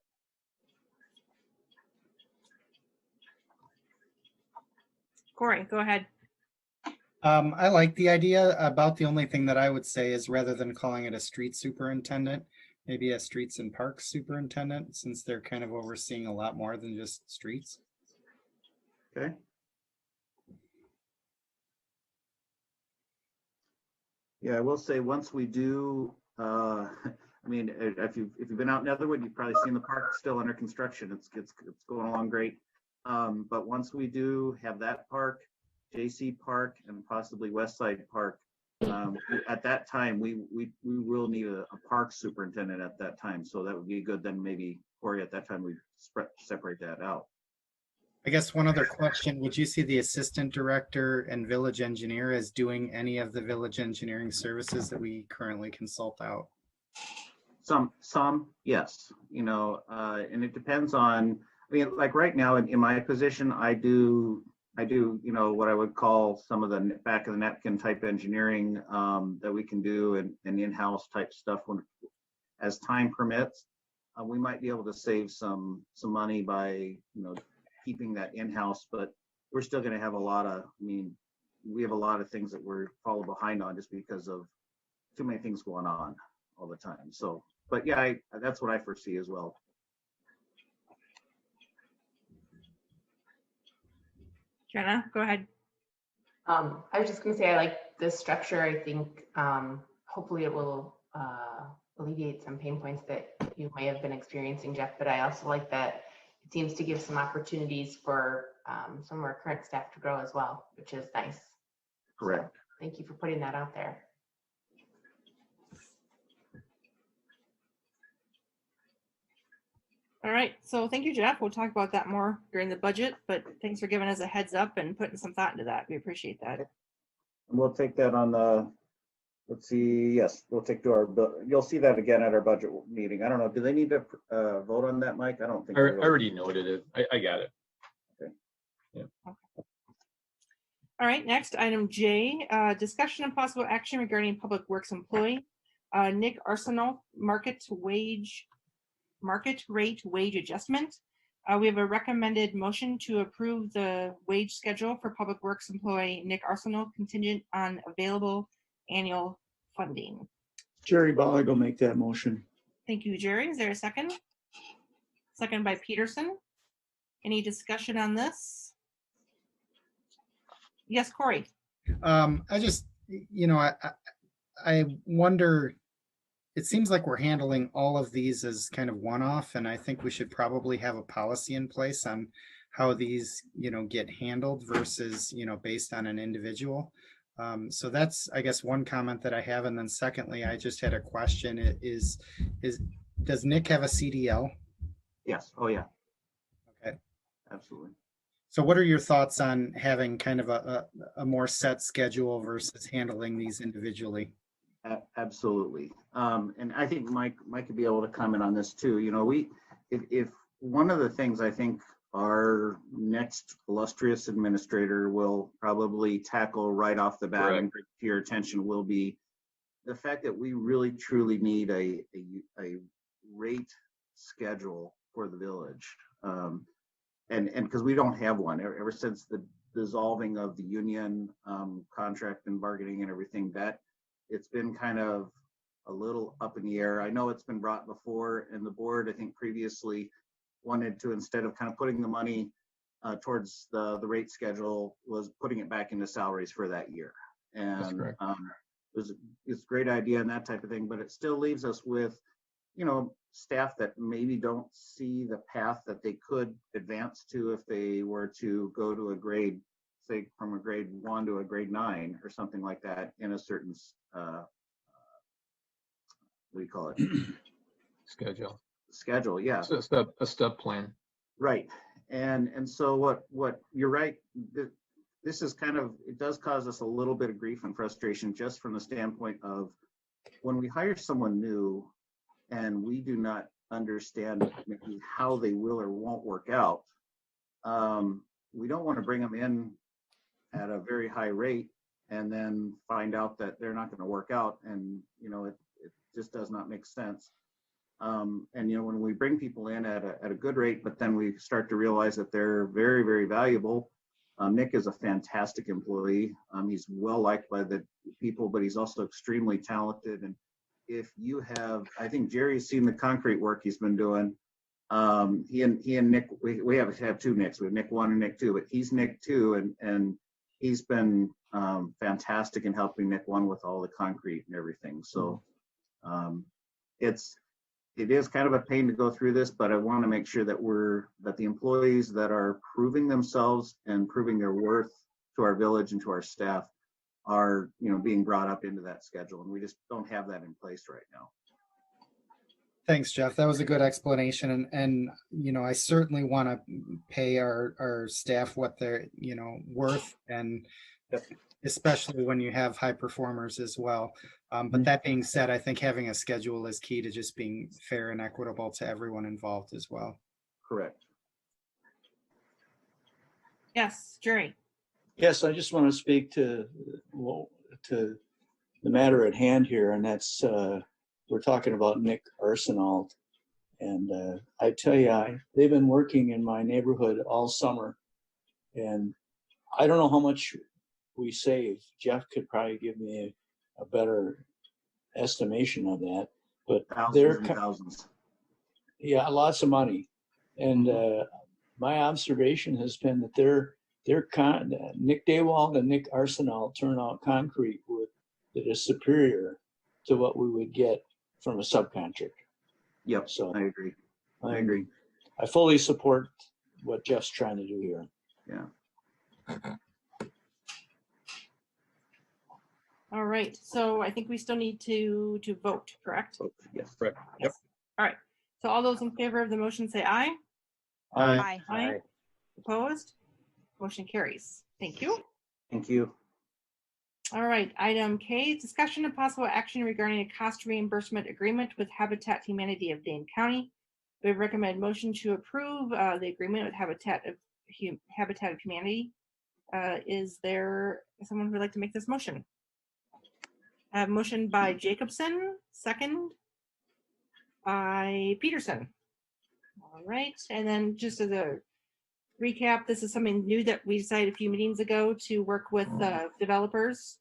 Corey, go ahead. I like the idea. About the only thing that I would say is, rather than calling it a street superintendent, maybe a streets and parks superintendent, since they're kind of overseeing a lot more than just streets. Okay. Yeah, I will say, once we do, I mean, if you've been out in Netherwood, you've probably seen the park still under construction. It's going along great. But once we do have that park, JC Park, and possibly Westside Park, at that time we will need a park superintendent at that time. So that would be good. Then maybe, Corey, at that time we separate that out. I guess one other question: would you see the assistant director and village engineer as doing any of the village engineering services that we currently consult out? Some, yes. You know, and it depends on. I mean, like right now in my position, I do, you know, what I would call some of the back of the napkin type engineering that we can do, and in-house type stuff when, as time permits. We might be able to save some money by, you know, keeping that in-house, but we're still going to have a lot of, I mean, we have a lot of things that we're falling behind on just because of too many things going on all the time. So, but yeah, that's what I foresee as well. Jenna, go ahead. I was just going to say, I like this structure. I think hopefully it will alleviate some pain points that you may have been experiencing, Jeff, but I also like that it seems to give some opportunities for some of our current staff to grow as well, which is nice. Correct. So thank you for putting that out there. All right, so thank you, Jeff. We'll talk about that more during the budget, but thanks for giving us a heads up and putting some thought into that. We appreciate that. And we'll take that on the let's see, yes, we'll take to our, you'll see that again at our budget meeting. I don't know, do they need to vote on that, Mike? I don't think. I they will. already noted it. I got it. Okay. Yeah. All right, next, item J, discussion and possible action regarding Public Works employee, Nick Arsenal, market rate wage adjustment. We have a recommended motion to approve the wage schedule for Public Works employee Nick Arsenal contingent on available annual funding. Jerry Bollig will make that motion. Thank you, Jerry. Is there a second? Second by Peterson. Any discussion on this? Yes, Corey. I just, I wonder, it seems like we're handling all of these as kind of one-off, and I think we should probably have a policy in place on how these, get handled versus, based on an individual. So that's, I guess, one comment that I have. And then secondly, I just had a question. Does Nick have a CDL? Yes. Oh, yeah. Okay. Absolutely. So what are your thoughts on having kind of a more set schedule versus handling these individually? Absolutely. And I think Mike could be able to comment on this too. If one of the things I think our next illustrious administrator will probably tackle right off the bat and bring to your attention will be the fact that we really truly need a rate schedule for the village. And because we don't have one ever since the dissolving of the union contract and bargaining and everything, that it's been kind of a little up in the air. I know it's been brought before, and the board, I think previously wanted to, instead of kind of putting the money towards the rate schedule, was putting it back into salaries for that year. And it's a great idea and that type of thing, but it still leaves us with, staff that maybe don't see the path that they could advance to if they were to go to a grade, say from a grade 1 to a grade 9 or something like that in a certain what do you call it? Schedule, yeah. So a step plan. Right. And so what you're right, this is kind of, it does cause us a little bit of grief and frustration just from the standpoint of when we hire someone new and we do not understand maybe how they will or won't work out, we don't want to bring them in at a very high rate and then find out that they're not going to work out, and it just does not make sense. And when we bring people in at a good rate, but then we start to realize that they're very, very valuable. Nick is a fantastic employee. He's well liked by the people, but he's also extremely talented. And if you have, I think Jerry's seen the concrete work he's been doing. He and Nick, we have two Nicks. We have Nick 1 and Nick 2, but he's Nick 2, and he's been fantastic in helping Nick 1 with all the concrete and everything. So it is kind of a pain to go through this, but I want to make sure that the employees that are proving themselves and proving their worth to our village and to our staff are, being brought up into that schedule. And we just don't have that in place right now. Thanks, Jeff. That was a good explanation. And I certainly want to pay our staff what they're, worth, and especially when you have high performers as well. But that being said, I think having a schedule is key to just being fair and equitable to everyone involved as well. Correct. Yes, Jerry. Yes, I just want to speak to the matter at hand here, and that's we're talking about Nick Arsenault. And I tell you, they've been working in my neighborhood all summer, and I don't know how much we save. Jeff could probably give me a better estimation of that, but thousands. Yeah, lots of money. And my observation has been that Nick Daywald and Nick Arsenault turn out concrete that is superior to what we would get from a subcontractor. Yep. So I agree. I agree. I fully support what Jeff's trying to do here. Yeah. All right. So I think we still need to vote, correct? Yes. Correct. Yes. All right. So all those in favor of the motion say aye. Aye. Aye. Opposed? Motion carries. Thank you. Thank you. All right, item K, discussion and possible action regarding a cost reimbursement agreement with Habitat Humanity of Dane County. We recommend motion to approve the agreement with Habitat of Humanity. Is there someone who would like to make this motion? Motion by Jacobson, second by Peterson. All right, and then just as a recap, this is something new that we decided a few meetings ago to work with developers.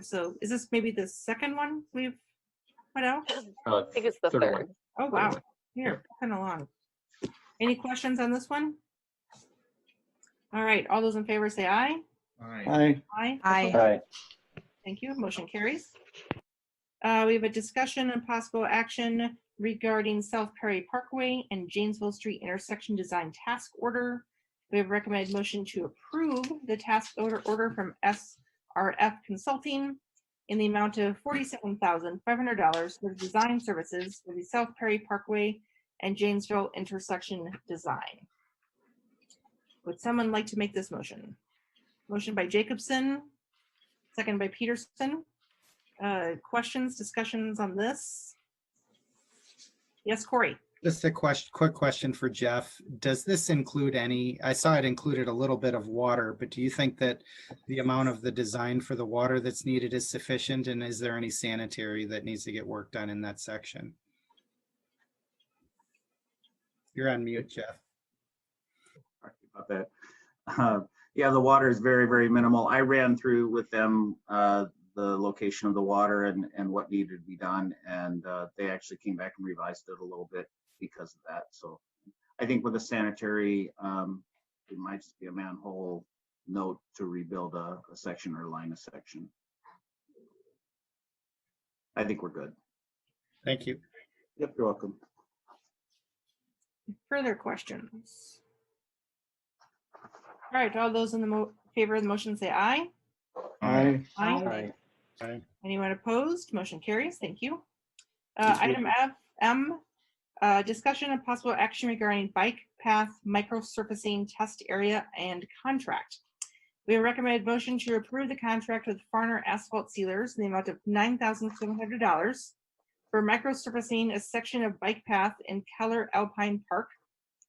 So is this maybe the second one we've put out? I think it's the third. Oh, wow. Here, kind of long. Any questions on this one? All right, all those in favor say aye. Aye. Aye. Aye. Thank you. Motion carries. We have a discussion and possible action regarding South Perry Parkway and Janesville Street intersection design task order. We have recommended motion to approve the task order from SRF Consulting in the amount of $47,500 for design services for the South Perry Parkway and Janesville intersection design. Would someone like to make this motion? Motion by Jacobson, second by Peterson. Questions, discussions on this? Yes, Corey. Just a quick question for Jeff. Does this include any, I saw it included a little bit of water, but do you think that the amount of the design for the water that's needed is sufficient? And is there any sanitary that needs to get worked on in that section? You're on mute, Jeff. Sorry about that. Yeah, the water is very, very minimal. I ran through with them the location of the water and what needed to be done, and they actually came back and revised it a little bit because of that. So I think with the sanitary, it might just be a manhole note to rebuild a section or line a section. I think we're good. Thank you. Yep, you're welcome. Further questions? All right, all those in the favor of the motion say aye. Aye. Aye. Aye. Anyone opposed? Motion carries. Thank you. Item M, discussion of possible action regarding bike path microsurfacing test area and contract. We recommend motion to approve the contract with Farner Asphalt Sealers in the amount of $9,700 for microsurfacing a section of bike path in Keller Alpine Park,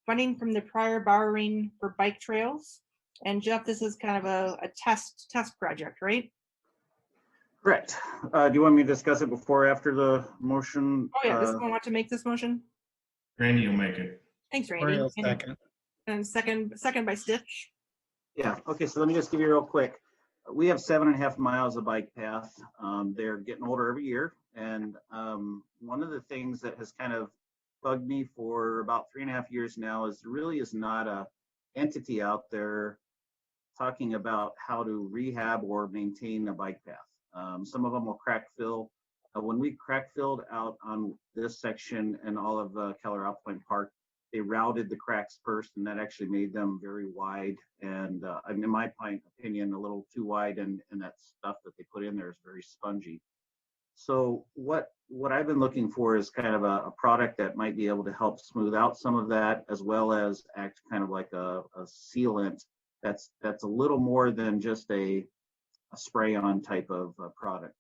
funding from the prior borrowing for bike trails. And Jeff, this is kind of a test project, right? Correct. Do you want me to discuss it before or after the motion? Oh yeah, does someone want to make this motion? Randy will make it. Thanks, Randy. Oriole second. And second by Stitch. Yeah, okay, so let me just give you real quick. We have 7.5 miles of bike path. They're getting older every year. And one of the things that has kind of bugged me for about 3.5 years now is there really is not a entity out there talking about how to rehab or maintain a bike path. Some of them will crack fill. When we crack filled out on this section and all of Keller Alpine Park, they routed the cracks first, and that actually made them very wide. And in my opinion, a little too wide, and that stuff that they put in there is very spongy. So what I've been looking for is kind of a product that might be able to help smooth out some of that, as well as act kind of like a sealant that's a little more than just a spray-on type of product.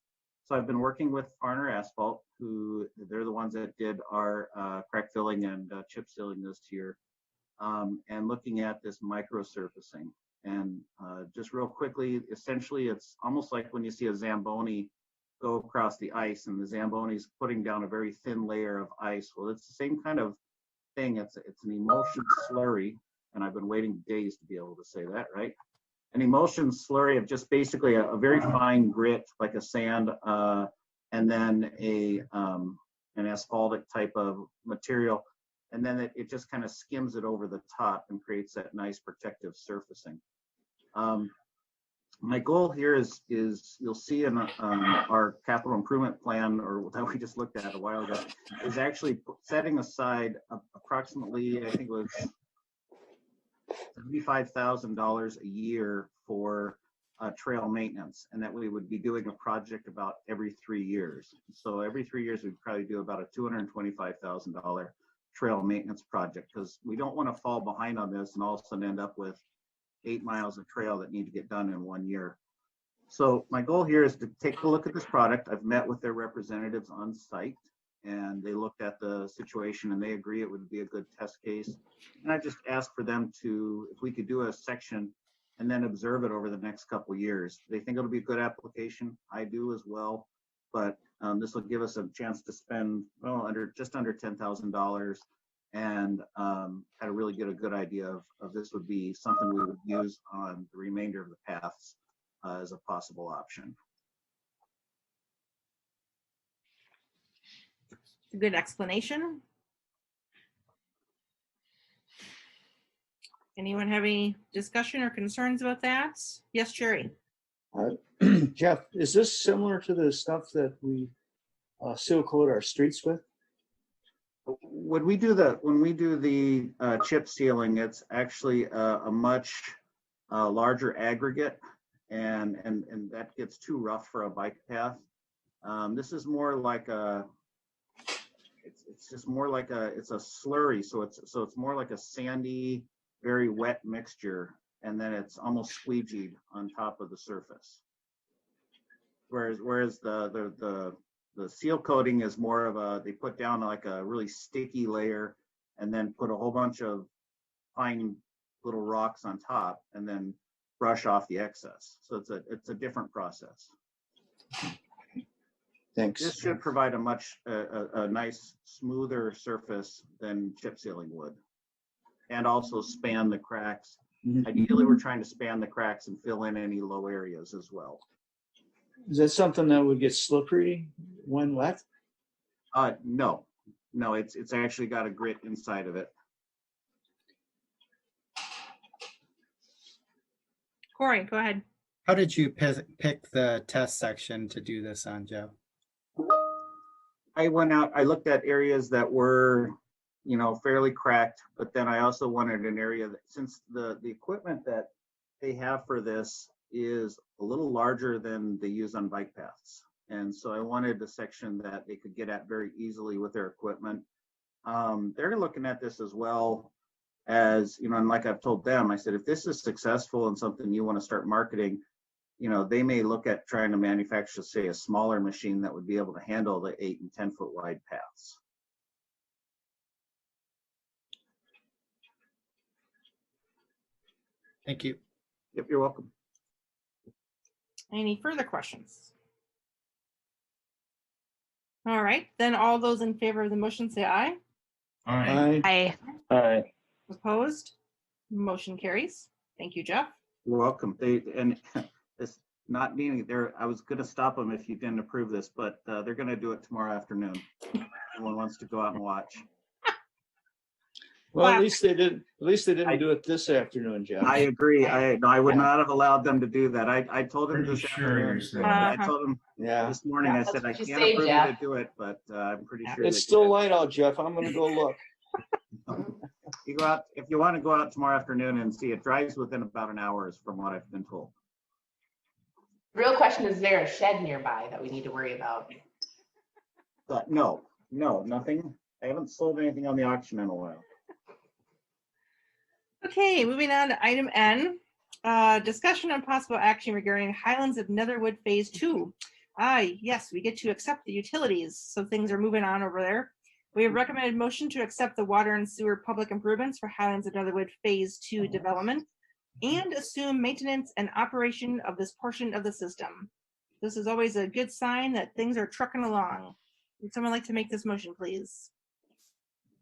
So I've been working with Farner Asphalt, who they're the ones that did our crack filling and chip sealing this year, and looking at this microsurfacing. And just real quickly, essentially, it's almost like when you see a Zamboni go across the ice, and the Zamboni's putting down a very thin layer of ice. Well, it's the same kind of thing. It's an emulsion slurry, and I've been waiting days to be able to say that, right? An emulsion slurry of just basically a very fine grit, like a sand, and then an asphaltic type of material, and then it just kind of skims it over the top and creates that nice protective surfacing. My goal here is you'll see in our capital improvement plan, or that we just looked at a while ago, is actually setting aside approximately, I think it was $75,000 a year for trail maintenance, and that we would be doing a project about every 3 years. So every 3 years, we'd probably do about a $225,000 trail maintenance project, because we don't want to fall behind on this and all of a sudden end up with 8 miles of trail that need to get done in 1 year. So my goal here is to take a look at this product. I've met with their representatives on site, and they looked at the situation and they agree it would be a good test case. And I just asked for them to, if we could do a section and then observe it over the next couple of years. They think it'll be a good application. I do as well, but this will give us a chance to spend just under $10,000, and had to really get a good idea of this would be something we would use on the remainder of the paths as a possible option. Good explanation. Anyone have any discussion or concerns about that? Yes, Jerry. Jeff, is this similar to the stuff that we seal coat our streets with? When we do the chip sealing, it's actually a much larger aggregate, and that gets too rough for a bike path. This is more like it's a slurry, so it's more like a sandy, very wet mixture, and then it's almost squeegeed on top of the surface. Whereas the seal coating is more of they put down like a really sticky layer and then put a whole bunch of fine little rocks on top and then brush off the excess. So it's a different process. Thanks. This should provide a nice smoother surface than chip sealing would, and also span the cracks. Ideally, we're trying to span the cracks and fill in any low areas as well. Is that something that would get slippery when wet? No, it's actually got a grit inside of it. Corey, go ahead. How did you pick the test section to do this on, Joe? I went out, I looked at areas that were, fairly cracked, but then I also wanted an area that, since the equipment that they have for this is a little larger than they use on bike paths. And so I wanted a section that they could get at very easily with their equipment. They're looking at this as well as, and like I've told them, I said, if this is successful and something you want to start marketing, they may look at trying to manufacture, say, a smaller machine that would be able to handle the 8 and 10 foot wide paths. Thank you. Yep, you're welcome. Any further questions? All right, then all those in favor of the motion say aye. Aye. Aye. Aye. Opposed? Motion carries. Thank you, Jeff. You're welcome. And this not meaning there, I was going to stop them if you didn't approve this, but they're going to do it tomorrow afternoon. Anyone wants to go out and watch? Well, at least they didn't do it this afternoon, Jeff. I agree. I would not have allowed them to do that. I told them this Sure, afternoon. I told them this morning. I said I what you can't say, approve Jeff. you to do it, but I'm pretty sure It's they still can. light out, Jeff. I'm gonna go look. You go out if you want to go out tomorrow afternoon and see. It drives within about an hour, is from what I've been told. Real question, is there a shed nearby that we need to worry about? But no, nothing. I haven't sold anything on the auction in a while. Okay, moving on to item N, discussion on possible action regarding Highlands of Netherwood Phase 2. Yes, we get to accept the utilities, so things are moving on over there. We have recommended motion to accept the water and sewer public improvements for Highlands of Netherwood Phase 2 development and assume maintenance and operation of this portion of the system. This is always a good sign that things are trucking along. Would someone like to make this motion, please?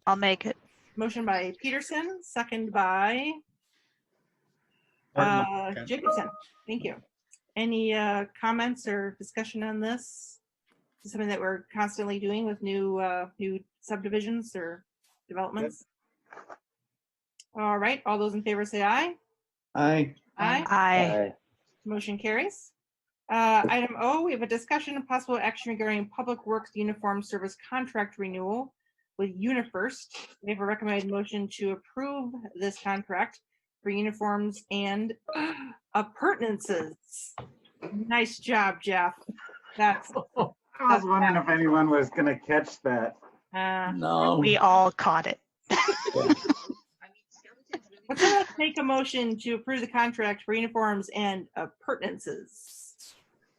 I'll make it. Motion by Peterson, second by Martin. Jacobson. Thank you. Any comments or discussion on this? Is this something that we're constantly doing with new subdivisions or developments? All right, all those in favor say aye. Aye. Aye. Aye. Motion carries. Item O, we have a discussion of possible action regarding Public Works Uniform Service Contract Renewal with UniFirst. We have a recommended motion to approve this contract for uniforms and appurtenances. Nice job, Jeff. I was wondering if anyone was going to catch that. No. We all caught it. Let's make a motion to approve the contract for uniforms and appurtenances.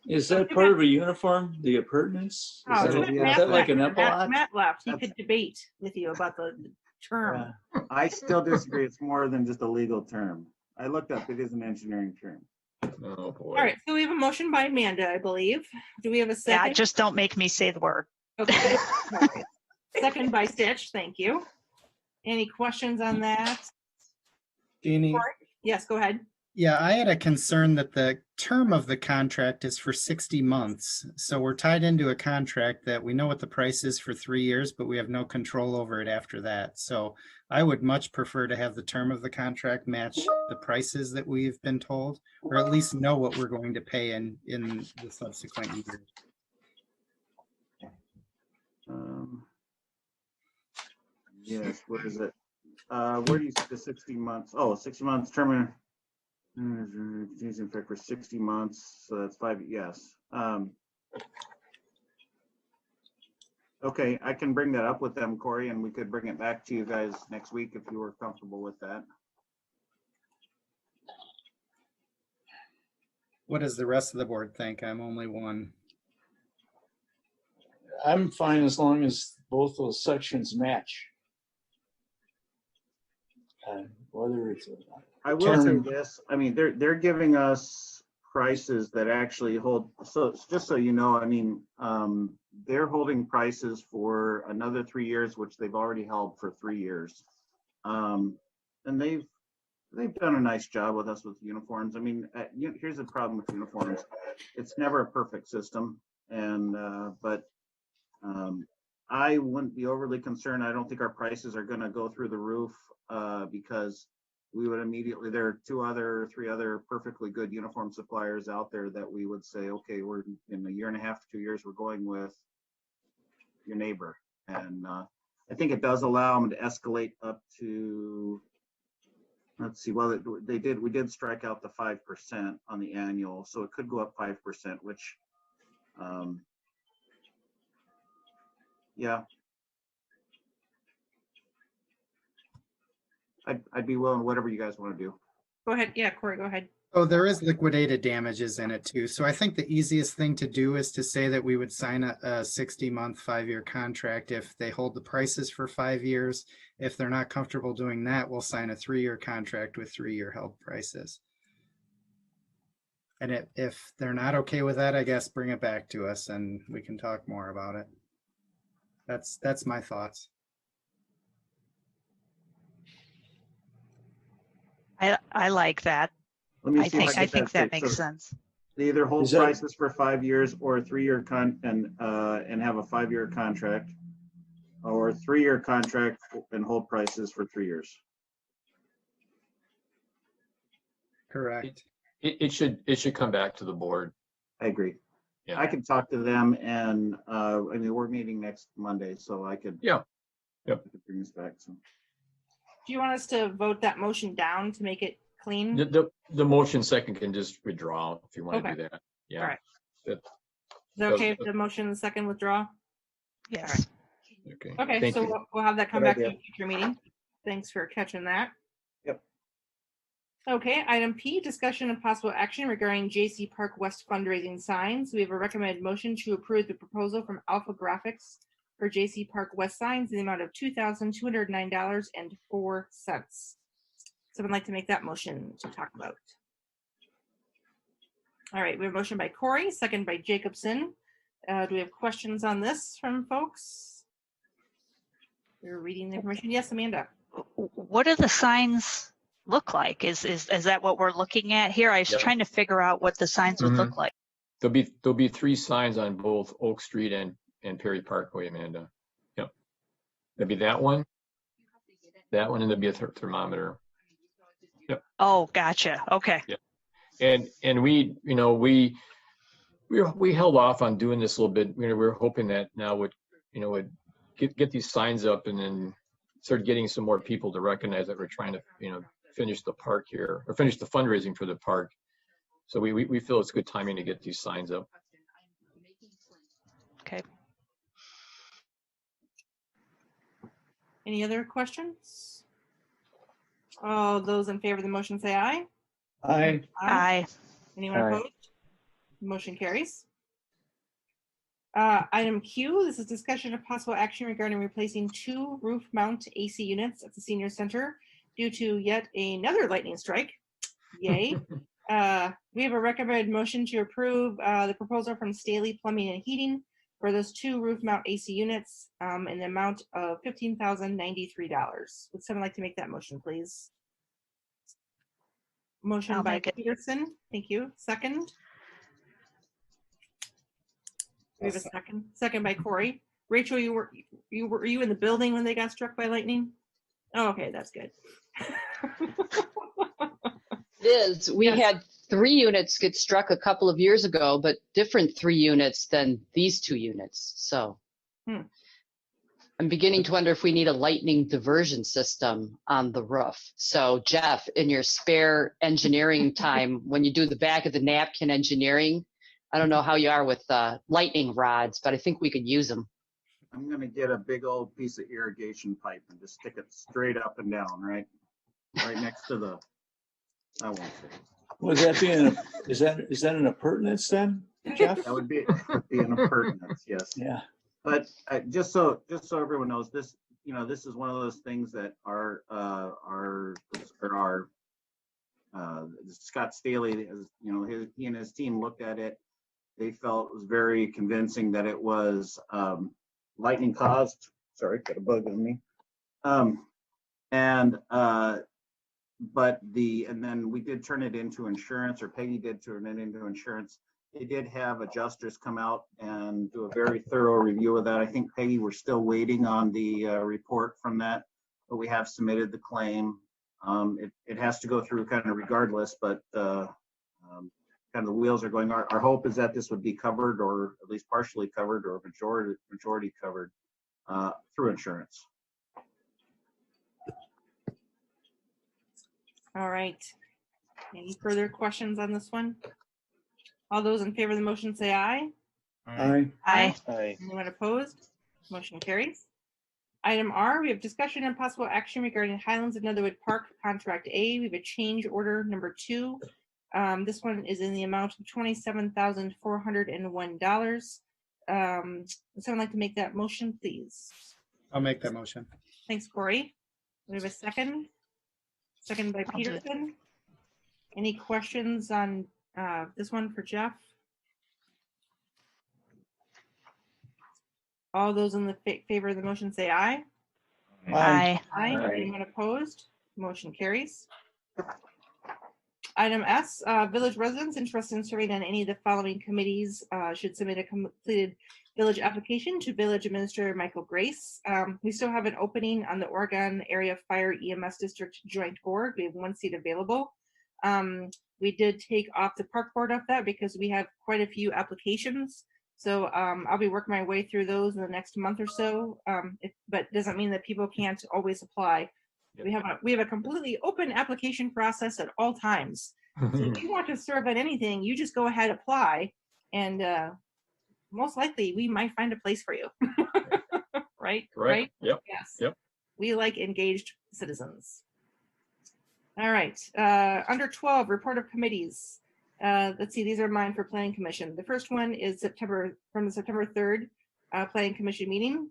Is that part of a uniform, the appurtenance? Oh, Is too that, bad is Matt's that like not an here. epaulette? Matt left. He That's- could debate with you about the term. I still disagree. It's more than just a legal term. I looked up, it is an engineering term. Oh, boy. All right, so we have a motion by Amanda, I believe. Do we have a Yeah, second? just don't make me say the word. Okay. All right. Second by Stitch, thank you. Any questions on that? Jeannie, Yes, go ahead. yeah, I had a concern that the term of the contract is for 60 months. So we're tied into a contract that we know what the price is for 3 years, but we have no control over it after that. So I would much prefer to have the term of the contract match the prices that we've been told, or at least know what we're going to pay in the subsequent years. Yes, where is it? Where do you see the 60 months? Oh, 60 months term continues in effect for 60 months. So that's 5, yes. Okay, I can bring that up with them, Corey, and we could bring it back to you guys next week if you were comfortable with that. What does the rest of the board think? I'm only one. I'm fine as long as both those sections match. Whether it's I will say term- this, I mean, they're giving us prices that actually hold, so just so you know, I mean, they're holding prices for another 3 years, which they've already held for 3 years. And they've done a nice job with us with uniforms. I mean, here's the problem with uniforms. It's never a perfect system. And, but I wouldn't be overly concerned. I don't think our prices are gonna go through the roof because we would immediately, there are 3 other perfectly good uniform suppliers out there that we would say, okay, we're in a year and a half, 2 years, we're going with your neighbor. And I think it does allow them to escalate up to, let's see, well, we did strike out the 5% on the annual, so it could go up 5%, which, yeah. I'd be willing, whatever you guys want to do. Go ahead. Yeah, Corey, go ahead. Oh, there is liquidated damages in it too. So I think the easiest thing to do is to say that we would sign a 60-month, 5-year contract if they hold the prices for 5 years. If they're not comfortable doing that, we'll sign a 3-year contract with 3-year held prices. And if they're not okay with that, I guess bring it back to us and we can talk more about it. That's my thoughts. I like that. Let me I see if think get that straight. makes So sense. They either hold Is that- prices for 5 years or a 3-year and have a 5-year contract, or a 3-year contract and hold prices for 3 years. Correct. It should come back to the board. I agree. Yeah. I could talk to them and, I mean, we're meeting next Monday, so I could. Yeah. Yep. I could bring this back, so. Do you want us to vote that motion down to make it clean? The motion second can just withdraw if you want to Okay. do that. Yeah. All right. That- Is it okay if the motion and the second withdraw? Yes. Okay. Okay, Thank so you. we'll have that come Good back to idea. a future meeting. Thanks for catching that. Yep. Okay, item P, discussion of possible action regarding JC Park West fundraising signs. We have a recommended motion to approve the proposal from Alpha Graphics for JC Park West signs in the amount of $2,209.04. Someone like to make that motion to talk about? All right, we have a motion by Corey, second by Jacobson. Do we have questions on this from folks? You're reading the information. Yes, Amanda. What do the signs look like? Is that what we're looking at here? I was Yep. trying to figure out what the signs would look like. There'll be 3 signs on both Oak Street and Perry Parkway, Amanda. Yep. There'll be that one, and there'll be a thermometer. Yep. Oh, gotcha. Okay. Yeah. And we held off on doing this a little bit. We were hoping that now would get these signs up and then start getting some more people to recognize that we're trying to, finish the park here or finish the fundraising for the park. So we feel it's good timing to get these signs up. Okay. Any other questions? All those in favor of the motion say aye. Aye. Aye. Anyone Aye. opposed? Motion carries. Item Q, this is discussion of possible action regarding replacing 2 roof mount AC units at the senior center due to yet another lightning strike. Yay. We have a recommended motion to approve the proposal from Staley Plumbing and Heating for those 2 roof mount AC units in the amount of $15,093. Would someone like to make that motion, please? Motion I'll by make it. Peterson. Thank you. Second. We have a second. Second by Corey. Rachel, were you in the building when they got struck by lightning? Oh, okay, that's good. It is. We had 3 units get struck a couple of years ago, but different 3 units than these 2 units. So I'm beginning to wonder if we need a lightning diversion system on the roof. So Jeff, in your spare engineering time, when you do the back of the napkin engineering, I don't know how you are with lightning rods, but I think we could use them. I'm gonna get a big old piece of irrigation pipe and just stick it straight up and down, right next to the, I won't say. Would that be is that an appurtenance then, Jeff? That would be an appurtenance, yes. Yeah. But just so everyone knows, this is one of those things that our Scott Staley, he and his team looked at it. They felt it was very convincing that it was lightning caused. Sorry, got a bug on me. And then we did turn it into insurance, or Peggy did turn it into insurance. They did have adjusters come out and do a very thorough review of that. I think, Peggy, we're still waiting on the report from that, but we have submitted the claim. It has to go through kind of regardless, but kind of the wheels are going. Our hope is that this would be covered, or at least partially covered, or majority covered through insurance. All right. Any further questions on this one? All those in favor of the motion say aye. Aye. Aye. Aye. Anyone opposed? Motion carries. Item R, we have discussion and possible action regarding Highlands of Netherwood Park Contract A. We have a change order number 2. This one is in the amount of $27,401. Would someone like to make that motion, please? I'll make that motion. Thanks, Corey. We have a second. Second by I'll do it. Peterson. Any questions on this one for Jeff? All those in the favor of the motion say aye. Aye. Aye. Aye. Anyone opposed? Motion carries. Item S, village residents interested in serving on any of the following committees should submit a completed village application to Village Administrator Michael Grace. We still have an opening on the Oregon Area Fire EMS District Joint Board. We have 1 seat available. We did take off the park board of that because we have quite a few applications. So I'll be working my way through those in the next month or so. But doesn't mean that people can't always apply. We have a completely open application process at all times. So if you want to serve at anything, you just go ahead, apply, and most likely we might find a place for you. Right? Right? Yep. Yes. Yep. We like engaged citizens. All right. Under 12, report of committees. Let's see, these are mine for Planning Commission. The first one is from the September 3rd Planning Commission meeting.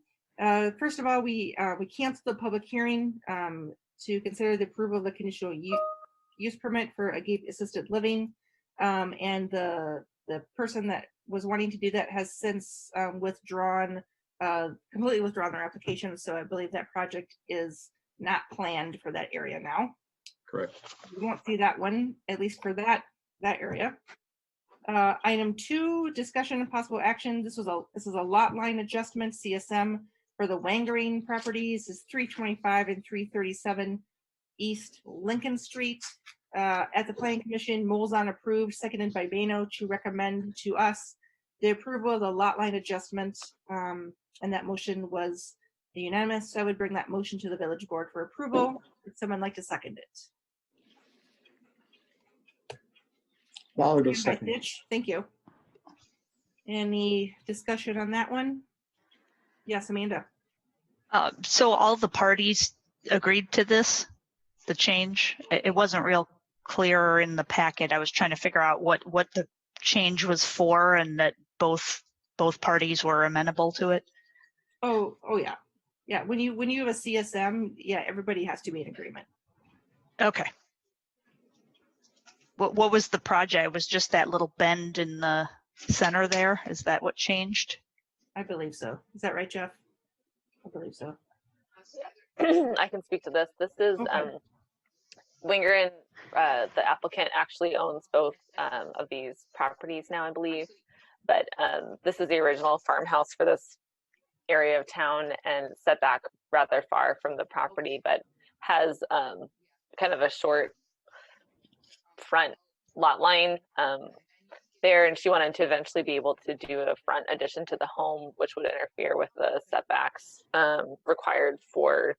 First of all, we canceled the public hearing to consider the approval of the conditional use permit for Agape Assisted Living. And the person that was wanting to do that has since completely withdrawn their application. So I believe that project is not planned for that area now. Correct. We won't see that one, at least for that area. Item 2, discussion and possible action. This is a lot line adjustment, CSM, for the Wangering properties. Is 325 and 337 East Lincoln Street. At the Planning Commission, Molzon approved, seconded by Bano, to recommend to us the approval of the lot line adjustment, and that motion was unanimous. So I would bring that motion to the village board for approval. Would someone like to second it? Lawler will Second by second. Fitch. Thank you. Any discussion on that one? Yes, Amanda. So all the parties agreed to this, the change? It wasn't real clear in the packet. I was trying to figure out what the change was for and that both parties were amenable to it? Oh yeah. Yeah, when you have a CSM, yeah, everybody has to be in agreement. Okay. What was the project? It was just that little bend in the center there? Is that what changed? I believe so. Is that right, Jeff? I believe so. I can speak to this. This is Winger and the applicant actually owns both of these properties now, I believe. But this is the original farmhouse for this area of town and set back rather far from the property, but has kind of a short front lot line there. And she wanted to eventually be able to do a front addition to the home, which would interfere with the setbacks required for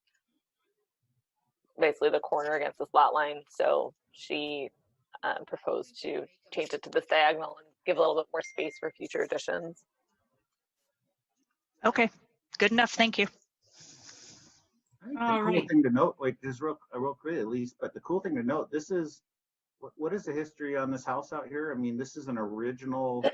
basically the corner against this lot line. So she proposed to change it to this diagonal and give a little bit more space for future additions. Okay, good enough. Thank you. The cool thing to note, like just real quick at least, but the cool thing to note, this is, what is the history on this house out here? I mean, this is an original,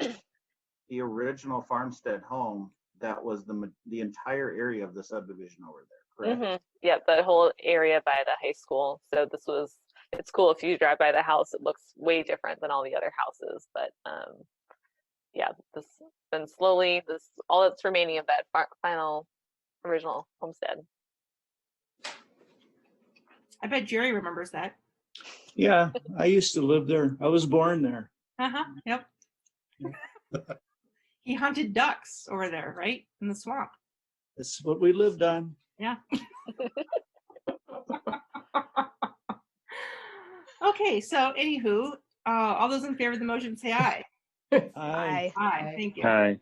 the original farmstead home that was the entire area of the subdivision over there, correct? Yeah, the whole area by the high school. So this was, it's cool if you drive by the house, it looks way different than all the other houses. But yeah, this been slowly, this all that's remaining of that final original homestead. I bet Jerry remembers that. Yeah, I used to live there. I was born there. Yep. He hunted ducks over there, right? In the swamp. That's what we lived on. Yeah. Okay, so anywho, all those in favor of the motion say aye. Aye. Aye. Thank you. Aye.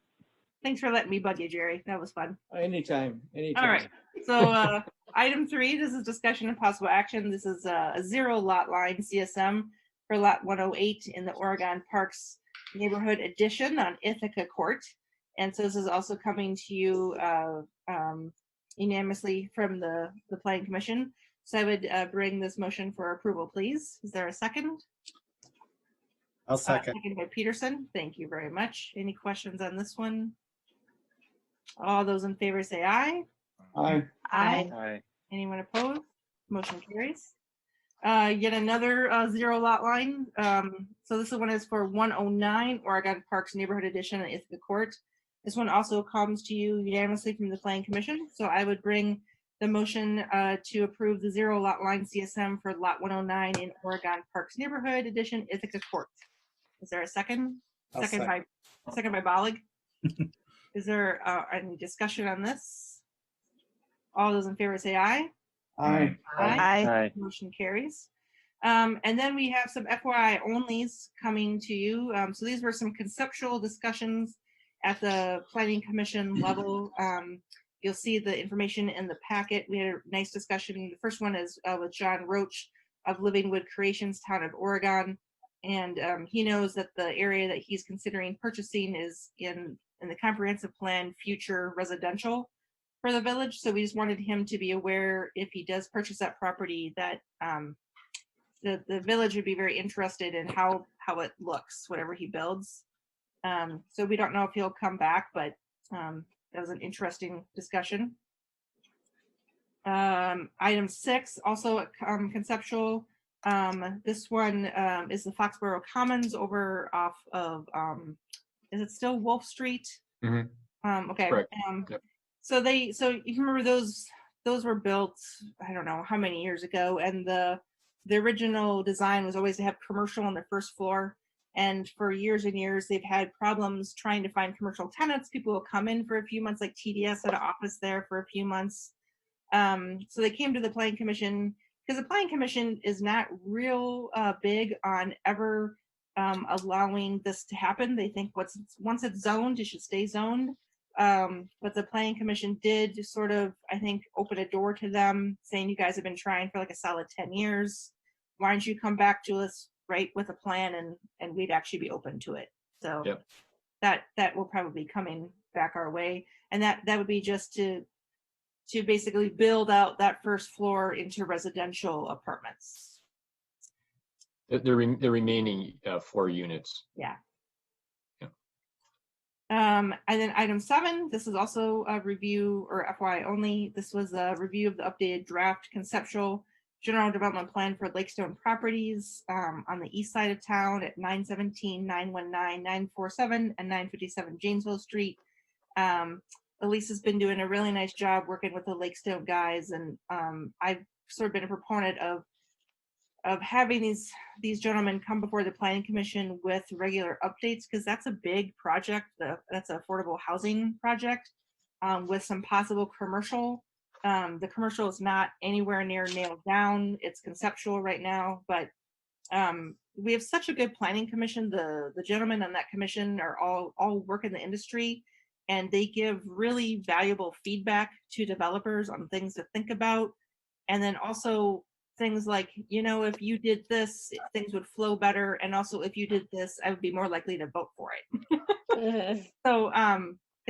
Thanks for letting me bug you, Jerry. That was fun. Anytime. All right. So item 3, this is discussion and possible action. This is a 0 lot line CSM for lot 108 in the Oregon Parks Neighborhood Edition on Ithaca Court. And so this is also coming to you unanimously from the Planning Commission. So I would bring this motion for approval, please. Is there a second? I'll second. Second by Peterson. Thank you very much. Any questions on this one? All those in favor say aye. Aye. Aye. Aye. Anyone opposed? Motion carries. Yet another 0 lot line. So this one is for 109 Oregon Parks Neighborhood Edition at Ithaca Court. This one also comes to you unanimously from the Planning Commission. So I would bring the motion to approve the 0 lot line CSM for lot 109 in Oregon Parks Neighborhood Edition, Ithaca Court. Is there a second? Second by Bollig. Is there any discussion on this? All those in favor say aye. Aye. Aye. Motion carries. And then we have some FYI onlys coming to you. So these were some conceptual discussions at the Planning Commission level. You'll see the information in the packet. We had a nice discussion. The first one is with John Roach of Livingwood Creations, Town of Oregon. And he knows that the area that he's considering purchasing is in the comprehensive plan future residential for the village. So we just wanted him to be aware if he does purchase that property that the village would be very interested in how it looks, whatever he builds. So we don't know if he'll come back, but that was an interesting discussion. Item 6, also conceptual. This one is the Foxborough Commons over off of, is it still Wolf Street? Okay. Yep. So you can remember those were built, I don't know how many years ago, and the original design was always to have commercial on the first floor. And for years and years, they've had problems trying to find commercial tenants. People will come in for a few months, like TDS had an office there for a few months. So they came to the Planning Commission because the Planning Commission is not real big on ever allowing this to happen. They think once it's zoned, it should stay zoned. But the Planning Commission did sort of, I think, open a door to them, saying you guys have been trying for like a solid 10 years. Why don't you come back to us, right, with a plan, and we'd actually be open to it. So Yep. that will probably be coming back our way, and that would be just to basically build out that first floor into residential apartments. The remaining 4 units. Yeah. And then item 7, this is also a review, or FYI only. This was a review of the updated draft conceptual general development plan for Lakestone properties on the east side of town at 917, 919, 947, and 957 Janesville Street. Elise has been doing a really nice job working with the Lakestone guys, and I've sort of been a proponent of having these gentlemen come before the planning commission with regular updates, because that's a big project. That's an affordable housing project with some possible commercial. The commercial is not anywhere near nailed down. It's conceptual right now, but we have such a good planning commission. The gentlemen on that commission are all work in the industry, and they give really valuable feedback to developers on things to think about. And then also things like, if you did this, things would flow better. And also if you did this, I would be more likely to vote for it. So I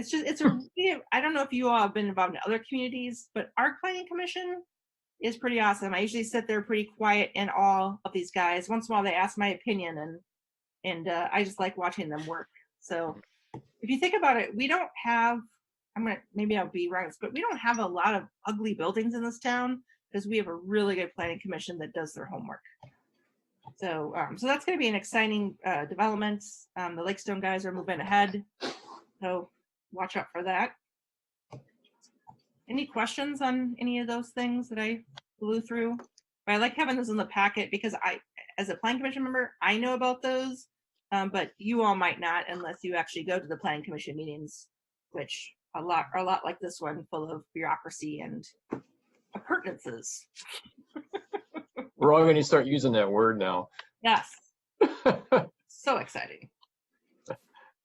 don't know if you all have been involved in other communities, but our planning commission is pretty awesome. I usually sit there pretty quiet in awe of these guys. Once in a while they ask my opinion, and I just like watching them work. So if you think about it, we don't have, maybe I'll be wrong, but we don't have a lot of ugly buildings in this town, because we have a really good planning commission that does their homework. So that's going to be an exciting development. The Lakestone guys are moving ahead, so watch out for that. Any questions on any of those things that I blew through? But I like having those in the packet, because I, as a planning commission member, I know about those, but you all might not unless you actually go to the planning commission meetings, which are a lot like this one, full of bureaucracy and appurtenances. We're all going to start using that word now. Yes. So exciting.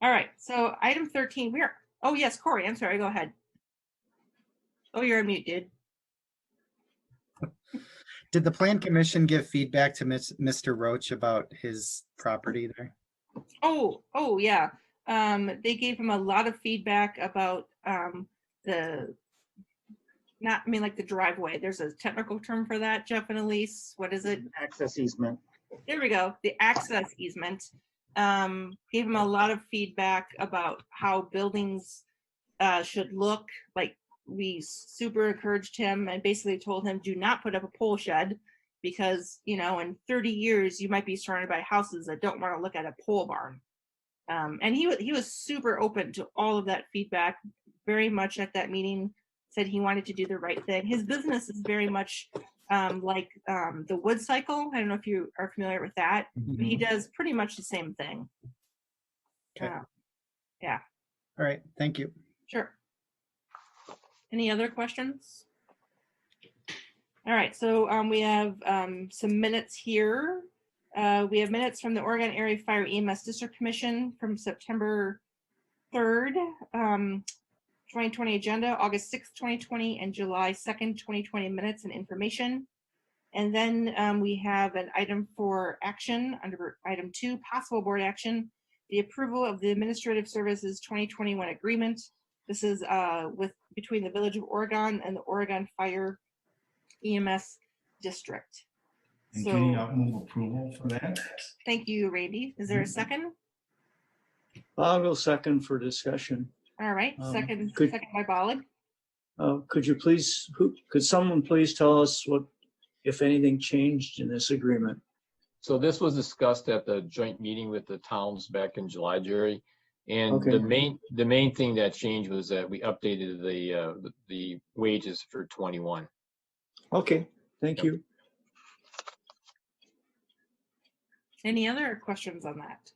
All right. So item 13, oh yes, Corey, I'm sorry, go ahead. Oh, you're on mute, dude. Did the plan commission give feedback to Mr. Roach about his property there? Oh yeah. They gave him a lot of feedback about like the driveway. There's a technical term for that, Jeff and Elise. What is it? Access easement. There we go. The access easement. Gave him a lot of feedback about how buildings should look. Like, we super encouraged him and basically told him, do not put up a pole shed, because in 30 years you might be surrounded by houses that don't want to look at a pole barn. And he was super open to all of that feedback. Very much at that meeting said he wanted to do the right thing. His business is very much like the wood cycle. I don't know if you are familiar with that, but he does pretty much the same thing. Okay. Yeah. All right. Thank you. Sure. Any other questions? All right. So we have some minutes here. We have minutes from the Oregon Area Fire EMS District Commission from September 3rd. 2020 agenda, August 6th, 2020, and July 2nd, 2020 minutes and information. And then we have an item for action under item 2, possible board action, the approval of the Administrative Services 2021 agreement. This is between the Village of Oregon and the Oregon Fire EMS District. And So, Jenny, I'll move approval for that. Thank you, Randy. Is there a second? I'll go second for discussion. All right, second by Bollig. Could someone please tell us what, if anything, changed in this agreement? So this was discussed at the joint meeting with the towns back in July, Jerry. And Okay. the main thing that changed was that we updated the wages for 21. Okay, thank you. Any other questions on that?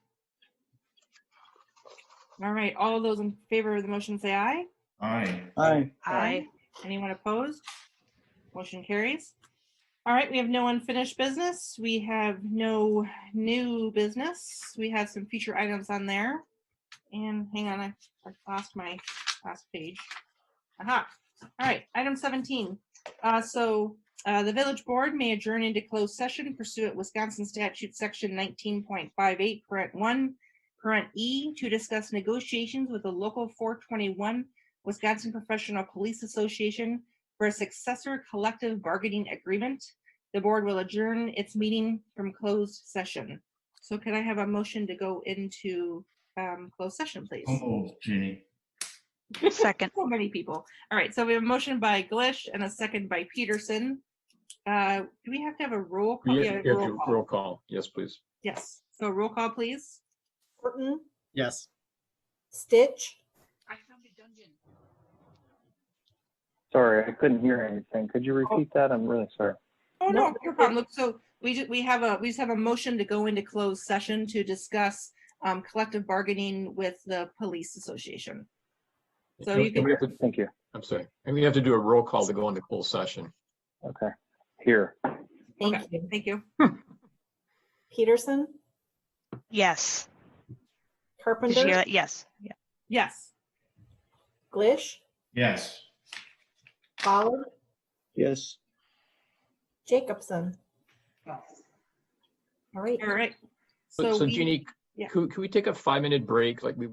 All right, all those in favor of the motion say aye. Aye. Aye. Aye. Anyone opposed? Motion carries. All right, we have no unfinished business. We have no new business. We have some future items on there. And hang on, I lost my last page. Aha. All right, item 17. The village board may adjourn into closed session pursuant Wisconsin statute section 19.58, parent 1, parent E, to discuss negotiations with the local 421 Wisconsin Professional Police Association for a successor collective bargaining agreement. The board will adjourn its meeting from closed session. So can I have a motion to go into closed session, please? So moved, Jeannie. Second. So many people. All right, so we have a motion by Glish and a second by Peterson. Do we have to have a roll call? Yeah, you have to roll call. Yes, please. Yes, so roll call, please. Horton, Yes. Stitch, Sorry, I couldn't hear anything. Could you repeat that? I'm really sorry. Oh, no, no problem. Look, so we just have a motion to go into closed session to discuss collective bargaining with the police association. So you can. Thank you. I'm sorry. And we have to do a roll call to go into closed session. Okay. Here. Thank you. Thank you. Peterson, Yes. Carpenter, Yes. Yeah. Yes. Glish, Yes. Ballard, Yes. Jacobson. Yes. All right. All right. So we- Jeannie, yeah. could we take a 5-minute break like we